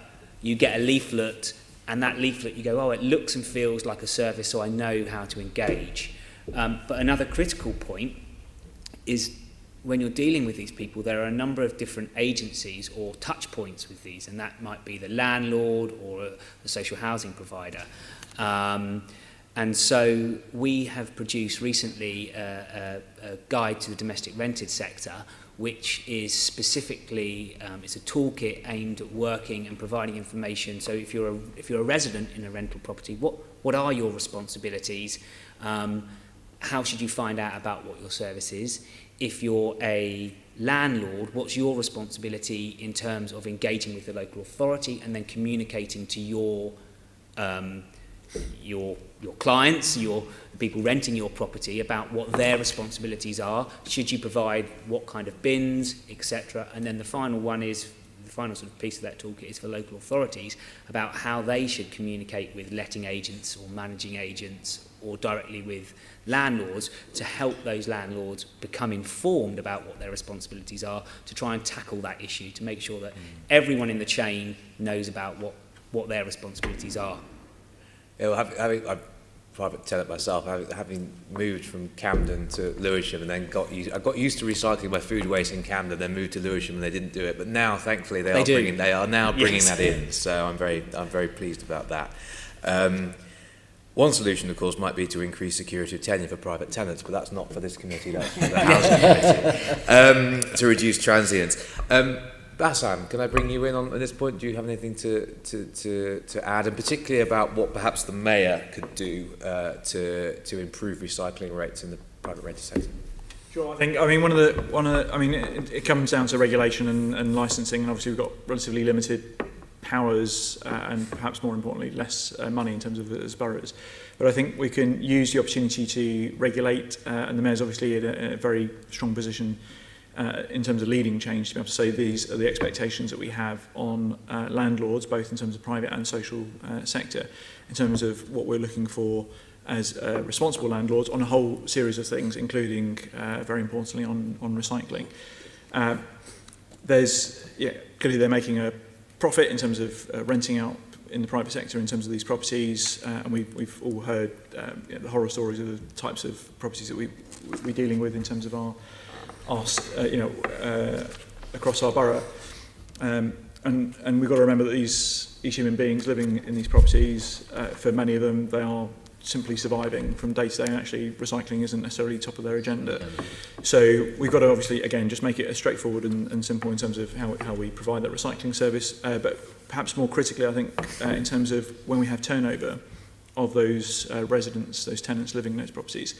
you get a leaflet, and that leaflet you go, oh, it looks and feels like a service, so I know how to engage. But another critical point is when you're dealing with these people, there are a number of different agencies or touch points with these, and that might be the landlord or a social housing provider. And so we have produced recently a guide to the domestic rented sector, which is specifically, it's a toolkit aimed at working and providing information. So if you're a resident in a rental property, what are your responsibilities? How should you find out about what your service is? If you're a landlord, what's your responsibility in terms of engaging with the local authority and then communicating to your clients, the people renting your property, about what their responsibilities are? Should you provide what kind of bins, etc.? And then the final one is, the final sort of piece of that toolkit is for local authorities about how they should communicate with letting agents or managing agents or directly with landlords to help those landlords become informed about what their responsibilities are, to try and tackle that issue, to make sure that everyone in the chain knows about what their responsibilities are. Yeah, well, having I private tenant myself, having moved from Camden to Lewisham and then I got used to recycling my food waste in Camden, then moved to Lewisham and they didn't do it. But now, thankfully, they are now bringing that in. So I'm very pleased about that. One solution, of course, might be to increase security of tenure for private tenants, but that's not for this committee, that's for the housing committee, to reduce transients. Bassam, can I bring you in on this point? Do you have anything to add, and particularly about what perhaps the Mayor could do to improve recycling rates in the private rented sector? Sure. It comes down to regulation and licensing, and obviously we've got relatively limited powers and perhaps more importantly less money in terms of as boroughs. But I think we can use the opportunity to regulate, and the Mayor's obviously in a very strong position in terms of leading change to be able to say these are the expectations that we have on landlords, both in terms of private and social sector, in terms of what we're looking for as responsible landlords on a whole series of things, including, very importantly, on recycling. Clearly they're making a profit in terms of renting out in the private sector in terms of these properties, and we've all heard the horror stories of the types of properties that we're dealing with in terms of our across our borough, and we've got to remember that these human beings living in these properties, for many of them, they are simply surviving from day to day, and actually recycling isn't necessarily top of their agenda. So we've got to obviously, again, just make it as straightforward and simple in terms of how we provide that recycling service, but perhaps more critically, I think, in terms of when we have turnover of those residents, those tenants living in those properties,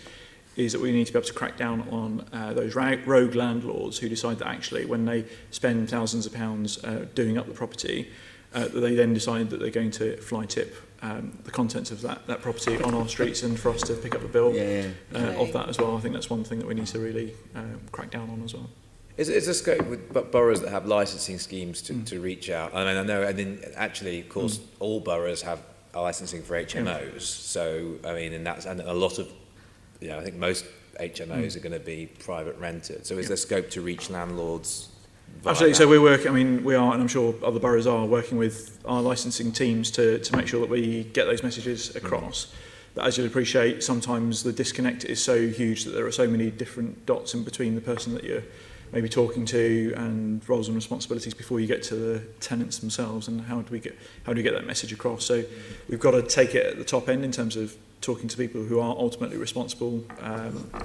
is that we need to be able to crack down on those rogue landlords who decide that actually when they spend thousands of pounds doing up the property, They then decided that they're going to fly tip the contents of that property on our streets, and for us to pick up the bill of that as well. I think that's one thing that we need to really crack down on as well. Is there scope with boroughs that have licensing schemes to reach out? I mean, I know, and then actually, of course, all boroughs have licensing for HMOs. So, I mean, and a lot of, I think most HMOs are going to be private rented. So, is there scope to reach landlords? Absolutely. So we are, and I'm sure other boroughs are, working with our licensing teams to make sure that we get those messages across. But as you'll appreciate, sometimes the disconnect is so huge that there are so many different dots in between the person that you're maybe talking to and roles and responsibilities before you get to the tenants themselves, and how do we get that message across. So we've got to take it at the top end in terms of talking to people who are ultimately responsible,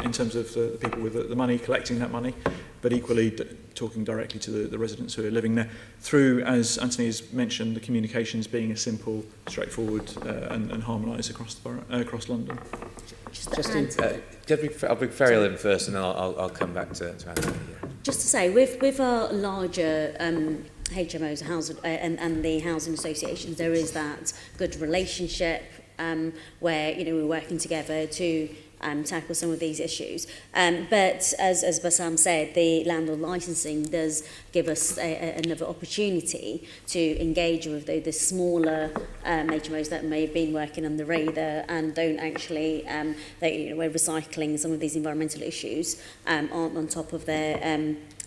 in terms of the people with the money, collecting that money, but equally talking directly to the residents who are living there through, as Antony has mentioned, the communications being a simple, straightforward and harmonised across the borough, across London. I'll bring Feryal in first, and then I'll come back to Antony. Just to say, with our larger HMOs and the housing associations, there is that good relationship where we're working together to tackle some of these issues. But as Bassam said, the landlord licensing does give us another opportunity to engage with the smaller HMOs that may have been working on the radar and don't actually, we're recycling some of these environmental issues on top of their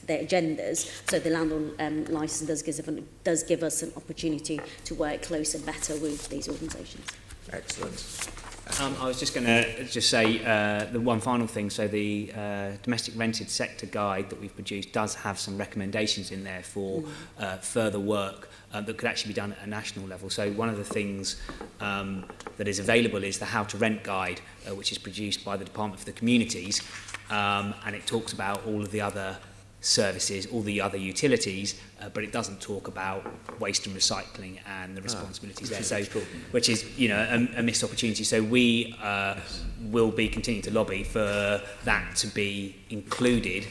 agendas. So the landlord licence does give us an opportunity to work closer, better with these organisations. Excellent. I was just going to say the one final thing. So the domestic rented sector guide that we've produced does have some recommendations in there for further work that could actually be done at a national level. So one of the things that is available is the How to Rent guide, which is produced by the Department for the Communities, and it talks about all of the other services, all the other utilities, but it doesn't talk about waste and recycling and the responsibilities there. So, which is a missed opportunity. So we will be continuing to lobby for that to be included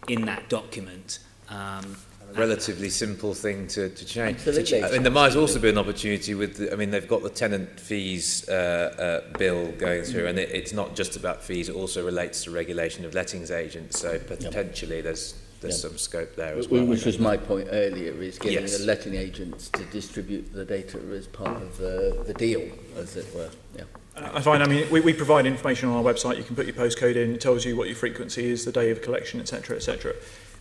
in that document. A relatively simple thing to change. Absolutely. I mean, there might also be an opportunity with, they've got the tenant fees bill going through, and it's not just about fees, it also relates to regulation of lettings agents, so potentially there's some scope there as well. Which was my point earlier, is getting the letting agents to distribute the data as part of the deal, as it were. Yeah. I find, we provide information on our website. You can put your postcode in, it tells you what your frequency is, the day of collection, etc., etc.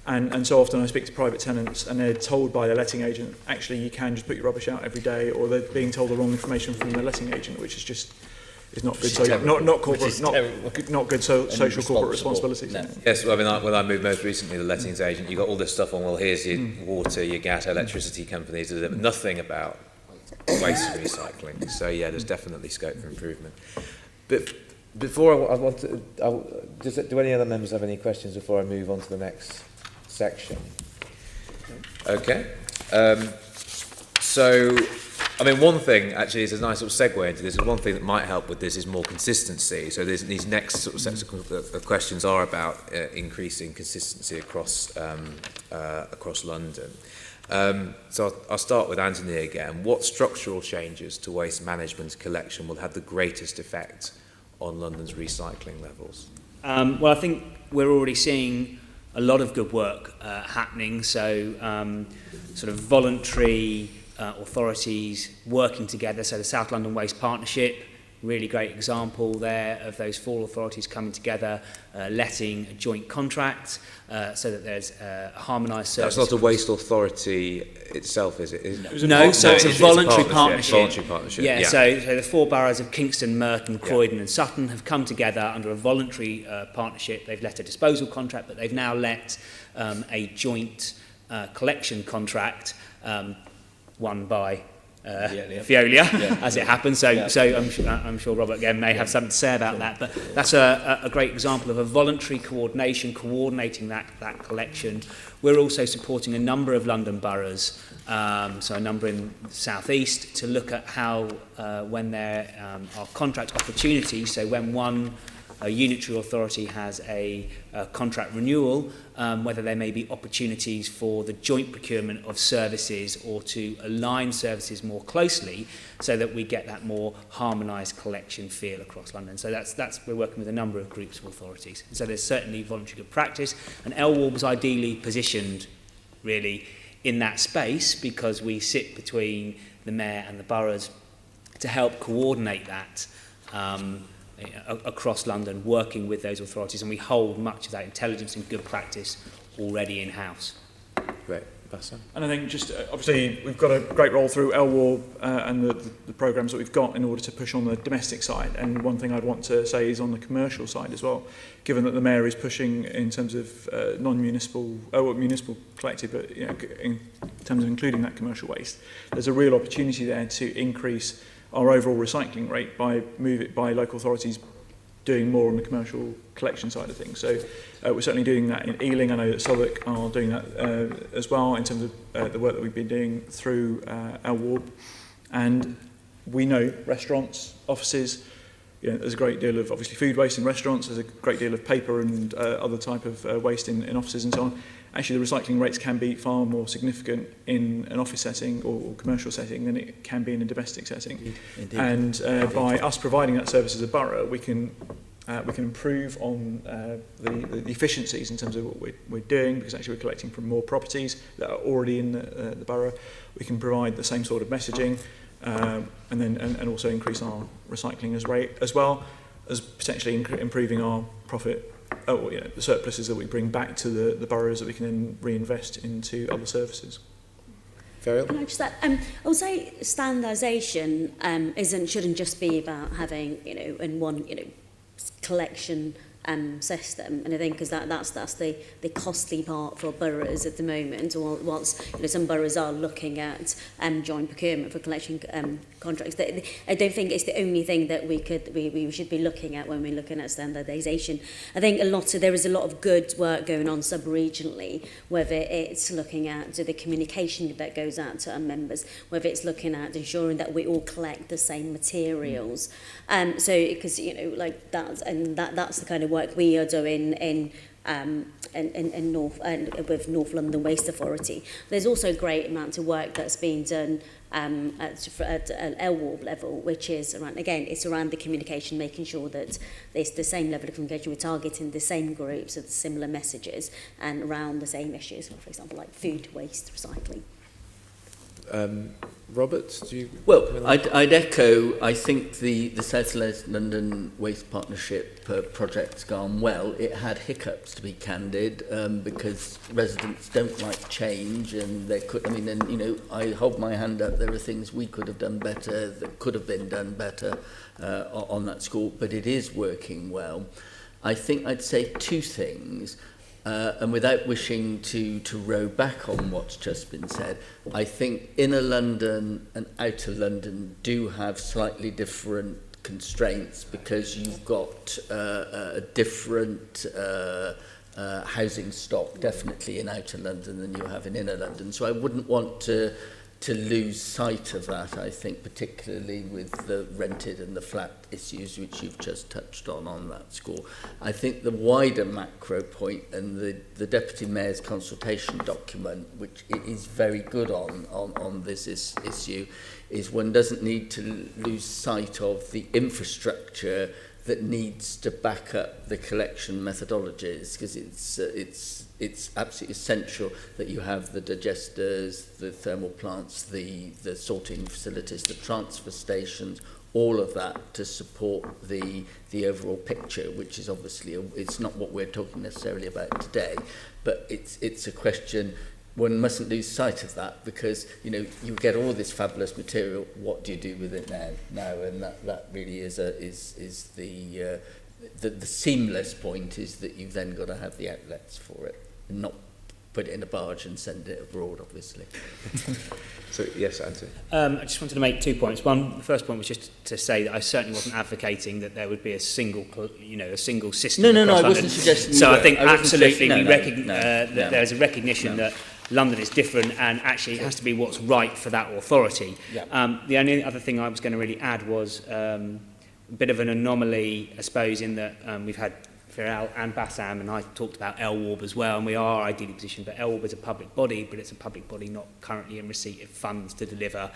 And so often I speak to private tenants and they're told by their letting agent, actually you can just put your rubbish out every day, or they're being told the wrong information from the letting agent, which is just not good. Not good social corporate responsibilities. No. Yes, well, when I moved most recently, the lettings agent, you got all this stuff on. Well, here's your water, your gas, electricity companies. Nothing about waste recycling. So yeah, there's definitely scope for improvement. But before I want to, do any other members have any questions before I move on to the next section? Okay. So, one thing actually is a nice sort of segue into this. One thing that might help with this is more consistency. So these next sort of sets of questions are about increasing consistency across London. So I'll start with Antony again. What structural changes to waste management collection will have the greatest effect on London's recycling levels? Well, I think we're already seeing a lot of good work happening. So sort of voluntary authorities working together. So the South London Waste Partnership, really great example there of those four authorities coming together, letting a joint contract so that there's a harmonised service. That's not a waste authority itself, is it? No, so it's a voluntary partnership. Voluntary partnership. Yeah, so the four boroughs of Kingston, Merton, Croydon and Sutton have come together under a voluntary partnership. They've let a disposal contract, but they've now let a joint collection contract won by Veolia, as it happens. So I'm sure Robert again may have something to say about that. But that's a great example of a voluntary coordination, coordinating that collection. We're also supporting a number of London boroughs, so a number in the South East, to look at how when there are contract opportunities, so when one a unitary authority has a contract renewal, whether there may be opportunities for the joint procurement of services or to align services more closely so that we get that more harmonised collection feel across London. So we're working with a number of groups of authorities. So there's certainly voluntary good practice, and LWARB was ideally positioned really in that space because we sit between the mayor and the boroughs to help coordinate that across London, working with those authorities, and we hold much of that intelligence and good practice already in-house. Great. Bassam. And I think just, obviously, we've got a great role through LWARB and the programmes that we've got in order to push on the domestic side. And one thing I'd want to say is on the commercial side as well, given that the Mayor is pushing in terms of non-municipal, municipal collected, but you know, in terms of including that commercial waste, there's a real opportunity there to increase our overall recycling rate by local authorities doing more on the commercial collection side of things. So we're certainly doing that in Ealing. I know that Southwark are doing that as well in terms of the work that we've been doing through LWARB. And we know restaurants, offices, you know, there's a great deal of obviously food waste in restaurants, there's a great deal of paper and other type of waste in offices and so on. Actually, the recycling rates can be far more significant in an office setting or commercial setting than it can be in a domestic setting. Indeed. And by us providing that service as a borough, we can improve on the efficiencies in terms of what we're doing, because actually we're collecting from more properties that are already in the borough. We can provide the same sort of messaging and also increase our recycling rate, as well as potentially improving our profit. You know, the surpluses that we bring back to the boroughs that we can then reinvest into other services. Feryal? Can I just add, I would say standardisation shouldn't just be about having, you know, in one, you know, collection system, and I think because that's the costly part for boroughs at the moment. Whilst you know, some boroughs are looking at joint procurement for collection contracts, I don't think it's the only thing that we should be looking at when we're looking at standardisation. I think there is a lot of good work going on sub-regionally, whether it's looking at the communication that goes out to our members, whether it's looking at ensuring that we all collect the same materials. So because you know, like that's the kind of work we are doing in North with North London Waste Authority. There's also a great amount of work that's been done at LWARB level, which is around, again, it's around the communication, making sure that there's the same level of communication, we're targeting the same groups with similar messages and around the same issues, for example, like food waste recycling. Robert, do you... Well, I'd echo, I think the South London Waste Partnership project's gone well. It had hiccups, to be candid, because residents don't like change, and they could, I mean, and, you know, I hold my hand up, there are things we could have done better, that could have been done better on that score, but it is working well. I think I'd say two things. And without wishing to row back on what's just been said, I think inner London and outer London do have slightly different constraints, because you've got a different housing stock definitely in outer London than you have in inner London. So I wouldn't want to lose sight of that, I think, particularly with the rented and the flat issues which you've just touched on that score. I think the wider macro point, and the Deputy Mayor's consultation document, which is very good on this issue, is one doesn't need to lose sight of the infrastructure that needs to back up the collection methodologies, because it's absolutely essential that you have the digesters, the thermal plants, the sorting facilities, the transfer stations, all of that to support the overall picture, which is obviously it's not what we're talking necessarily about today, but it's a question. One mustn't lose sight of that, because you know you get all this fabulous material. What do you do with it now? And that really is the seamless point, is that you've then got to have the outlets for it, and not put it in a barge and send it abroad, obviously. So yes, Antony. I just wanted to make 2 points. One, the first point was just to say that I certainly wasn't advocating that there would be a single system. No, I wasn't suggesting. So I think absolutely there's a recognition that London is different, and actually it has to be what's right for that authority. Yeah. The only other thing I was going to really add was bit of an anomaly, I suppose, in that we've had Feryal and Bassam, and I talked about LWARB as well, and we are ideally positioned, but LWARB is a public body, but it's a public body not currently in receipt of funds to deliver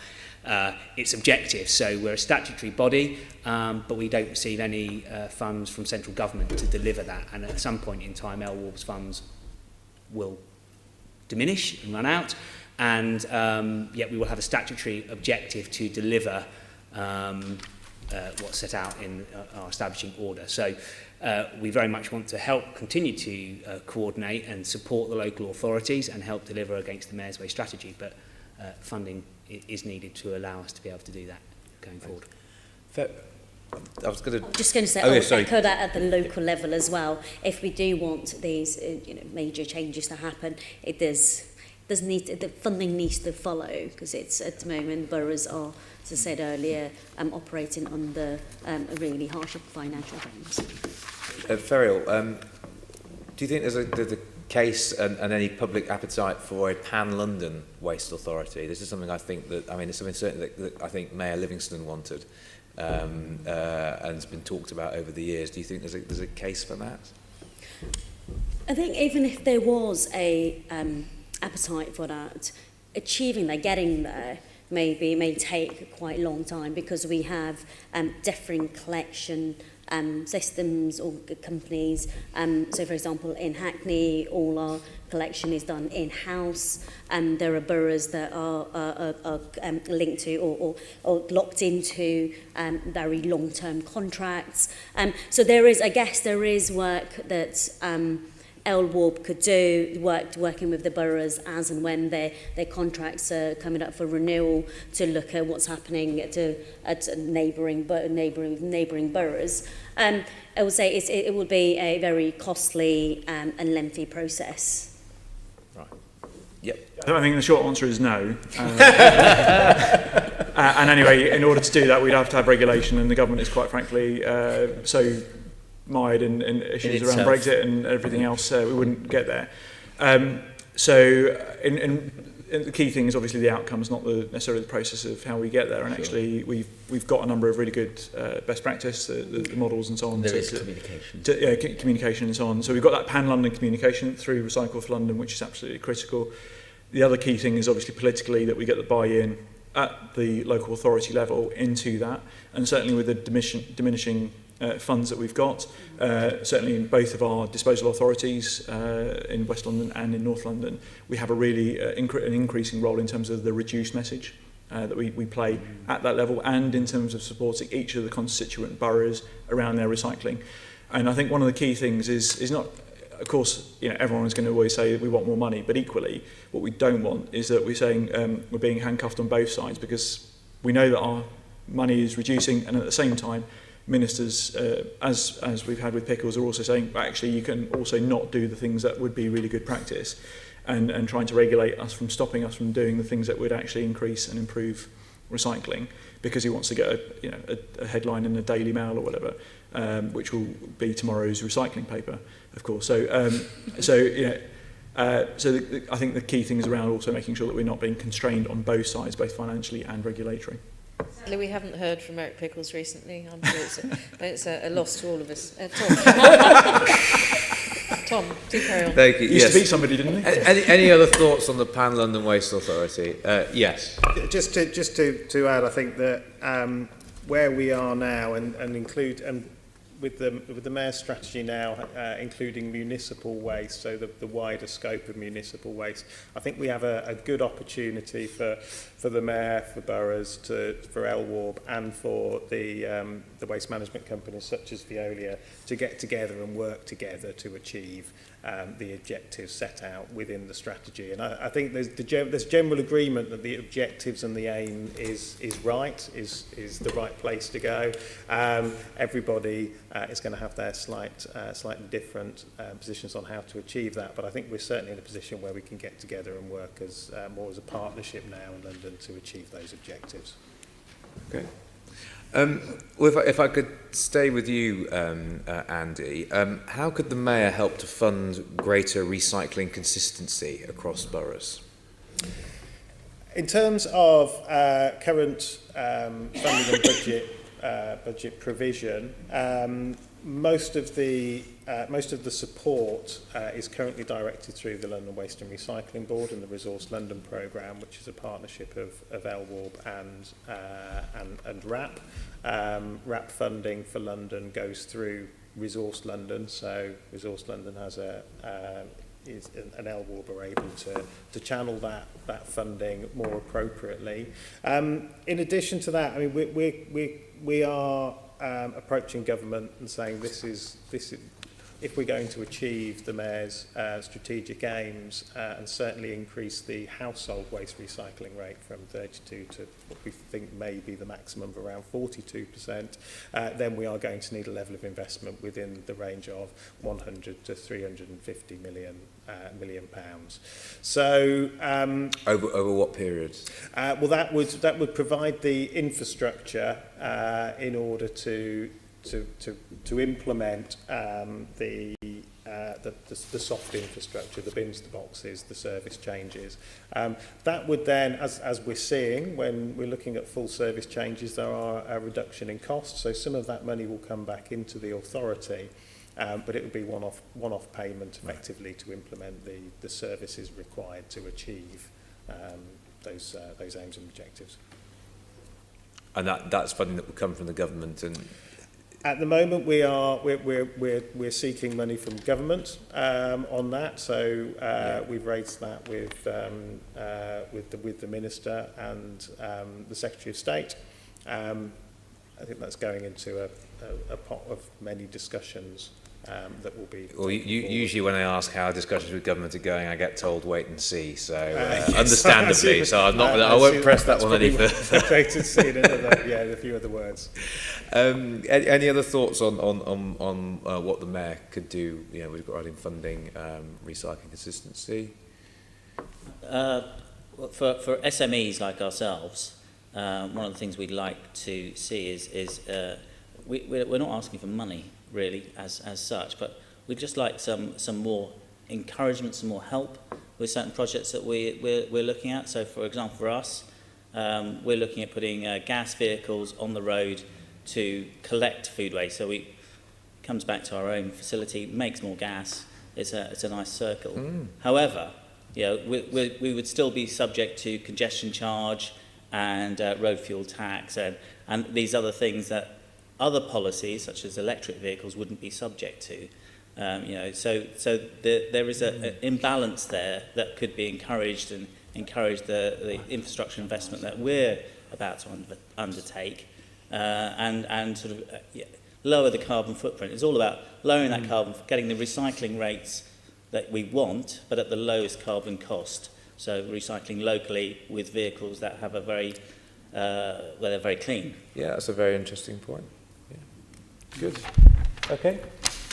its objectives. So we're a statutory body, but we don't receive any funds from central government to deliver that, and at some point in time LWARB's funds will diminish and run out, and yet we will have a statutory objective to deliver what's set out in our establishing order. So we very much want to help continue to coordinate and support the local authorities and help deliver against the Mayor's Way strategy, but funding is needed to allow us to be able to do that going forward. I was going to... Just going to say, echo that at the local level as well. If we do want these major changes to happen, it does need the funding needs to follow, because it's at the moment boroughs are, as I said earlier, operating under really harsh financial terms. Feryal, do you think there's a case and any public appetite for a pan-London waste authority? This is something I think that, I mean, it's something certainly that I think Mayor Livingston wanted, and it's been talked about over the years. Do you think there's a case for that? I think even if there was a appetite for that, achieving that, getting there, may take quite a long time, because we have different collection systems or companies. So, for example, in Hackney, all our collection is done in-house, and there are boroughs that are linked to or locked into very long-term contracts. So there is, I guess, work that LWARB could do, working with the boroughs as and when their contracts are coming up for renewal, to look at what's happening at neighbouring boroughs. I would say it would be a very costly and lengthy process. Right. Yep. I think the short answer is no. And anyway, in order to do that, we'd have to have regulation, and the government is quite frankly so mired in issues around Brexit and everything else, we wouldn't get there. So the key thing is obviously the outcomes, not necessarily the process of how we get there. And actually, we've got a number of really good best practice, the models and so on. There is communication. Communication and so on. So we've got that pan-London communication through Recycle for London, which is absolutely critical. The other key thing is obviously politically that we get the buy-in at the local authority level into that, and certainly with the diminishing funds that we've got, certainly in both of our disposal authorities in West London and in North London, we have a really an increasing role in terms of the reduced message that we play at that level, and in terms of supporting each of the constituent boroughs around their recycling. And I think one of the key things is not, of course, everyone is going to always say that we want more money, but equally what we don't want is that we're saying we're being handcuffed on both sides, because we know that our money is reducing, and at the same time ministers, as we've had with Pickles, are also saying, well, actually you can also not do the things that would be really good practice, and trying to regulate us from stopping us from doing the things that would actually increase and improve recycling, because he wants to get a headline in the Daily Mail or whatever, which will be tomorrow's recycling paper, of course. So I think the key thing is around also making sure that we're not being constrained on both sides, both financially and regulatory. Sadly, we haven't heard from Eric Pickles recently. I'm sure it's a loss to all of us. Tom, do carry on. Thank you. Used to be somebody, didn't he? Any other thoughts on the Pan-London Waste Authority? Yes. Just to add, I think that where we are now, and include with the Mayor's strategy now, including municipal waste, so the wider scope of municipal waste, I think we have a good opportunity for the Mayor, for boroughs, for LWARB, and for the waste management companies such as Veolia to get together and work together to achieve the objectives set out within the strategy. And I think there's general agreement that the objectives and the aim is right, is the right place to go. Everybody is going to have their slightly different positions on how to achieve that, but I think we're certainly in a position where we can get together and work as more as a partnership now in London to achieve those objectives. Okay. Well, if I could stay with you, Andy, how could the Mayor help to fund greater recycling consistency across boroughs? In terms of current funding and budget budget provision. Most of the support is currently directed through the London Waste and Recycling Board and the Resource London programme, which is a partnership of LWARB and RAP. RAP funding for London goes through Resource London, so Resource London has an LWARB are able to channel that funding more appropriately. In addition to that, I mean, we are approaching government and saying this is if we're going to achieve the Mayor's strategic aims and certainly increase the household waste recycling rate from 32 to what we think may be the maximum of around 42%, then we are going to need a level of investment within the range of 100 to 350 million pounds. So over what period? well, that would provide the infrastructure in order to implement the soft infrastructure, the bins, the boxes, the service changes. That would then, as we're seeing, when we're looking at full service changes, there are a reduction in costs. So some of that money will come back into the authority, but it would be one-off payment effectively to implement the services required to achieve those aims and objectives. And that's funding that will come from the government. And at the moment, we're seeking money from government on that. So we've raised that with the Minister and the Secretary of State. I think that's going into a pot of many discussions that will be. Well, usually when I ask how discussions with government are going, I get told wait and see. So understandably, so I'm not. I won't press that one any further. Wait and see in a few other words. Any other thoughts on what the Mayor could do? You know, regarding funding, recycling consistency. For SMEs like ourselves, one of the things we'd like to see is we're not asking for money really as such, but we'd just like some more encouragement, some more help with certain projects that we're looking at. So, for example, for us, we're looking at putting gas vehicles on the road to collect food waste. So it comes back to our own facility, makes more gas. It's a nice circle. However, you know, we would still be subject to congestion charge and road fuel tax and these other things that other policies, such as electric vehicles, wouldn't be subject to. You know, so there is an imbalance there that could be encouraged and encourage the infrastructure investment that we're about to undertake, and sort of lower the carbon footprint. It's all about lowering that carbon, getting the recycling rates that we want, but at the lowest carbon cost. So recycling locally with vehicles that have a very, where they're very clean. Yeah, that's a very interesting point. Yeah. Good. Okay.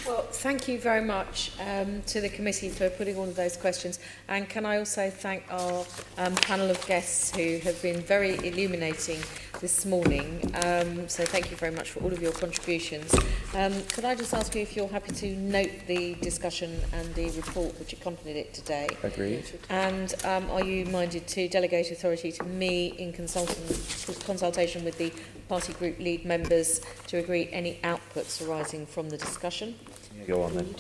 Well, thank you very much to the committee for putting all of those questions. And can I also thank our panel of guests who have been very illuminating this morning. So thank you very much for all of your contributions. Could I just ask you if you're happy to note the discussion and the report which accompanied it today? Agreed. And are you minded to delegate authority to me in consultation with the party group lead members to agree any outputs arising from the discussion? Go on then.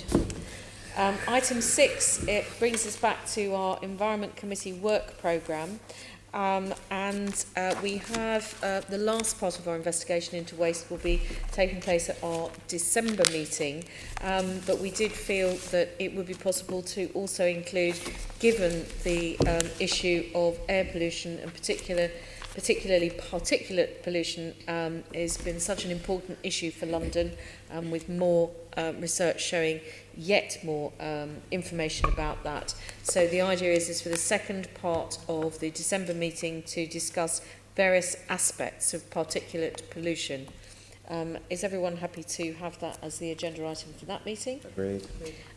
Item 6, it brings us back to our Environment Committee work programme. We have the last part of our investigation into waste will be taking place at our December meeting, but we did feel that it would be possible to also include, given the issue of air pollution and particularly particulate pollution has been such an important issue for London, with more research showing yet more information about that. So the idea is for the second part of the December meeting to discuss various aspects of particulate pollution. Is everyone happy to have that as the agenda item for that meeting? Agreed.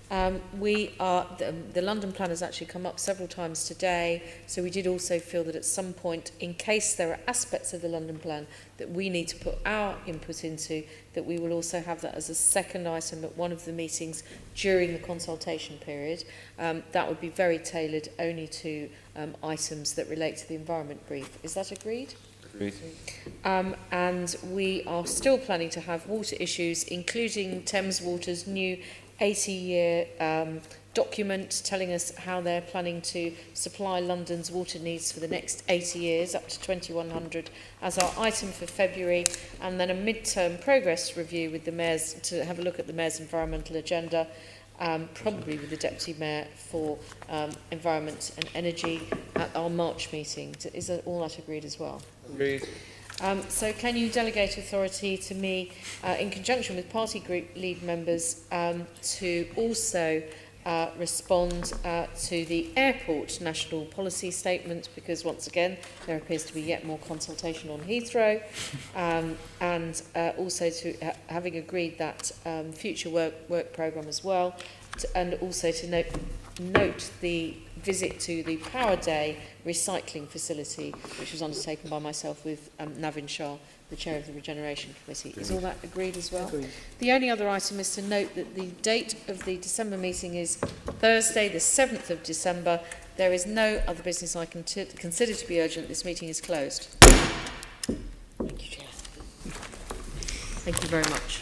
The London plan has actually come up several times today, so we did also feel that at some point, in case there are aspects of the London plan that we need to put our input into, that we will also have that as a second item at one of the meetings during the consultation period. That would be very tailored only to items that relate to the environment brief. Is that agreed? Agreed. And we are still planning to have water issues, including Thames Water's new 80-year document telling us how they're planning to supply London's water needs for the next 80 years, up to 2100, as our item for February, and then a mid-term progress review with the mayors to have a look at the mayor's environmental agenda, probably with the Deputy Mayor for Environment and Energy at our March meeting. Is that all that agreed as well? Agreed. So can you delegate authority to me, in conjunction with party group lead members, to also respond to the airport national policy statement, because once again there appears to be yet more consultation on Heathrow, and also to having agreed that future work programme as well, and also to note the visit to the Power Day recycling facility, which was undertaken by myself with Navin Shah, the chair of the Regeneration Committee. Is all that agreed as well? Agreed. The only other item is to note that the date of the December meeting is Thursday, the 7th of December. There is no other business I can consider to be urgent. This meeting is closed. Thank you, Chair. Thank you very much.